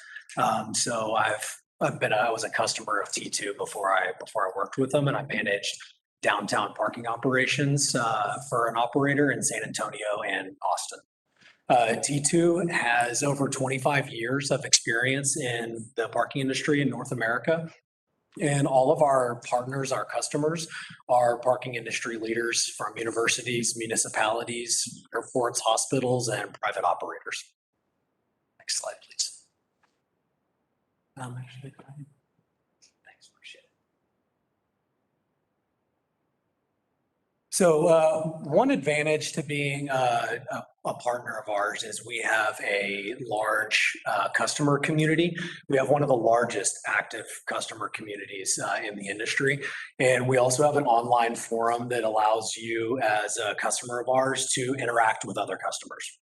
So I was a customer of T2 before I worked with them, and I managed downtown parking operations for an operator in San Antonio and Austin. T2 has over 25 years of experience in the parking industry in North America. And all of our partners, our customers, are parking industry leaders from universities, municipalities, airports, hospitals, and private operators. Next slide, please. Thanks, appreciate it. So one advantage to being a partner of ours is we have a large customer community. We have one of the largest active customer communities in the industry. And we also have an online forum that allows you as a customer of ours to interact with other customers.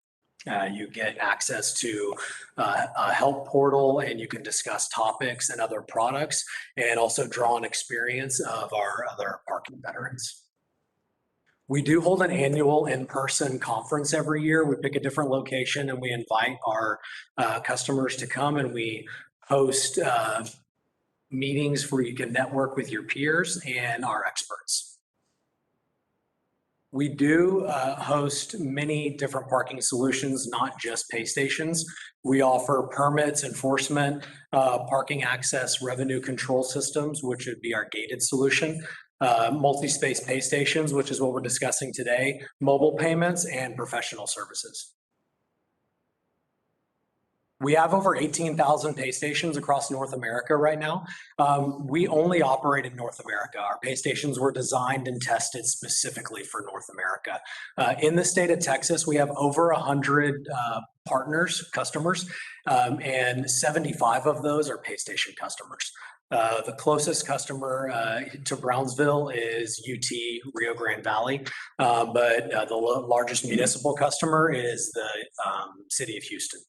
You get access to a help portal, and you can discuss topics and other products, and also draw on experience of our other parking veterans. We do hold an annual in-person conference every year. We pick a different location and we invite our customers to come, and we host meetings where you can network with your peers and our experts. We do host many different parking solutions, not just pay stations. We offer permits, enforcement, parking access, revenue control systems, which would be our gated solution. Multi-space pay stations, which is what we're discussing today, mobile payments, and professional services. We have over 18,000 pay stations across North America right now. We only operate in North America. Our pay stations were designed and tested specifically for North America. In the state of Texas, we have over 100 partners, customers, and 75 of those are pay station customers. The closest customer to Brownsville is UT Rio Grande Valley, but the largest municipal customer is the city of Houston.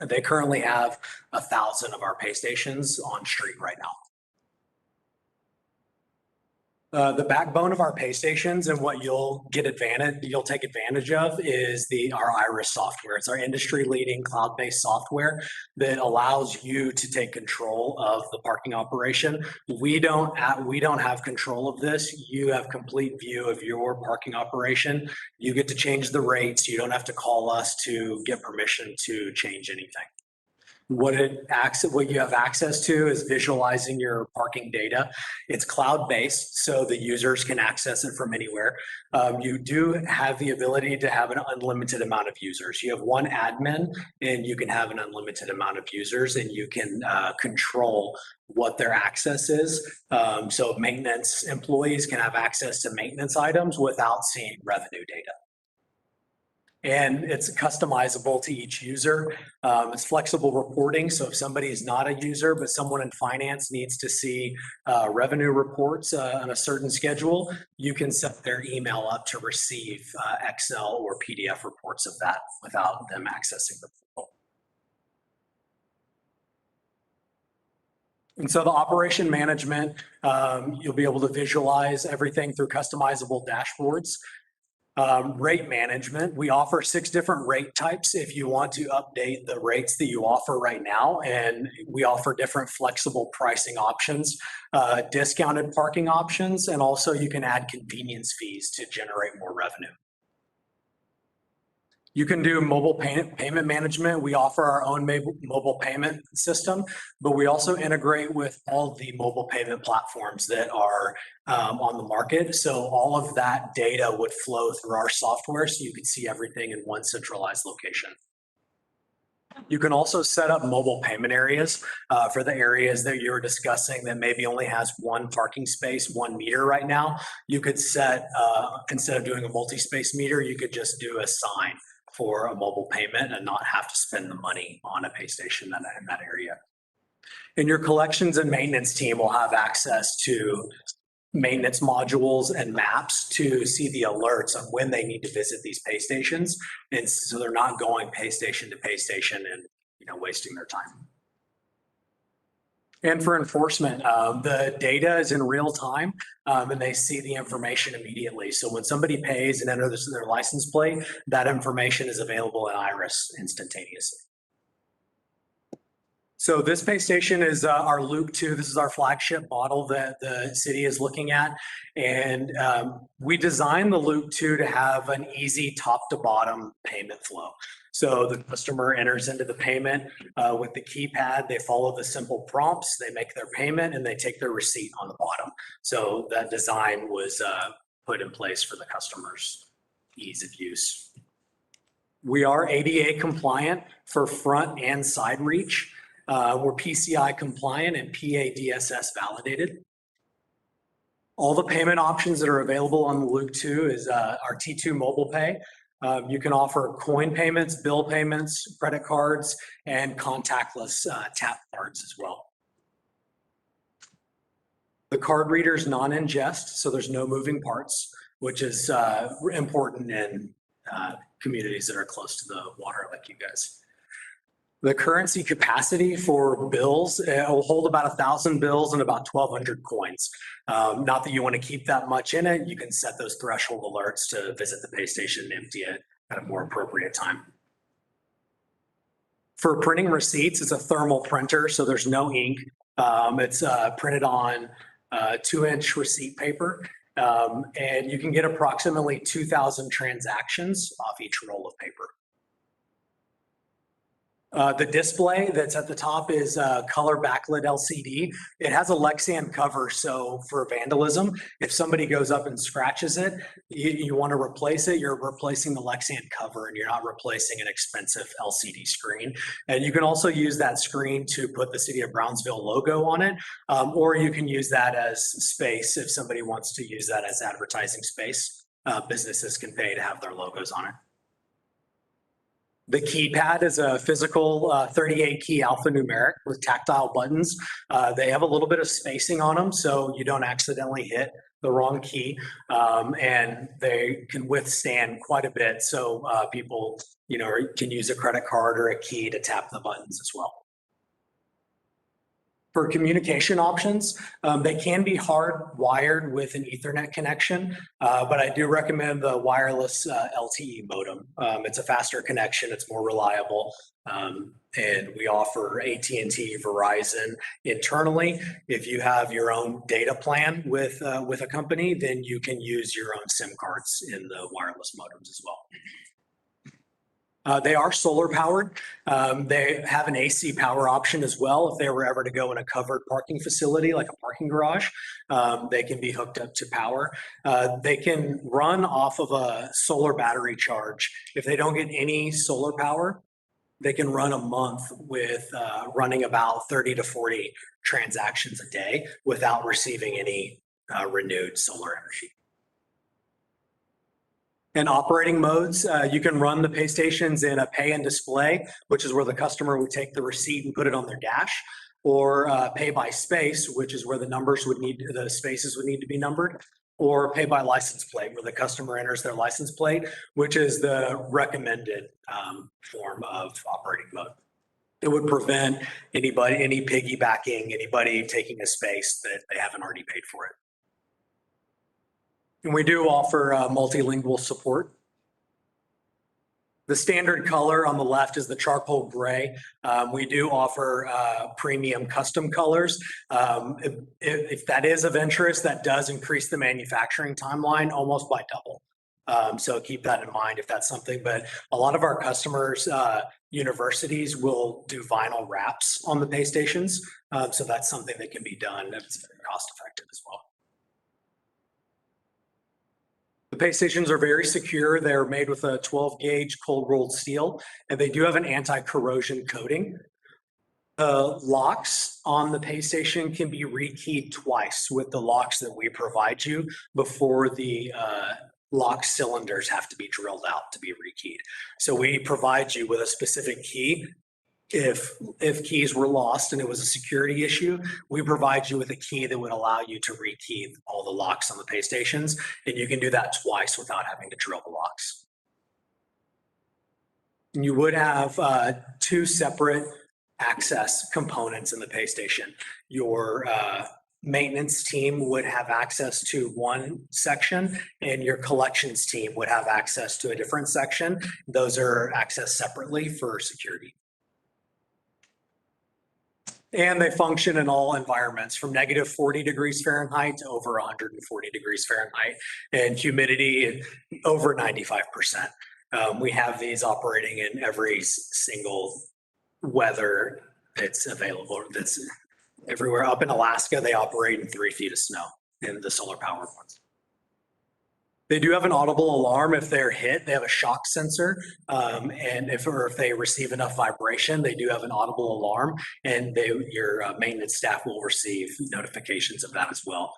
They currently have 1,000 of our pay stations on street right now. The backbone of our pay stations and what you'll take advantage of is our Iris software. It's our industry-leading cloud-based software that allows you to take control of the parking operation. We don't have control of this. You have complete view of your parking operation. You get to change the rates. You don't have to call us to get permission to change anything. What you have access to is visualizing your parking data. It's cloud-based, so the users can access it from anywhere. You do have the ability to have an unlimited amount of users. You have one admin, and you can have an unlimited amount of users, and you can control what their access is. So maintenance employees can have access to maintenance items without seeing revenue data. And it's customizable to each user. It's flexible reporting. So if somebody is not a user, but someone in finance needs to see revenue reports on a certain schedule, you can set their email up to receive Excel or PDF reports of that without them accessing the portal. And so the operation management, you'll be able to visualize everything through customizable dashboards. Rate management, we offer 6 different rate types if you want to update the rates that you offer right now. And we offer different flexible pricing options, discounted parking options, and also you can add convenience fees to generate more revenue. You can do mobile payment management. We offer our own mobile payment system, but we also integrate with all the mobile payment platforms that are on the market. So all of that data would flow through our software so you can see everything in one centralized location. You can also set up mobile payment areas for the areas that you're discussing that maybe only has 1 parking space, 1 meter right now. You could set, instead of doing a multi-space meter, you could just do a sign for a mobile payment and not have to spend the money on a pay station in that area. And your collections and maintenance team will have access to maintenance modules and maps to see the alerts on when they need to visit these pay stations. And so they're not going pay station to pay station and wasting their time. And for enforcement, the data is in real time and they see the information immediately. So when somebody pays and enters their license plate, that information is available in Iris instantaneously. So this pay station is our Loop 2. This is our flagship model that the city is looking at. And we designed the Loop 2 to have an easy top to bottom payment flow. So the customer enters into the payment with the keypad. They follow the simple prompts. They make their payment and they take their receipt on the bottom. So that design was put in place for the customer's ease of use. We are ADA compliant for front and side reach. We're PCI compliant and PADSS validated. All the payment options that are available on the Loop 2 is our T2 mobile pay. You can offer coin payments, bill payments, credit cards, and contactless tap cards as well. The card reader is non-ingest, so there's no moving parts, which is important in communities that are close to the water like you guys. The currency capacity for bills will hold about 1,000 bills and about 1,200 coins. Not that you want to keep that much in it. You can set those threshold alerts to visit the pay station and empty it at a more appropriate time. For printing receipts, it's a thermal printer, so there's no ink. It's printed on 2-inch receipt paper, and you can get approximately 2,000 transactions off each roll of paper. The display that's at the top is a color backlit LCD. It has a Lexan cover, so for vandalism, if somebody goes up and scratches it, you want to replace it, you're replacing the Lexan cover and you're not replacing an expensive LCD screen. And you can also use that screen to put the City of Brownsville logo on it, or you can use that as space if somebody wants to use that as advertising space. Businesses can pay to have their logos on it. The keypad is a physical 38 key alphanumeric with tactile buttons. They have a little bit of spacing on them so you don't accidentally hit the wrong key, and they can withstand quite a bit. So people, can use a credit card or a key to tap the buttons as well. For communication options, they can be hardwired with an Ethernet connection, but I do recommend the wireless LTE modem. It's a faster connection, it's more reliable, and we offer AT&T, Verizon internally. If you have your own data plan with a company, then you can use your own SIM cards in the wireless modems as well. They are solar powered. They have an AC power option as well. If they were ever to go in a covered parking facility, like a parking garage, they can be hooked up to power. They can run off of a solar battery charge. If they don't get any solar power, They can run a month with running about 30 to 40 transactions a day without receiving any renewed solar energy. In operating modes, you can run the pay stations in a pay and display, which is where the customer would take the receipt and put it on their dash, or pay by space, which is where the spaces would need to be numbered, or pay by license plate, where the customer enters their license plate, which is the recommended form of operating mode. It would prevent any piggybacking, anybody taking a space that they haven't already paid for it. And we do offer multilingual support. The standard color on the left is the charcoal gray. We do offer premium custom colors. If that is of interest, that does increase the manufacturing timeline almost by double. So keep that in mind if that's something, but a lot of our customers, universities will do vinyl wraps on the pay stations. So that's something that can be done. It's very cost effective as well. The pay stations are very secure. They're made with a 12 gauge cold rolled steel, and they do have an anti-corrosion coating. The locks on the pay station can be rekeyed twice with the locks that we provide you before the lock cylinders have to be drilled out to be rekeyed. So we provide you with a specific key. If keys were lost and it was a security issue, we provide you with a key that would allow you to rekey all the locks on the pay stations, and you can do that twice without having to drill the locks. And you would have two separate access components in the pay station. Your maintenance team would have access to one section, and your collections team would have access to a different section. Those are accessed separately for security. And they function in all environments from negative 40 degrees Fahrenheit to over 140 degrees Fahrenheit, and humidity over 95%. We have these operating in every single weather that's available, that's everywhere. Up in Alaska, they operate in 3 feet of snow in the solar powered ones. They do have an audible alarm if they're hit. They have a shock sensor, and if they receive enough vibration, they do have an audible alarm, and your maintenance staff will receive notifications of that as well.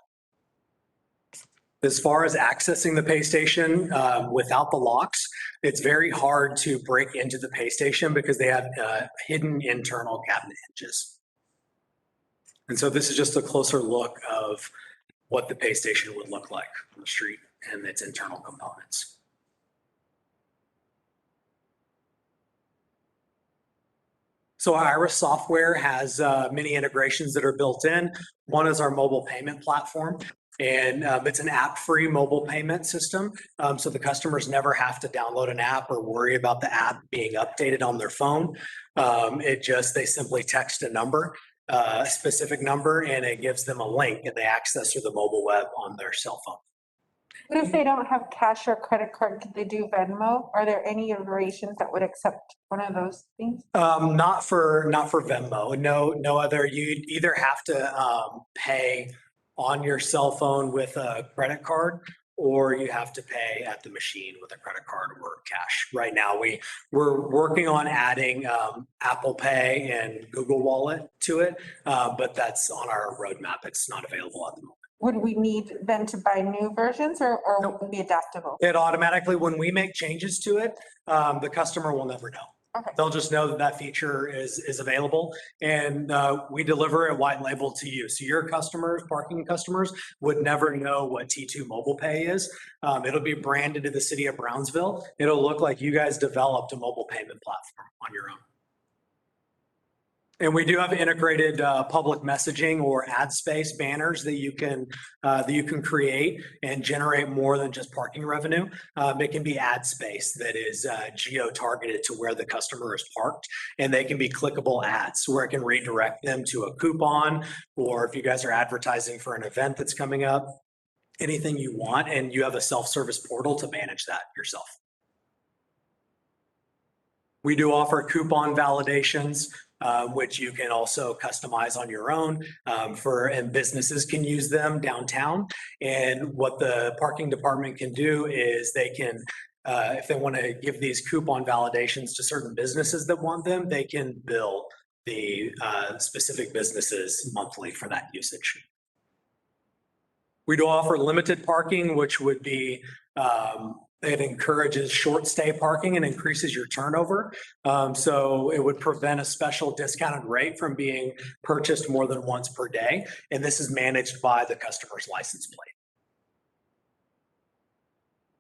As far as accessing the pay station without the locks, it's very hard to break into the pay station because they have hidden internal cabinet hinges. And so this is just a closer look of what the pay station would look like on the street and its internal components. So our Iris software has many integrations that are built in. One is our mobile payment platform, and it's an app-free mobile payment system. So the customers never have to download an app or worry about the app being updated on their phone. They simply text a number, a specific number, and it gives them a link, and they access through the mobile web on their cell phone. What if they don't have cash or credit card? Could they do Venmo? Are there any iterations that would accept one of those things? Not for Venmo. No other. You'd either have to pay on your cell phone with a credit card, or you have to pay at the machine with a credit card or cash. Right now, we're working on adding Apple Pay and Google Wallet to it, but that's on our roadmap. It's not available at the moment. Would we need then to buy new versions, or would it be adaptable? It automatically, when we make changes to it, the customer will never know. Okay. They'll just know that that feature is available, and we deliver it white label to you. So your customers, parking customers, would never know what T2 Mobile Pay is. It'll be branded to the city of Brownsville. It'll look like you guys developed a mobile payment platform on your own. And we do have integrated public messaging or ad space banners that you can create and generate more than just parking revenue. It can be ad space that is geo-targeted to where the customer is parked, and they can be clickable ads where it can redirect them to a coupon, or if you guys are advertising for an event that's coming up, anything you want, and you have a self-service portal to manage that yourself. We do offer coupon validations, which you can also customize on your own, and businesses can use them downtown. And what the parking department can do is they can if they want to give these coupon validations to certain businesses that want them, they can bill the specific businesses monthly for that usage. We do offer limited parking, which would be, it encourages short stay parking and increases your turnover. So it would prevent a special discounted rate from being purchased more than once per day. And this is managed by the customer's license plate.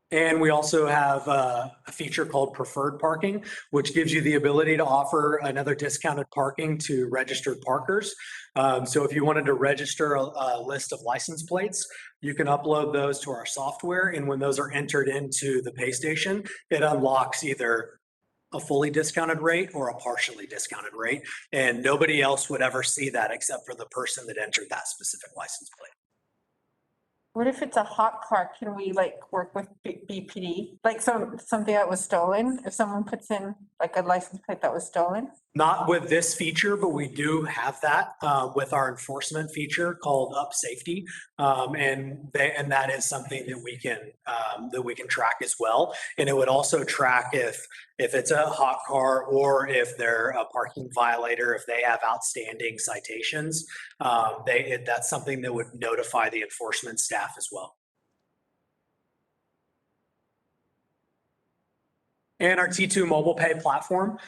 And we also have a feature called preferred parking, which gives you the ability to offer another discounted parking to registered parkers. So if you wanted to register a list of license plates, you can upload those to our software. And when those are entered into the pay station, it unlocks either a fully discounted rate or a partially discounted rate. And nobody else would ever see that except for the person that entered that specific license plate. What if it's a hot car? Can we like work with BPD? Like something that was stolen? If someone puts in like a license plate that was stolen? Not with this feature, but we do have that with our enforcement feature called Up Safety. And that is something that we can track as well. And it would also track if it's a hot car or if they're a parking violator, if they have outstanding citations, that's something that would notify the enforcement staff as well. And our T2 mobile pay platform,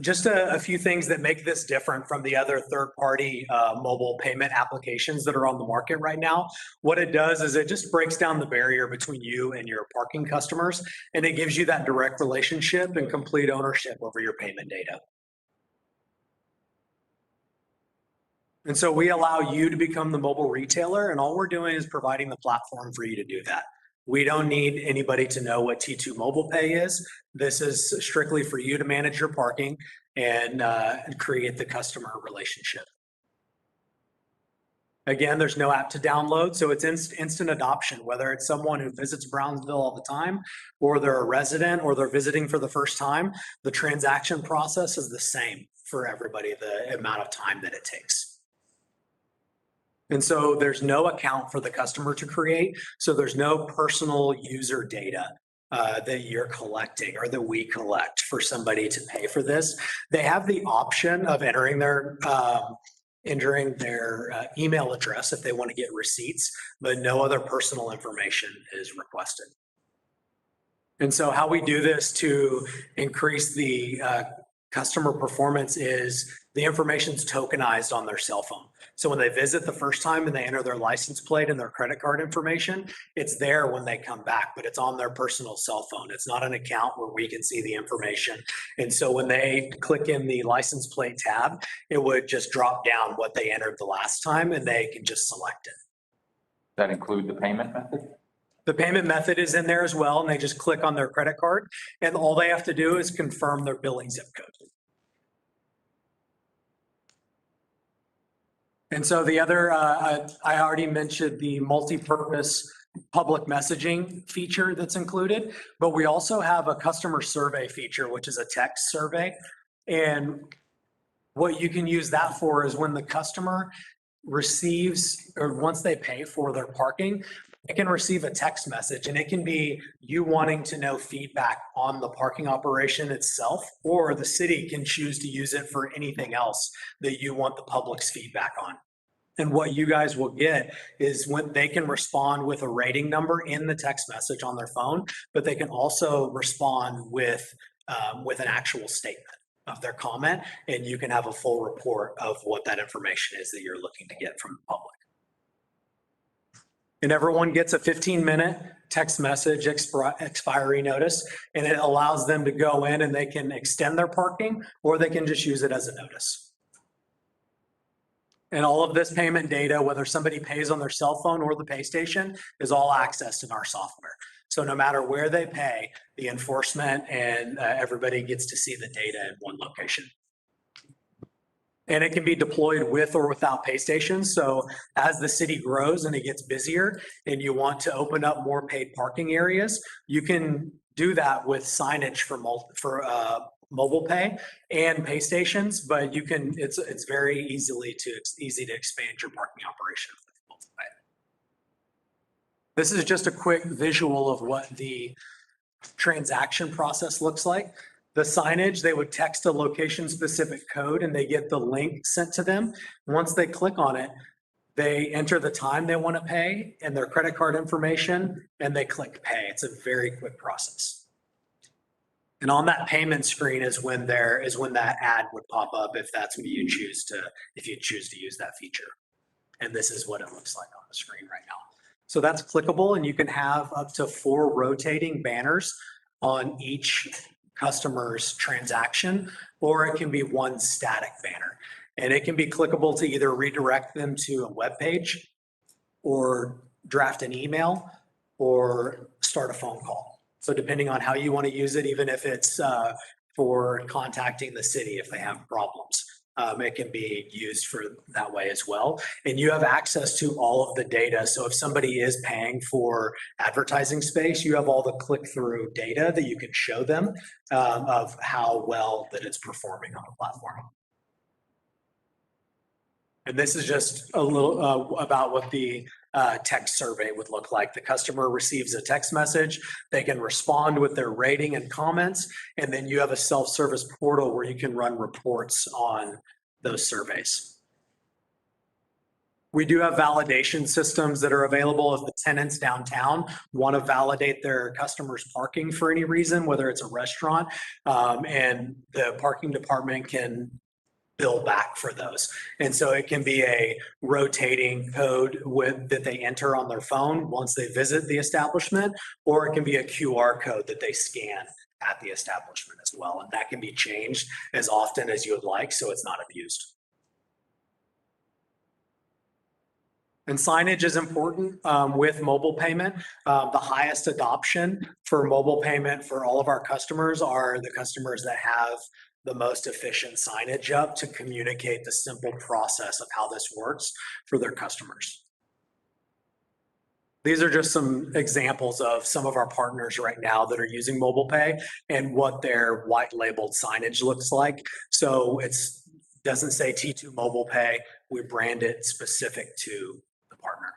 just a few things that make this different from the other third-party mobile payment applications that are on the market right now. What it does is it just breaks down the barrier between you and your parking customers, and it gives you that direct relationship and complete ownership over your payment data. And so we allow you to become the mobile retailer, and all we're doing is providing the platform for you to do that. We don't need anybody to know what T2 mobile pay is. This is strictly for you to manage your parking and create the customer relationship. Again, there's no app to download, so it's instant adoption, whether it's someone who visits Brownsville all the time, or they're a resident, or they're visiting for the first time. The transaction process is the same for everybody, the amount of time that it takes. And so there's no account for the customer to create. So there's no personal user data that you're collecting or that we collect for somebody to pay for this. They have the option of entering their email address if they want to get receipts, but no other personal information is requested. And so how we do this to increase the customer performance is the information's tokenized on their cell phone. So when they visit the first time and they enter their license plate and their credit card information, it's there when they come back, but it's on their personal cell phone. It's not an account where we can see the information. And so when they click in the license plate tab, it would just drop down what they entered the last time and they can just select it. That include the payment method? The payment method is in there as well, and they just click on their credit card, and all they have to do is confirm their billing zip code. And so the other, I already mentioned the multi-purpose public messaging feature that's included, but we also have a customer survey feature, which is a text survey. And what you can use that for is when the customer receives, or once they pay for their parking, they can receive a text message, and it can be you wanting to know feedback on the parking operation itself, or the city can choose to use it for anything else that you want the public's feedback on. And what you guys will get is when they can respond with a rating number in the text message on their phone, but they can also respond with an actual statement of their comment, and you can have a full report of what that information is that you're looking to get from the public. And everyone gets a 15-minute text message expiry notice, and it allows them to go in and they can extend their parking, or they can just use it as a notice. And all of this payment data, whether somebody pays on their cell phone or the pay station, is all accessed in our software. So no matter where they pay, the enforcement and everybody gets to see the data in one location. And it can be deployed with or without pay stations. So as the city grows and it gets busier and you want to open up more paid parking areas, you can do that with signage for mobile pay and pay stations, but you can, it's very easy to expand your parking operation with mobile pay. This is just a quick visual of what the transaction process looks like. The signage, they would text a location-specific code and they get the link sent to them. Once they click on it, they enter the time they want to pay and their credit card information, and they click pay. It's a very quick process. And on that payment screen is when that ad would pop up if that's what you choose to use that feature. And this is what it looks like on the screen right now. So that's clickable, and you can have up to 4 rotating banners on each customer's transaction, or it can be one static banner. And it can be clickable to either redirect them to a web page or draft an email or start a phone call. So depending on how you want to use it, even if it's for contacting the city if they have problems, it can be used for that way as well. And you have access to all of the data. So if somebody is paying for advertising space, you have all the click-through data that you can show them of how well that it's performing on the platform. And this is just a little about what the text survey would look like. The customer receives a text message, they can respond with their rating and comments, and then you have a self-service portal where you can run reports on those surveys. We do have validation systems that are available if the tenants downtown want to validate their customers' parking for any reason, whether it's a restaurant, and the parking department can bill back for those. And so it can be a rotating code that they enter on their phone once they visit the establishment, or it can be a QR code that they scan at the establishment as well. And that can be changed as often as you would like, so it's not abused. And signage is important with mobile payment. The highest adoption for mobile payment for all of our customers are the customers that have the most efficient signage up to communicate the simple process of how this works for their customers. These are just some examples of some of our partners right now that are using mobile pay and what their white labeled signage looks like. So it doesn't say T2 mobile pay. We brand it specific to the partner.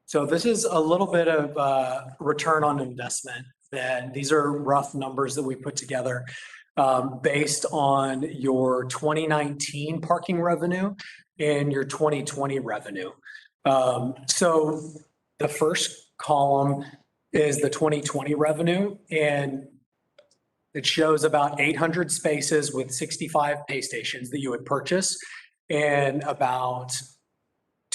So this is a little bit of return on investment. And these are rough numbers that we put together based on your 2019 parking revenue and your 2020 revenue. So the first column is the 2020 revenue, and it shows about 800 spaces with 65 pay stations that you would purchase and about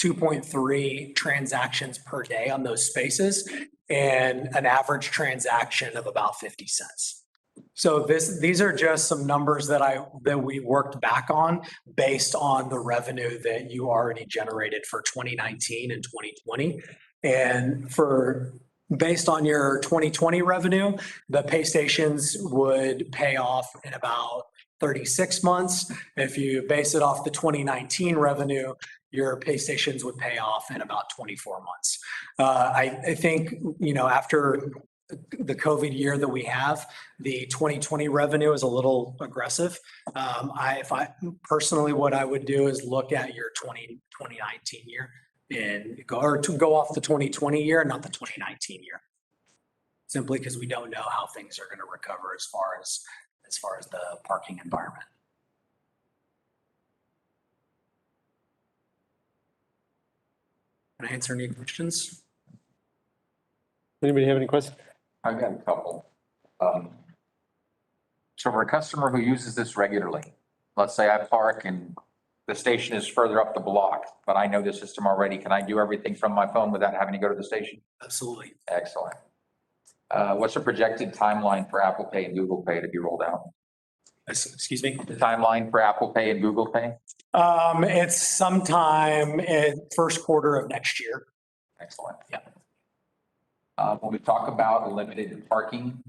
2.3 transactions per day on those spaces and an average transaction of about 50 cents. So these are just some numbers that we worked back on based on the revenue that you already generated for 2019 and 2020. And based on your 2020 revenue, the pay stations would pay off in about 36 months. If you base it off the 2019 revenue, your pay stations would pay off in about 24 months. I think, after the COVID year that we have, the 2020 revenue is a little aggressive. Personally, what I would do is look at your 2019 year and go off the 2020 year, not the 2019 year. Simply because we don't know how things are going to recover as far as the parking environment. Can I answer any questions? Anybody have any questions? I've got a couple. So for a customer who uses this regularly, let's say I park and the station is further up the block, but I know the system already. Can I do everything from my phone without having to go to the station? Absolutely. Excellent. What's the projected timeline for Apple Pay and Google Pay to be rolled out? Excuse me? The timeline for Apple Pay and Google Pay? It's sometime in first quarter of next year. Excellent. Yeah. When we talk about limited parking,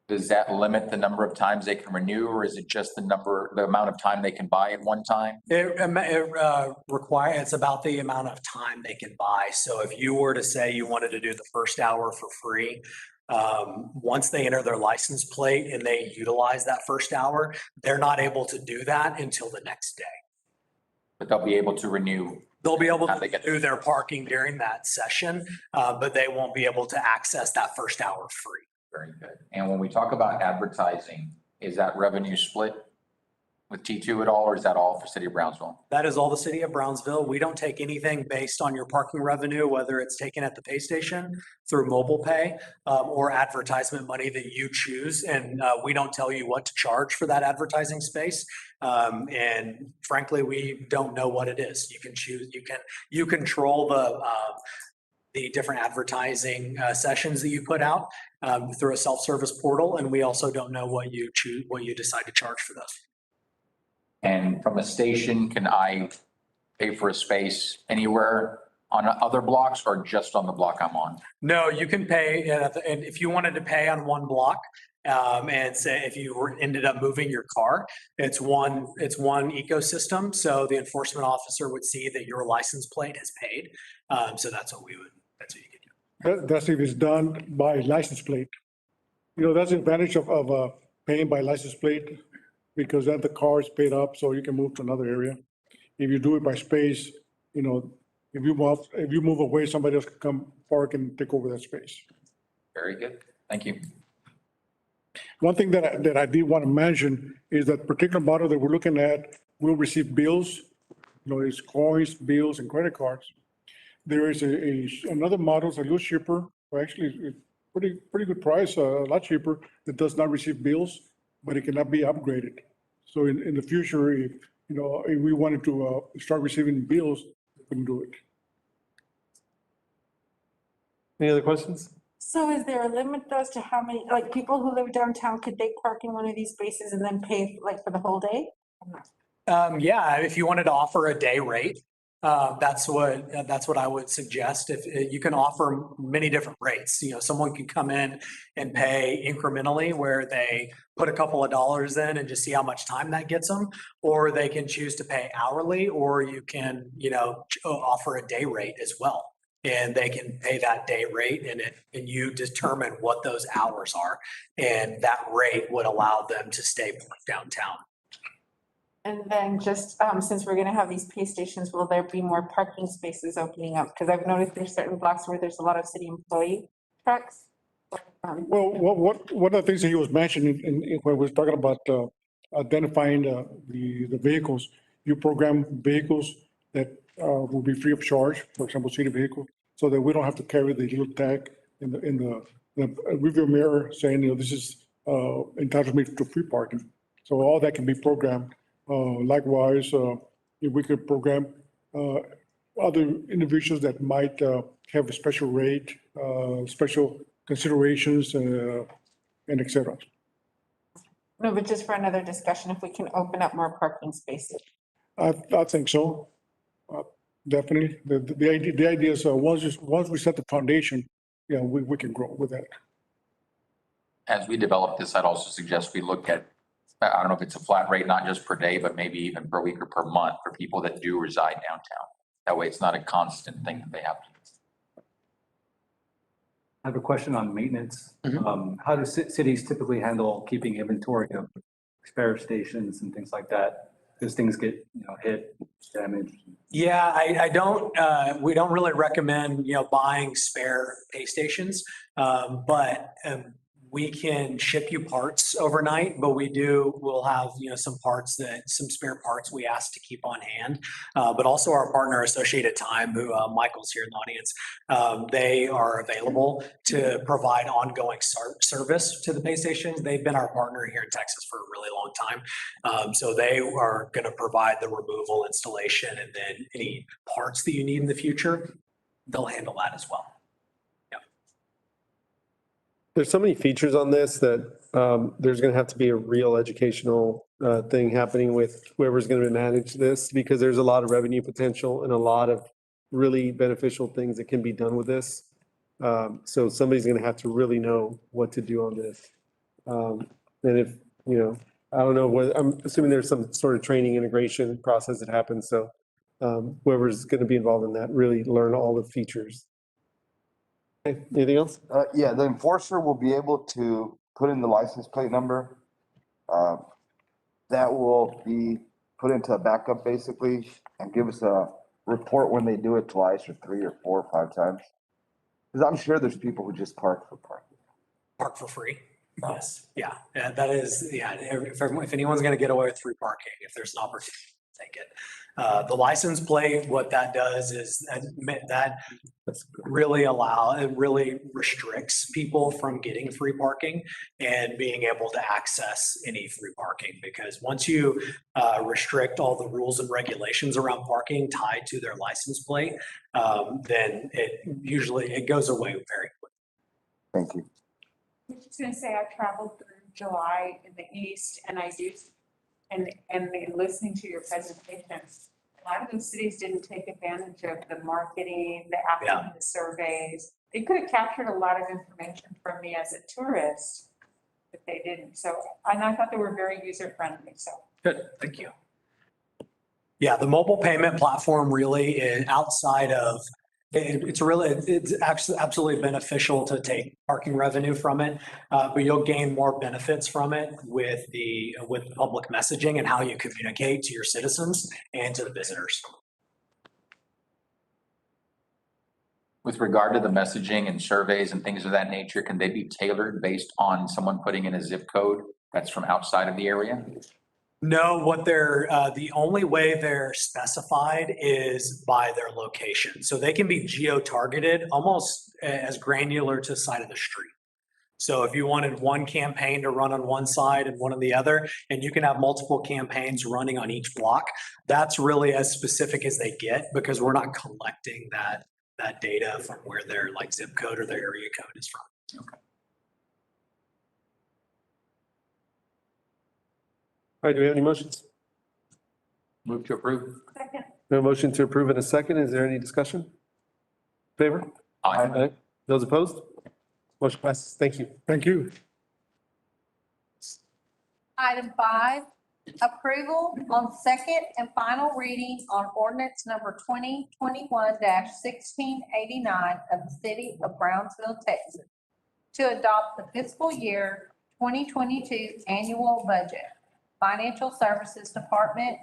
does that limit the number of times they can renew, or is it just the amount of time they can buy at one time? It's about the amount of time they can buy. So if you were to say you wanted to do the first hour for free, once they enter their license plate and they utilize that first hour, they're not able to do that until the next day. But they'll be able to renew They'll be able How they to get- do their parking during that session, but they won't be able to access that first hour free. Very good. And when we talk about advertising, is that revenue split with T2 at all, or is that all for City of Brownsville? That is all the city of Brownsville. We don't take anything based on your parking revenue, whether it's taken at the pay station through mobile pay or advertisement money that you choose. And we don't tell you what to charge for that advertising space. And frankly, we don't know what it is. You can choose, you control the different advertising sessions that you put out through a self-service portal. And we also don't know what you choose, what you decide to charge for those. And from a station, can I pay for a space anywhere on other blocks or just on the block I'm on? No, you can pay, and if you wanted to pay on one block, and say if you ended up moving your car, it's one ecosystem. So the enforcement officer would see that your license plate has paid. So that's what you could do. That's if it's done by license plate. You know, that's the advantage of paying by license plate, because then the car is paid up, so you can move to another area. If you do it by space, you know, if you move away, somebody else can come park and take over that space. Very good. Thank you. One thing that I did want to mention is that particular model that we're looking at will receive bills, you know, it's coins, bills, and credit cards. There is another model, it's a little cheaper, or actually it's pretty good price, a lot cheaper, that does not receive bills, but it cannot be upgraded. So in the future, if, you know, if we wanted to start receiving bills, we can do it. Any other questions? So is there a limit as to how many, like, people who live downtown, could they park in one of these spaces and then pay like for the whole day? Yeah, if you wanted to offer a day rate, that's what I would suggest. If you can offer many different rates, you know, someone can come in and pay incrementally where they put a couple of dollars in and just see how much time that gets them, or they can choose to pay hourly, or you can, you know, offer a day rate as well. And they can pay that day rate and you determine what those hours are. And that rate would allow them to stay downtown. And then just, since we're gonna have these pay stations, will there be more parking spaces opening up? Because I've noticed there's certain blocks where there's a lot of city employee trucks. Well, one of the things that he was mentioning when we was talking about identifying the vehicles, you program vehicles that will be free of charge, for example, city vehicle, so that we don't have to carry the little tag in the rearview mirror saying, you know, this is entitles me to free parking. So all that can be programmed. Likewise, if we could program other individuals that might have a special rate, special considerations, and et cetera. No, but just for another discussion, if we can open up more parking spaces. I think so. Definitely. The idea is once we set the foundation, yeah, we can grow with that. As we develop this, I'd also suggest we look at, I don't know if it's a flat rate, not just per day, but maybe even per week or per month for people that do reside downtown. That way it's not a constant thing that they have to do. I have a question on maintenance. How do cities typically handle keeping inventory of spare stations and things like that? Because things get, you know, hit, damaged. Yeah, we don't really recommend, you know, buying spare pay stations. But we can ship you parts overnight, but we'll have, you know, some spare parts we ask to keep on hand. But also our partner Associated Time, who Michael's here in the audience, they are available to provide ongoing service to the pay stations. They've been our partner here in Texas for a really long time. So they are going to provide the removal, installation, and then any parts that you need in the future, they'll handle that as well. There's so many features on this that there's going to have to be a real educational thing happening with whoever's going to manage this, because there's a lot of revenue potential and a lot of really beneficial things that can be done with this. So somebody's going to have to really know what to do on this. And if, you know, I don't know what, I'm assuming there's some sort of training integration process that happens. So whoever's going to be involved in that, really learn all the features. Okay, anything else? Yeah, the enforcer will be able to put in the license plate number. That will be put into a backup basically and give us a report when they do it twice or 3 or 4 or 5 times? Because I'm sure there's people who just park for parking. Park for free. Yes, yeah, that is, yeah, if anyone's gonna get away with free parking, if there's an opportunity, take it. The license plate, what that does is that it really restricts people from getting free parking and being able to access any free parking. Because once you restrict all the rules and regulations around parking tied to their license plate, then it goes away very quickly. Thank you. I was just gonna say, I traveled through July in the east and and in listening to your presentation, a lot of those cities didn't take advantage of the marketing, the after the surveys. They could have captured a lot of information from me as a tourist, but they didn't. So, and I thought they were very user friendly, so. Good, thank you. Yeah, the mobile payment platform really is outside of, it's actually absolutely beneficial to take parking revenue from it, but you'll gain more benefits from it with public messaging and how you communicate to your citizens and to the visitors. With regard to the messaging and surveys and things of that nature, can they be tailored based on someone putting in a zip code that's from outside of the area? No, the only way they're specified is by their location. So they can be geo-targeted almost as granular to the side of the street. So if you wanted one campaign to run on one side and one on the other, and you can have multiple campaigns running on each block, that's really as specific as they get because we're not collecting that data from where their zip code or their area code is from. Okay. All right, do we have any motions? Move to approve. Second. We have a motion to approve in a second. Is there any discussion? Favor? Aye. Those opposed? Motion passes. Thank you. Thank you. Item 5, approval on second and final reading on ordinance number 2021-1689 of the city of Brownsville, Texas, to adopt the fiscal year 2022 annual budget. Financial Services Department,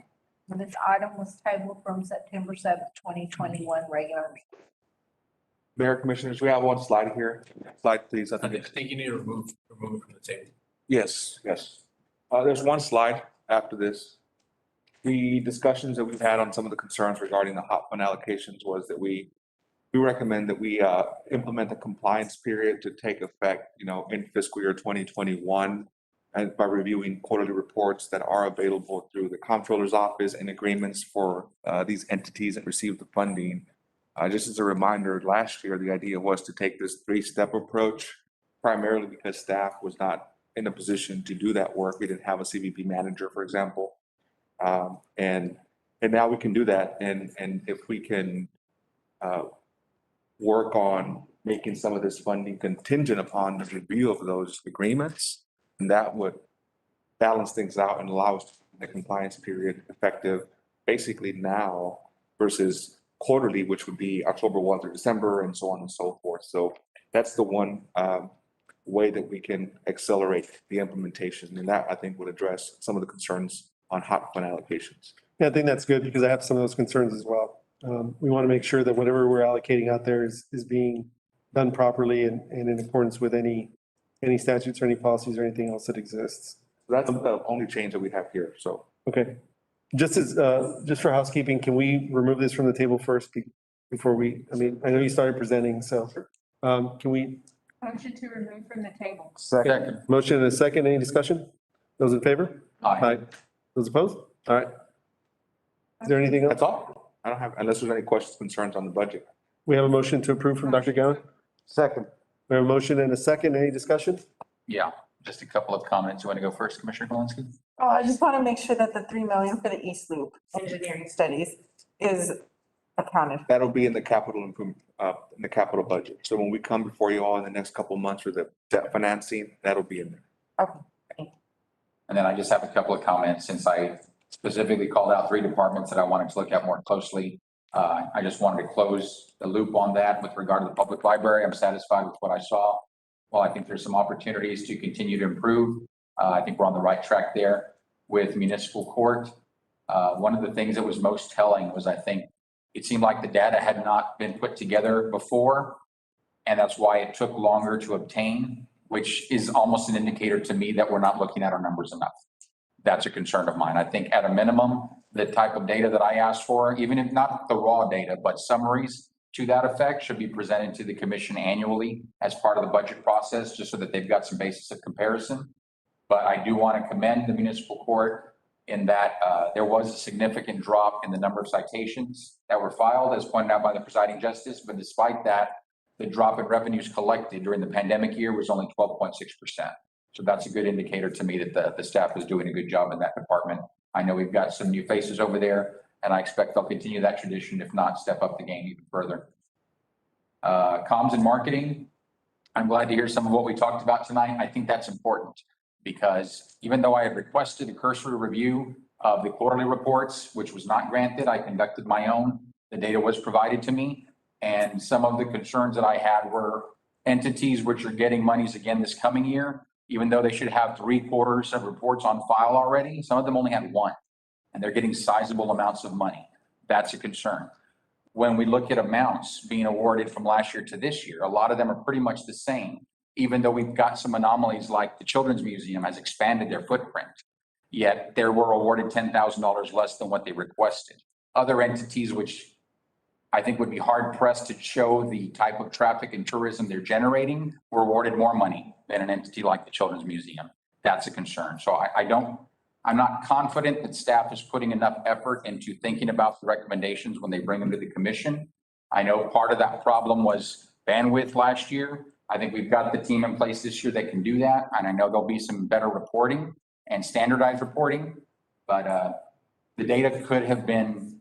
and this item was tabled from September 7th, 2021 regular meeting. Mayor, Commissioners, we have one slide here. Slide, please. I think you need to remove it from the table. Yes, yes. There's one slide after this. The discussions that we've had on some of the concerns regarding the hot fund allocations was that we recommend that we implement a compliance period to take effect, in fiscal year 2021. And by reviewing quarterly reports that are available through the comptroller's office and agreements for these entities that receive the funding. Just as a reminder, last year, the idea was to take this 3-step approach, primarily because staff was not in a position to do that work. We didn't have a CVP manager, for example. And now we can do that. And if we can work on making some of this funding contingent upon the review of those agreements, and that would balance things out and allow us to keep the compliance period effective basically now versus quarterly, which would be October 1 through December and so on and so forth. So that's the one way that we can accelerate the implementation. And that, I think, would address some of the concerns on hot fund allocations. Yeah, I think that's good because I have some of those concerns as well. We want to make sure that whatever we're allocating out there is being done properly and in accordance with any statutes or any policies or anything else that exists. That's the only change that we have here, so. Okay. Just for housekeeping, can we remove this from the table first before I know you started presenting, so can we? Motion to remove from the table. Second. Motion and a second, any discussion? Those in favor? Aye. Those opposed? All right. Is there anything else? That's all. I don't have, unless there's any questions, concerns on the budget. We have a motion to approve from Dr. Gowan. Second. We have a motion and a second, any discussion? Yeah, just a couple of comments. You want to go first, Commissioner Galinsky? Oh, I just want to make sure that the 3 million for the East Loop engineering studies is accounted. That'll be in the capital improvement, in the capital budget. So when we come before you all in the next couple of months for the debt financing, that'll be in there. Okay. And then I just have a couple of comments since I specifically called out 3 departments that I wanted to look at more closely. I just wanted to close the loop on that with regard to the public library. I'm satisfied with what I saw. Well, I think there's some opportunities to continue to improve. I think we're on the right track there with municipal court. One of the things that was most telling was, I think, It seemed like the data had not been put together before, and that's why it took longer to obtain, which is almost an indicator to me that we're not looking at our numbers enough. That's a concern of mine. I think at a minimum, the type of data that I asked for, even if not the raw data, but summaries to that effect should be presented to the commission annually as part of the budget process, just so that they've got some basis of comparison. But I do want to commend the municipal court in that there was a significant drop in the number of citations that were filed, as pointed out by the presiding justice. But despite that, the drop in revenues collected during the pandemic year was only 12.6%. So that's a good indicator to me that the staff is doing a good job in that department. I know we've got some new faces over there, and I expect they'll continue that tradition, if not step up the game even further. Comms and marketing, I'm glad to hear some of what we talked about tonight. I think that's important because even though I had requested a cursory review of the quarterly reports, which was not granted, I conducted my own. The data was provided to me, and some of the concerns that I had were entities which are getting monies again this coming year, even though they should have 3/4 of reports on file already. Some of them only had one, and they're getting sizable amounts of money. That's a concern. When we look at amounts being awarded from last year to this year, a lot of them are pretty much the same, even though we've got some anomalies like the Children's Museum has expanded their footprint, yet they were awarded $10,000 less than what they requested. Other entities, which I think would be hard pressed to show the type of traffic and tourism they're generating, were awarded more money than an entity like the Children's Museum. That's a concern. So I'm not confident that staff is putting enough effort into thinking about the recommendations when they bring them to the commission. I know part of that problem was bandwidth last year. I think we've got the team in place this year that can do that. And I know there'll be some better reporting and standardized reporting, but the data could have been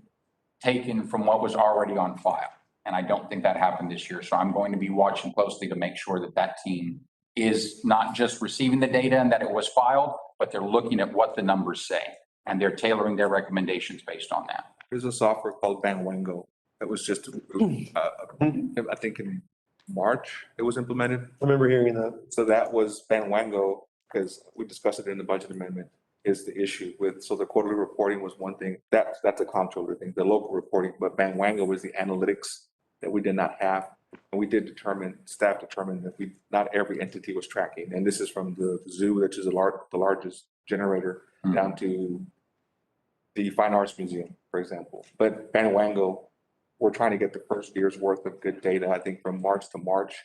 taken from what was already on file. And I don't think that happened this year. So I'm going to be watching closely to make sure that that team is not just receiving the data and that it was filed, but they're looking at what the numbers say and they're tailoring their recommendations based on that. There's a software called Banwango that was just, I think in March, it was implemented. I remember hearing that. So that was Banwango, because we discussed it in the budget amendment, is the issue with, so the quarterly reporting was one thing, that's a comptroller thing, the local reporting, but Banwango was the analytics that we did not have. And we did determine, staff determined that not every entity was tracking. And this is from the zoo, which is the largest generator, down to the Fine Arts Museum, for example. But Banwango, we're trying to get the first year's worth of good data, I think from March to March,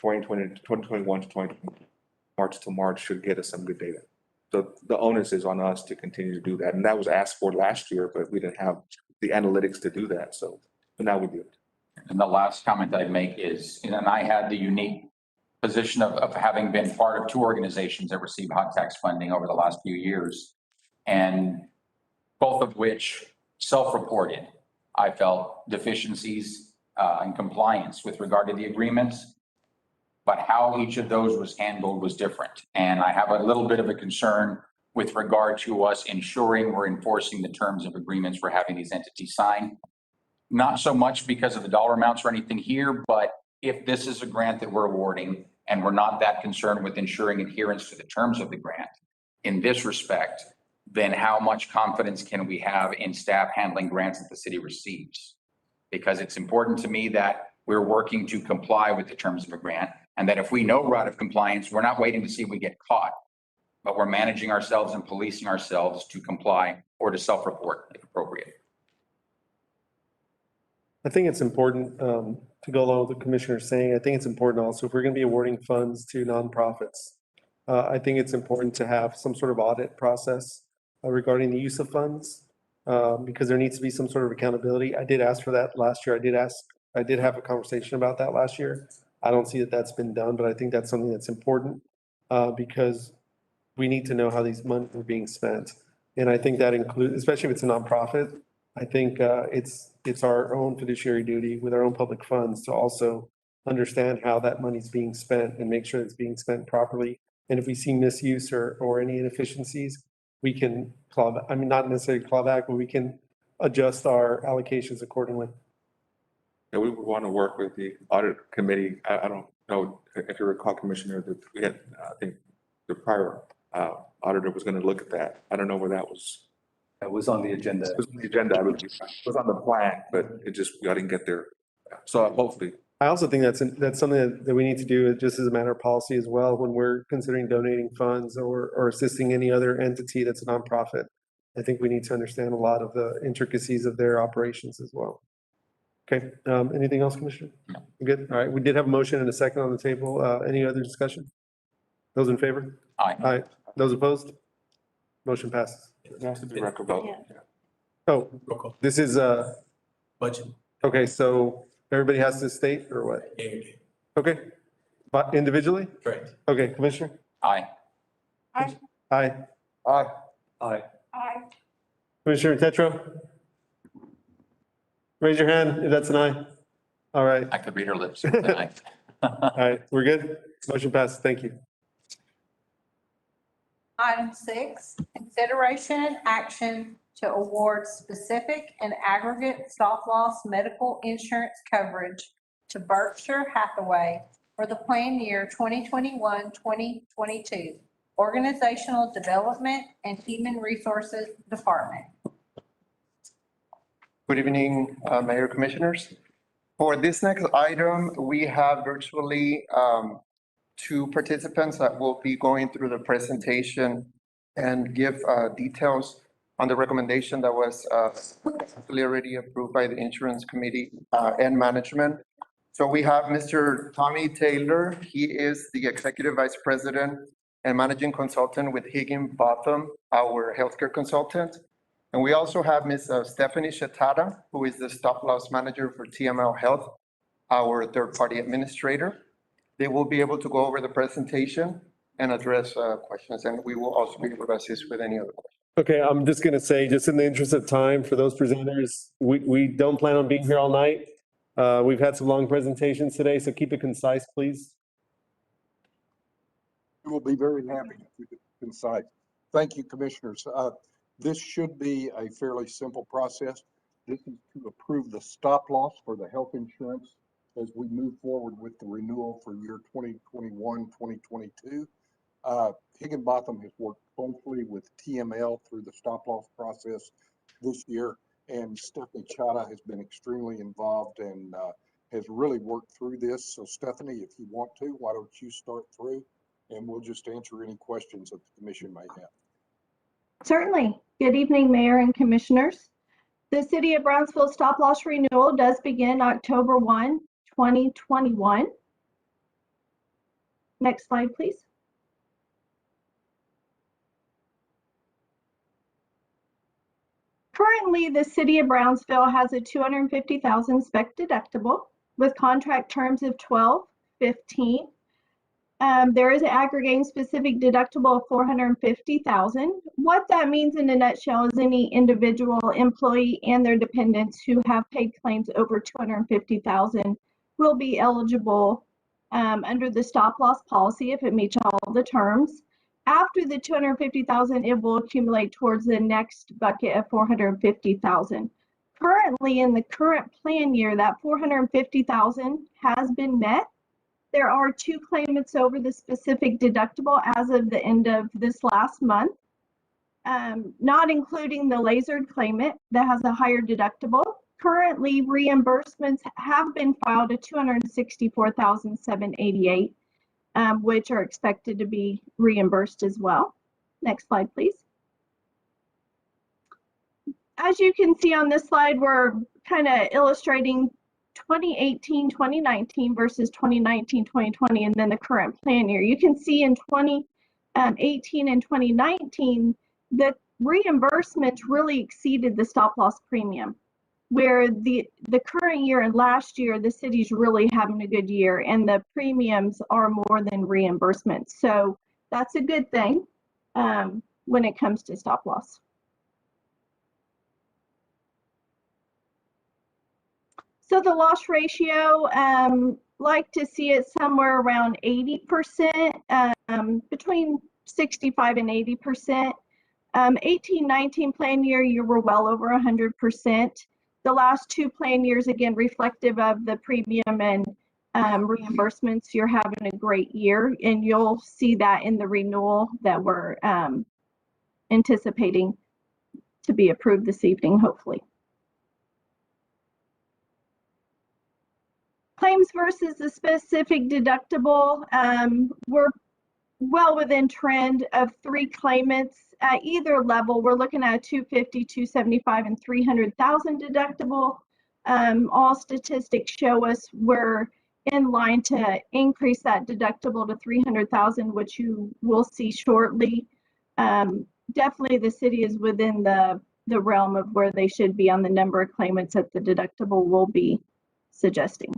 2021 to 2020, March to March should get us some good data. So the onus is on us to continue to do that. And that was asked for last year, but we didn't have the analytics to do that. So, but now we do it. And the last comment I'd make is, and I had the unique position of having been part of two organizations that received hot tax funding over the last few years, and both of which self-reported, I felt, deficiencies in compliance with regard to the agreements, but how each of those was handled was different. And I have a little bit of a concern with regard to us ensuring we're enforcing the terms of agreements we're having these entities sign. Not so much because of the dollar amounts or anything here, but if this is a grant that we're awarding and we're not that concerned with ensuring adherence to the terms of the grant in this respect, then how much confidence can we have in staff handling grants that the city receives? Because it's important to me that we're working to comply with the terms of a grant, and that if we know we're out of compliance, we're not waiting to see if we get caught, but we're managing ourselves and policing ourselves to comply or to self-report if appropriate. I think it's important to go along with the commissioner's saying. I think it's important also, if we're going to be awarding funds to nonprofits, I think it's important to have some sort of audit process regarding the use of funds, because there needs to be some sort of accountability. I did ask for that last year. I did have a conversation about that last year. I don't see that that's been done, but I think that's something that's important because we need to know how these monies are being spent. And I think that includes, especially if it's a nonprofit, I think it's our own fiduciary duty with our own public funds to also understand how that money's being spent and make sure it's being spent properly. And if we see misuse or any inefficiencies, we can not necessarily claw back, but we can adjust our allocations accordingly. Yeah, we would want to work with the audit committee. I don't know if you recall, Commissioner, that we had, I think the prior auditor was going to look at that. I don't know where that was It was on the agenda. It was on the agenda, I believe. It was on the plan, but it just, I didn't get there. So hopefully, I also think that's something that we need to do just as a matter of policy as well, when we're considering donating funds or assisting any other entity that's a nonprofit. I think we need to understand a lot of the intricacies of their operations as well. Okay, anything else, Commissioner? No. Good, all right, we did have a motion and a second on the table. Any other discussion? Those in favor? Aye. Aye. Those opposed? Motion passes. it has to be record vote. Oh, this is, Budget. okay, so everybody has to state or what? Okay, but individually? Correct. Okay, Commissioner? Aye. Aye. Aye. Aye. Aye. Aye. Commissioner Tetro? Raise your hand if that's an aye. All right, I could read her lips tonight. all right, we're good? Motion passes, thank you. Item 6, consideration and action to award specific and aggregate stop-loss medical insurance coverage to Berkshire Hathaway for the plan year 2021-2022, Organizational Development and Human Resources Department. Good evening, Mayor Commissioners. For this next item, we have virtually two participants that will be going through the presentation and give details on the recommendation that was already approved by the Insurance Committee and management. So we have Mr. Tommy Taylor. He is the Executive Vice President and Managing Consultant with Higginbotham, our healthcare consultant. And we also have Ms. Stephanie Shatada, who is the Stop Loss Manager for TML Health, our third-party administrator. They will be able to go over the presentation and address questions, and we will also be able to assist with any other questions. Okay, I'm just gonna say, just in the interest of time for those presenters, we don't plan on being here all night. We've had some long presentations today, so keep it concise, please. We will be very happy to keep it concise. Thank you, Commissioners. This should be a fairly simple process. This is to approve the stop loss for the health insurance as we move forward with the renewal for year 2021, 2022. Higginbotham has worked closely with TML through the stop loss process this year, and Stephanie Chada has been extremely involved and has really worked through this. So Stephanie, if you want to, why don't you start through and we'll just answer any questions that the commission may have. Certainly. Good evening, Mayor and Commissioners. The City of Brownsville stop loss renewal does begin October 1, 2021. Next slide, please. Currently, the City of Brownsville has a $250,000 spec deductible with contract terms of 12, 15. There is an aggregating specific deductible of $450,000. What that means in a nutshell is any individual employee and their dependents who have paid claims over $250,000 will be eligible under the stop loss policy if it meets all the terms. After the $250,000, it will accumulate towards the next bucket of $450,000. Currently, in the current plan year, that $450,000 has been met. There are 2 claimants over the specific deductible as of the end of this last month, not including the lasered claimant that has a higher deductible. Currently, reimbursements have been filed at $264,788, which are expected to be reimbursed as well. Next slide, please. As you can see on this slide, we're kind of illustrating 2018, 2019 versus 2019, 2020, and then the current plan year. You can see in 2018 and 2019 that reimbursements really exceeded the stop loss premium, where the current year and last year, the city's really having a good year and the premiums are more than reimbursements. So that's a good thing when it comes to stop loss. So the loss ratio, like to see it somewhere around 80%, between 65 and 80%. 18-19 plan year, you were well over 100%. The last 2 plan years, again, reflective of the premium and reimbursements, you're having a great year, and you'll see that in the renewal that we're anticipating. to be approved this evening, hopefully. Claims versus the specific deductible, we're well within trend of 3 claimants at either level. We're looking at 250, 275, and 300,000 deductible. All statistics show us we're in line to increase that deductible to 300,000, which you will see shortly. Definitely the city is within the realm of where they should be on the number of claimants that the deductible will be suggesting.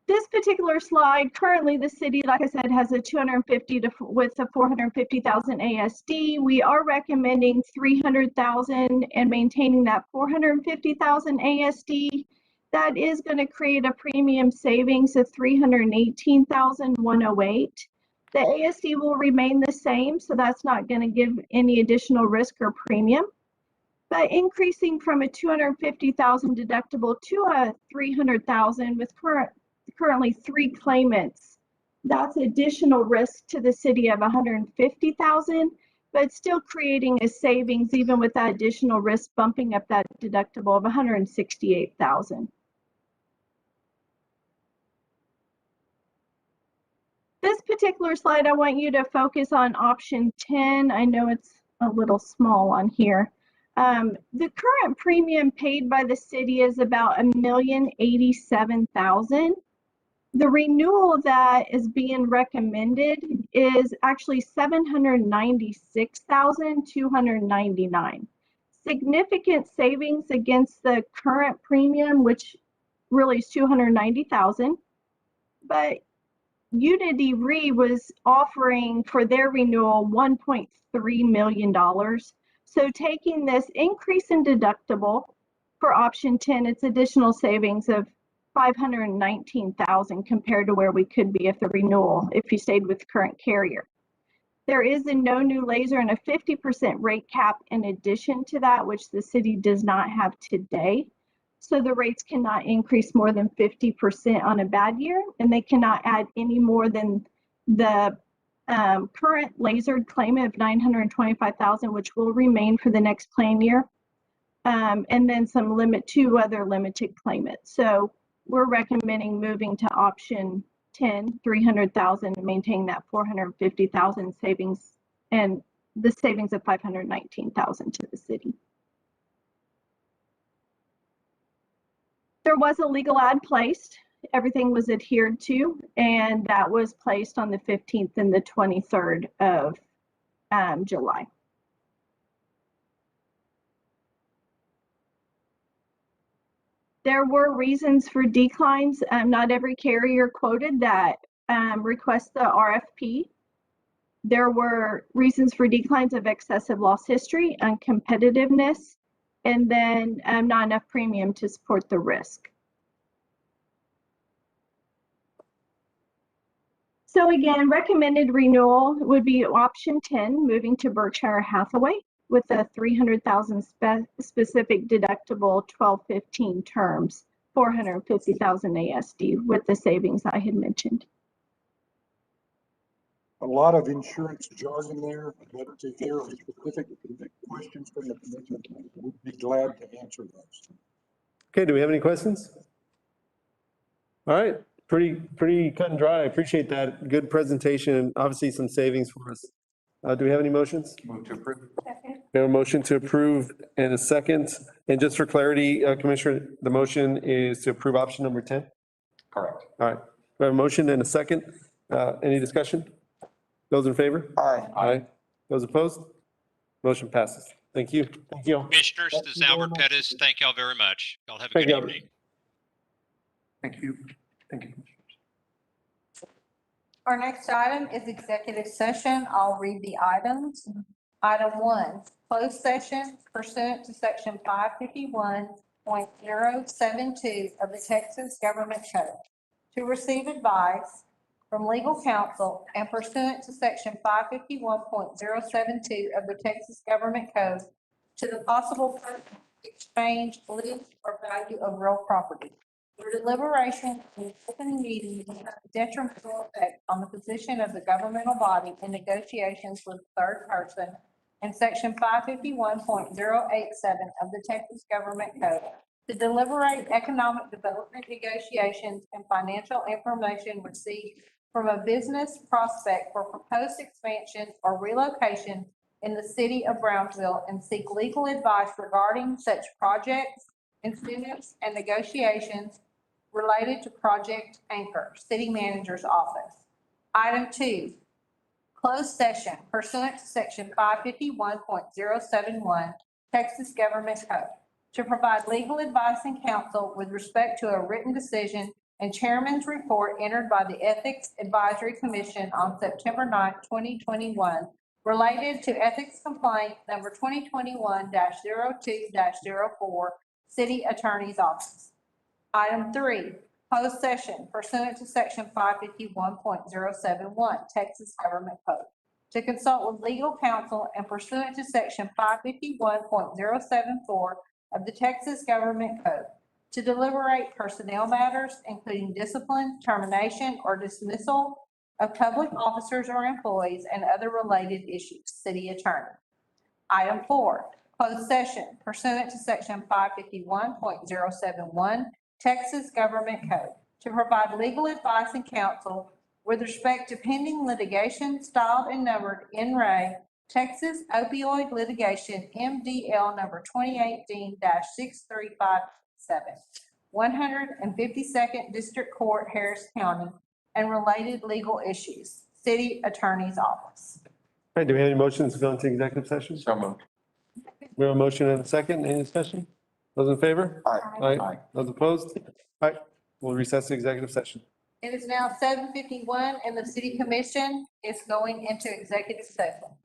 This particular slide, currently the city, like I said, has a 250 with a 450,000 ASD. We are recommending 300,000 and maintaining that 450,000 ASD. That is going to create a premium savings of 318,108. The ASD will remain the same, so that's not going to give any additional risk or premium. But increasing from a 250,000 deductible to a 300,000 with currently 3 claimants, that's additional risk to the city of 150,000, but still creating a savings even with that additional risk, bumping up that deductible of 168,000. This particular slide, I want you to focus on option 10. I know it's a little small on here. The current premium paid by the city is about $1,087,000. The renewal that is being recommended is actually $796,299. Significant savings against the current premium, which really is $290,000. But Unity Re was offering for their renewal $1.3 million. So taking this increase in deductible for option 10, it's additional savings of $519,000 compared to where we could be if the renewal, if you stayed with the current carrier. There is a no new laser and a 50% rate cap in addition to that, which the city does not have today. So the rates cannot increase more than 50% on a bad year, and they cannot add any more than the current lasered claim of $925,000, which will remain for the next claim year, and then some limit 2 other limited claimants. So we're recommending moving to option 10, 300,000, and maintaining that 450,000 savings and the savings of 519,000 to the city. There was a legal ad placed. Everything was adhered to, and that was placed on the 15th and the 23rd of July. There were reasons for declines. Not every carrier quoted that request the RFP. There were reasons for declines of excessive loss history, uncompetitiveness, and then not enough premium to support the risk. So again, recommended renewal would be option 10, moving to Berkshire Hathaway with a 300,000 specific deductible, 12-15 terms, 450,000 ASD with the savings I had mentioned. A lot of insurance jargon there, but to hear specific questions from the commission, we'd be glad to answer those. Okay, do we have any questions? All right, pretty cut and dry. I appreciate that. Good presentation and obviously some savings for us. Do we have any motions? Move to approve. We have a motion to approve in a second. And just for clarity, Commissioner, the motion is to approve option number 10? Correct. All right, we have a motion and a second. Any discussion? Those in favor? Aye. Aye. Those opposed? Motion passes. Thank you. Thank you. Commissioners, this is Albert Pettis. Thank y'all very much. Y'all have a good evening. Thank you. Thank you. Our next item is executive session. I'll read the items. Item 1, closed session pursuant to section 551.072 of the Texas Government Code to receive advice from legal counsel and pursuant to section 551.072 of the Texas Government Code to the possible exchange, lease, or value of real property. Your deliberation in open meeting will have a detrimental effect on the position of the governmental body in negotiations with a third person in section 551.087 of the Texas Government Code to deliberate economic development negotiations and financial information received from a business prospect for proposed expansion or relocation in the city of Brownsville and seek legal advice regarding such projects, incentives, and negotiations related to Project Anchor, City Manager's Office. Item 2, closed session pursuant to section 551.071 Texas Government Code to provide legal advice and counsel with respect to a written decision and chairman's report entered by the Ethics Advisory Commission on September 9, 2021, related to ethics complaint number 2021-02-04, City Attorney's Office. Item 3, closed session pursuant to section 551.071 Texas Government Code to consult with legal counsel and pursuant to section 551.074 of the Texas Government Code to deliberate personnel matters, including discipline, termination, or dismissal of public officers or employees and other related issues. City Attorney. Item 4, closed session pursuant to section 551.071 Texas Government Code to provide legal advice and counsel with respect to pending litigation styled and numbered in re Texas opioid litigation MDL number 2018-6357, 152nd District Court, Harris County, and related legal issues. City Attorney's Office. All right, do we have any motions to go into executive session? So moved. We have a motion and a second. Any discussion? Those in favor? Aye. Aye. Those opposed? All right, we'll recess the executive session. It is now 7:51 and the City Commission is going into executive session.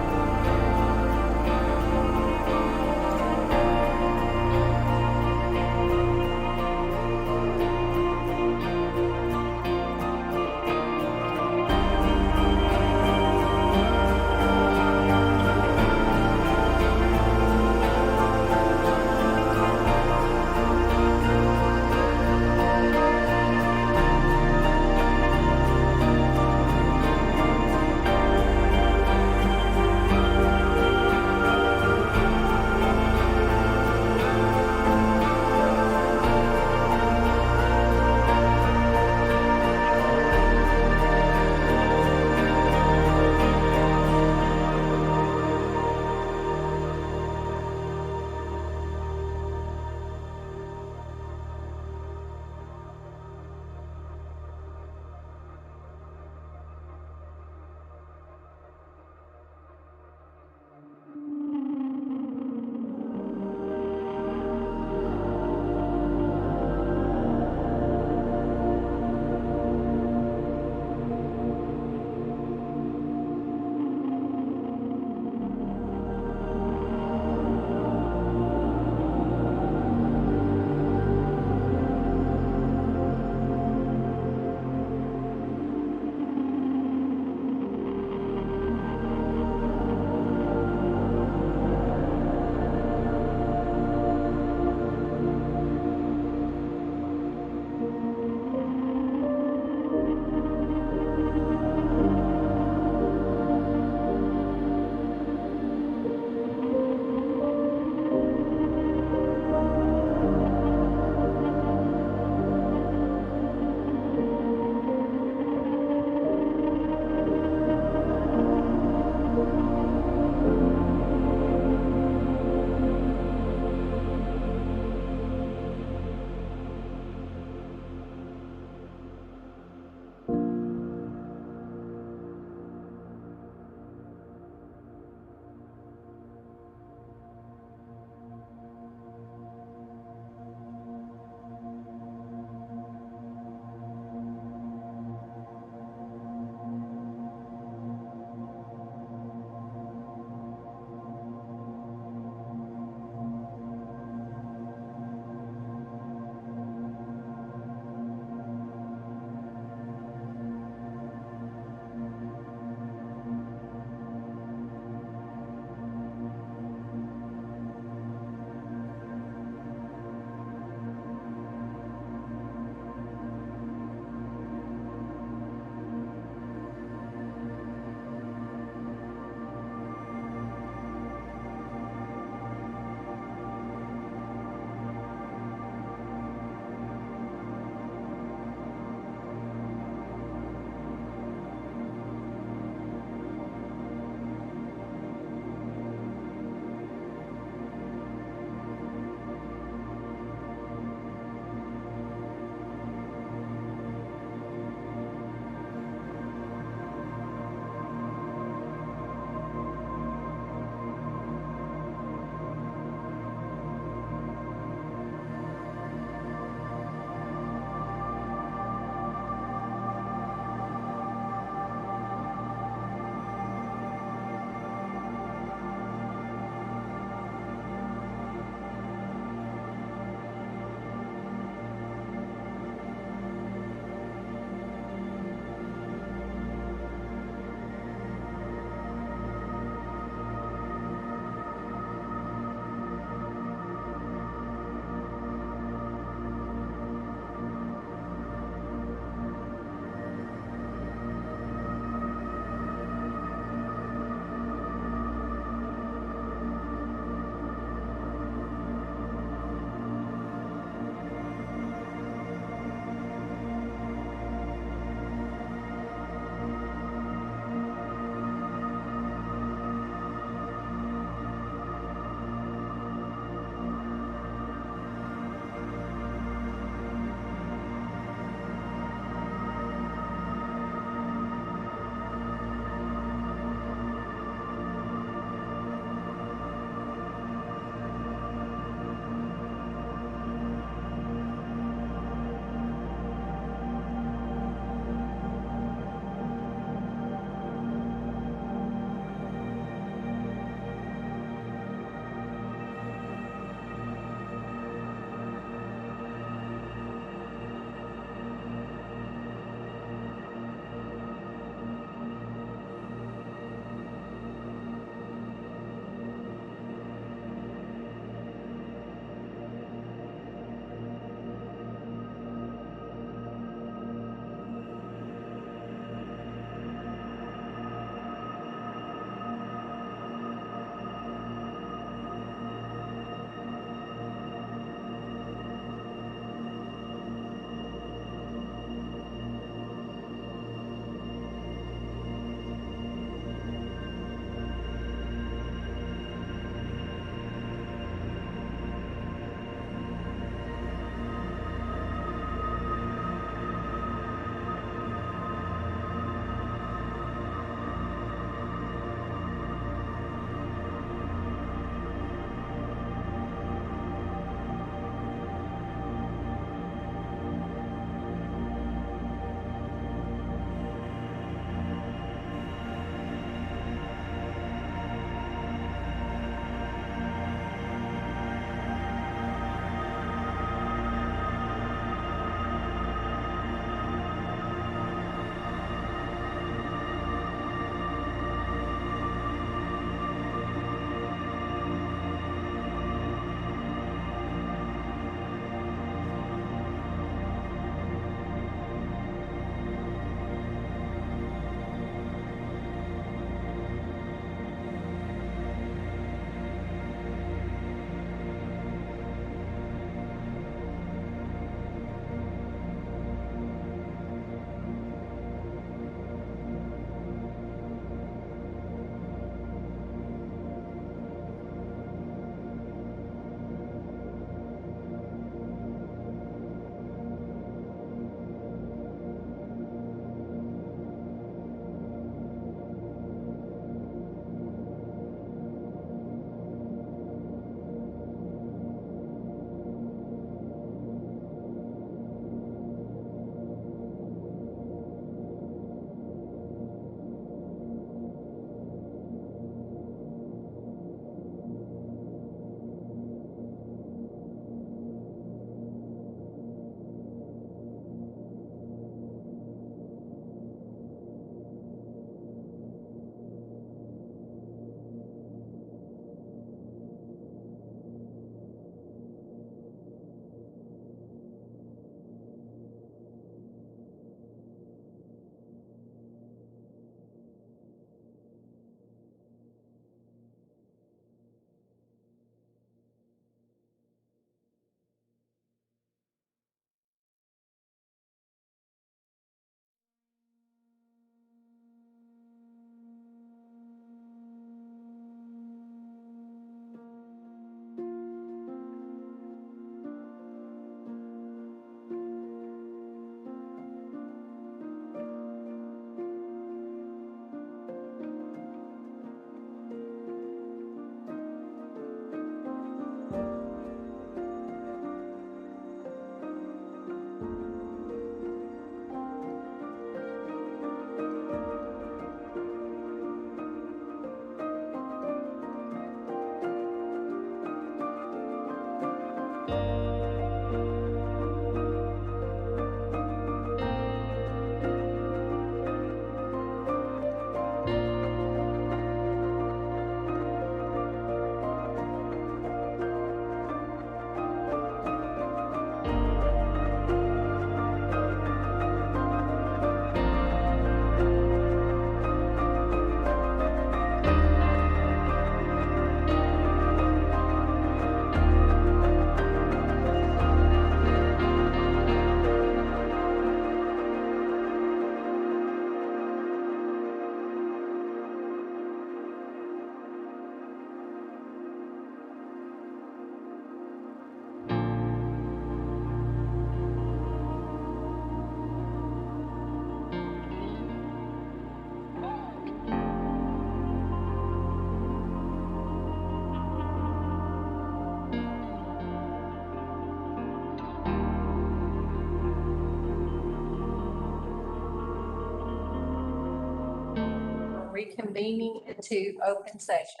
reconvening into open session.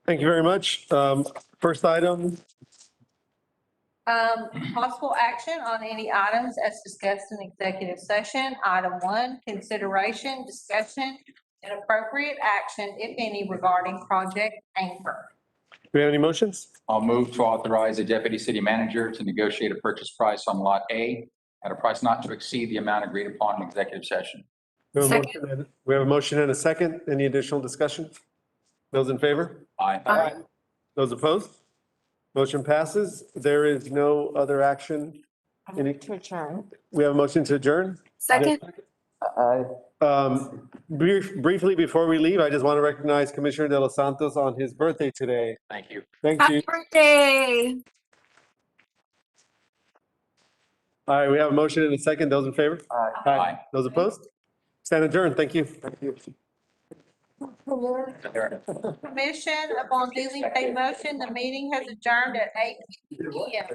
Thank you very much. First item, Possible action on any items as discussed in executive session. Item 1, consideration, discussion, and appropriate action, if any, regarding Project Anchor. do we have any motions? I'll move to authorize the deputy city manager to negotiate a purchase price on Lot A at a price not to exceed the amount agreed upon in executive session. We have a motion and a second. Any additional discussion? Those in favor? Aye. Those opposed? Motion passes. There is no other action. To adjourn. We have a motion to adjourn. Second. Briefly before we leave, I just want to recognize Commissioner De Los Santos on his birthday today. Thank you. Thank Happy you. birthday. All right, we have a motion and a second. Those in favor? Aye. Those opposed? Stand adjourned. Thank you. Thank you. Commission, upon duly paid motion, the meeting has adjourned at 8 p.m.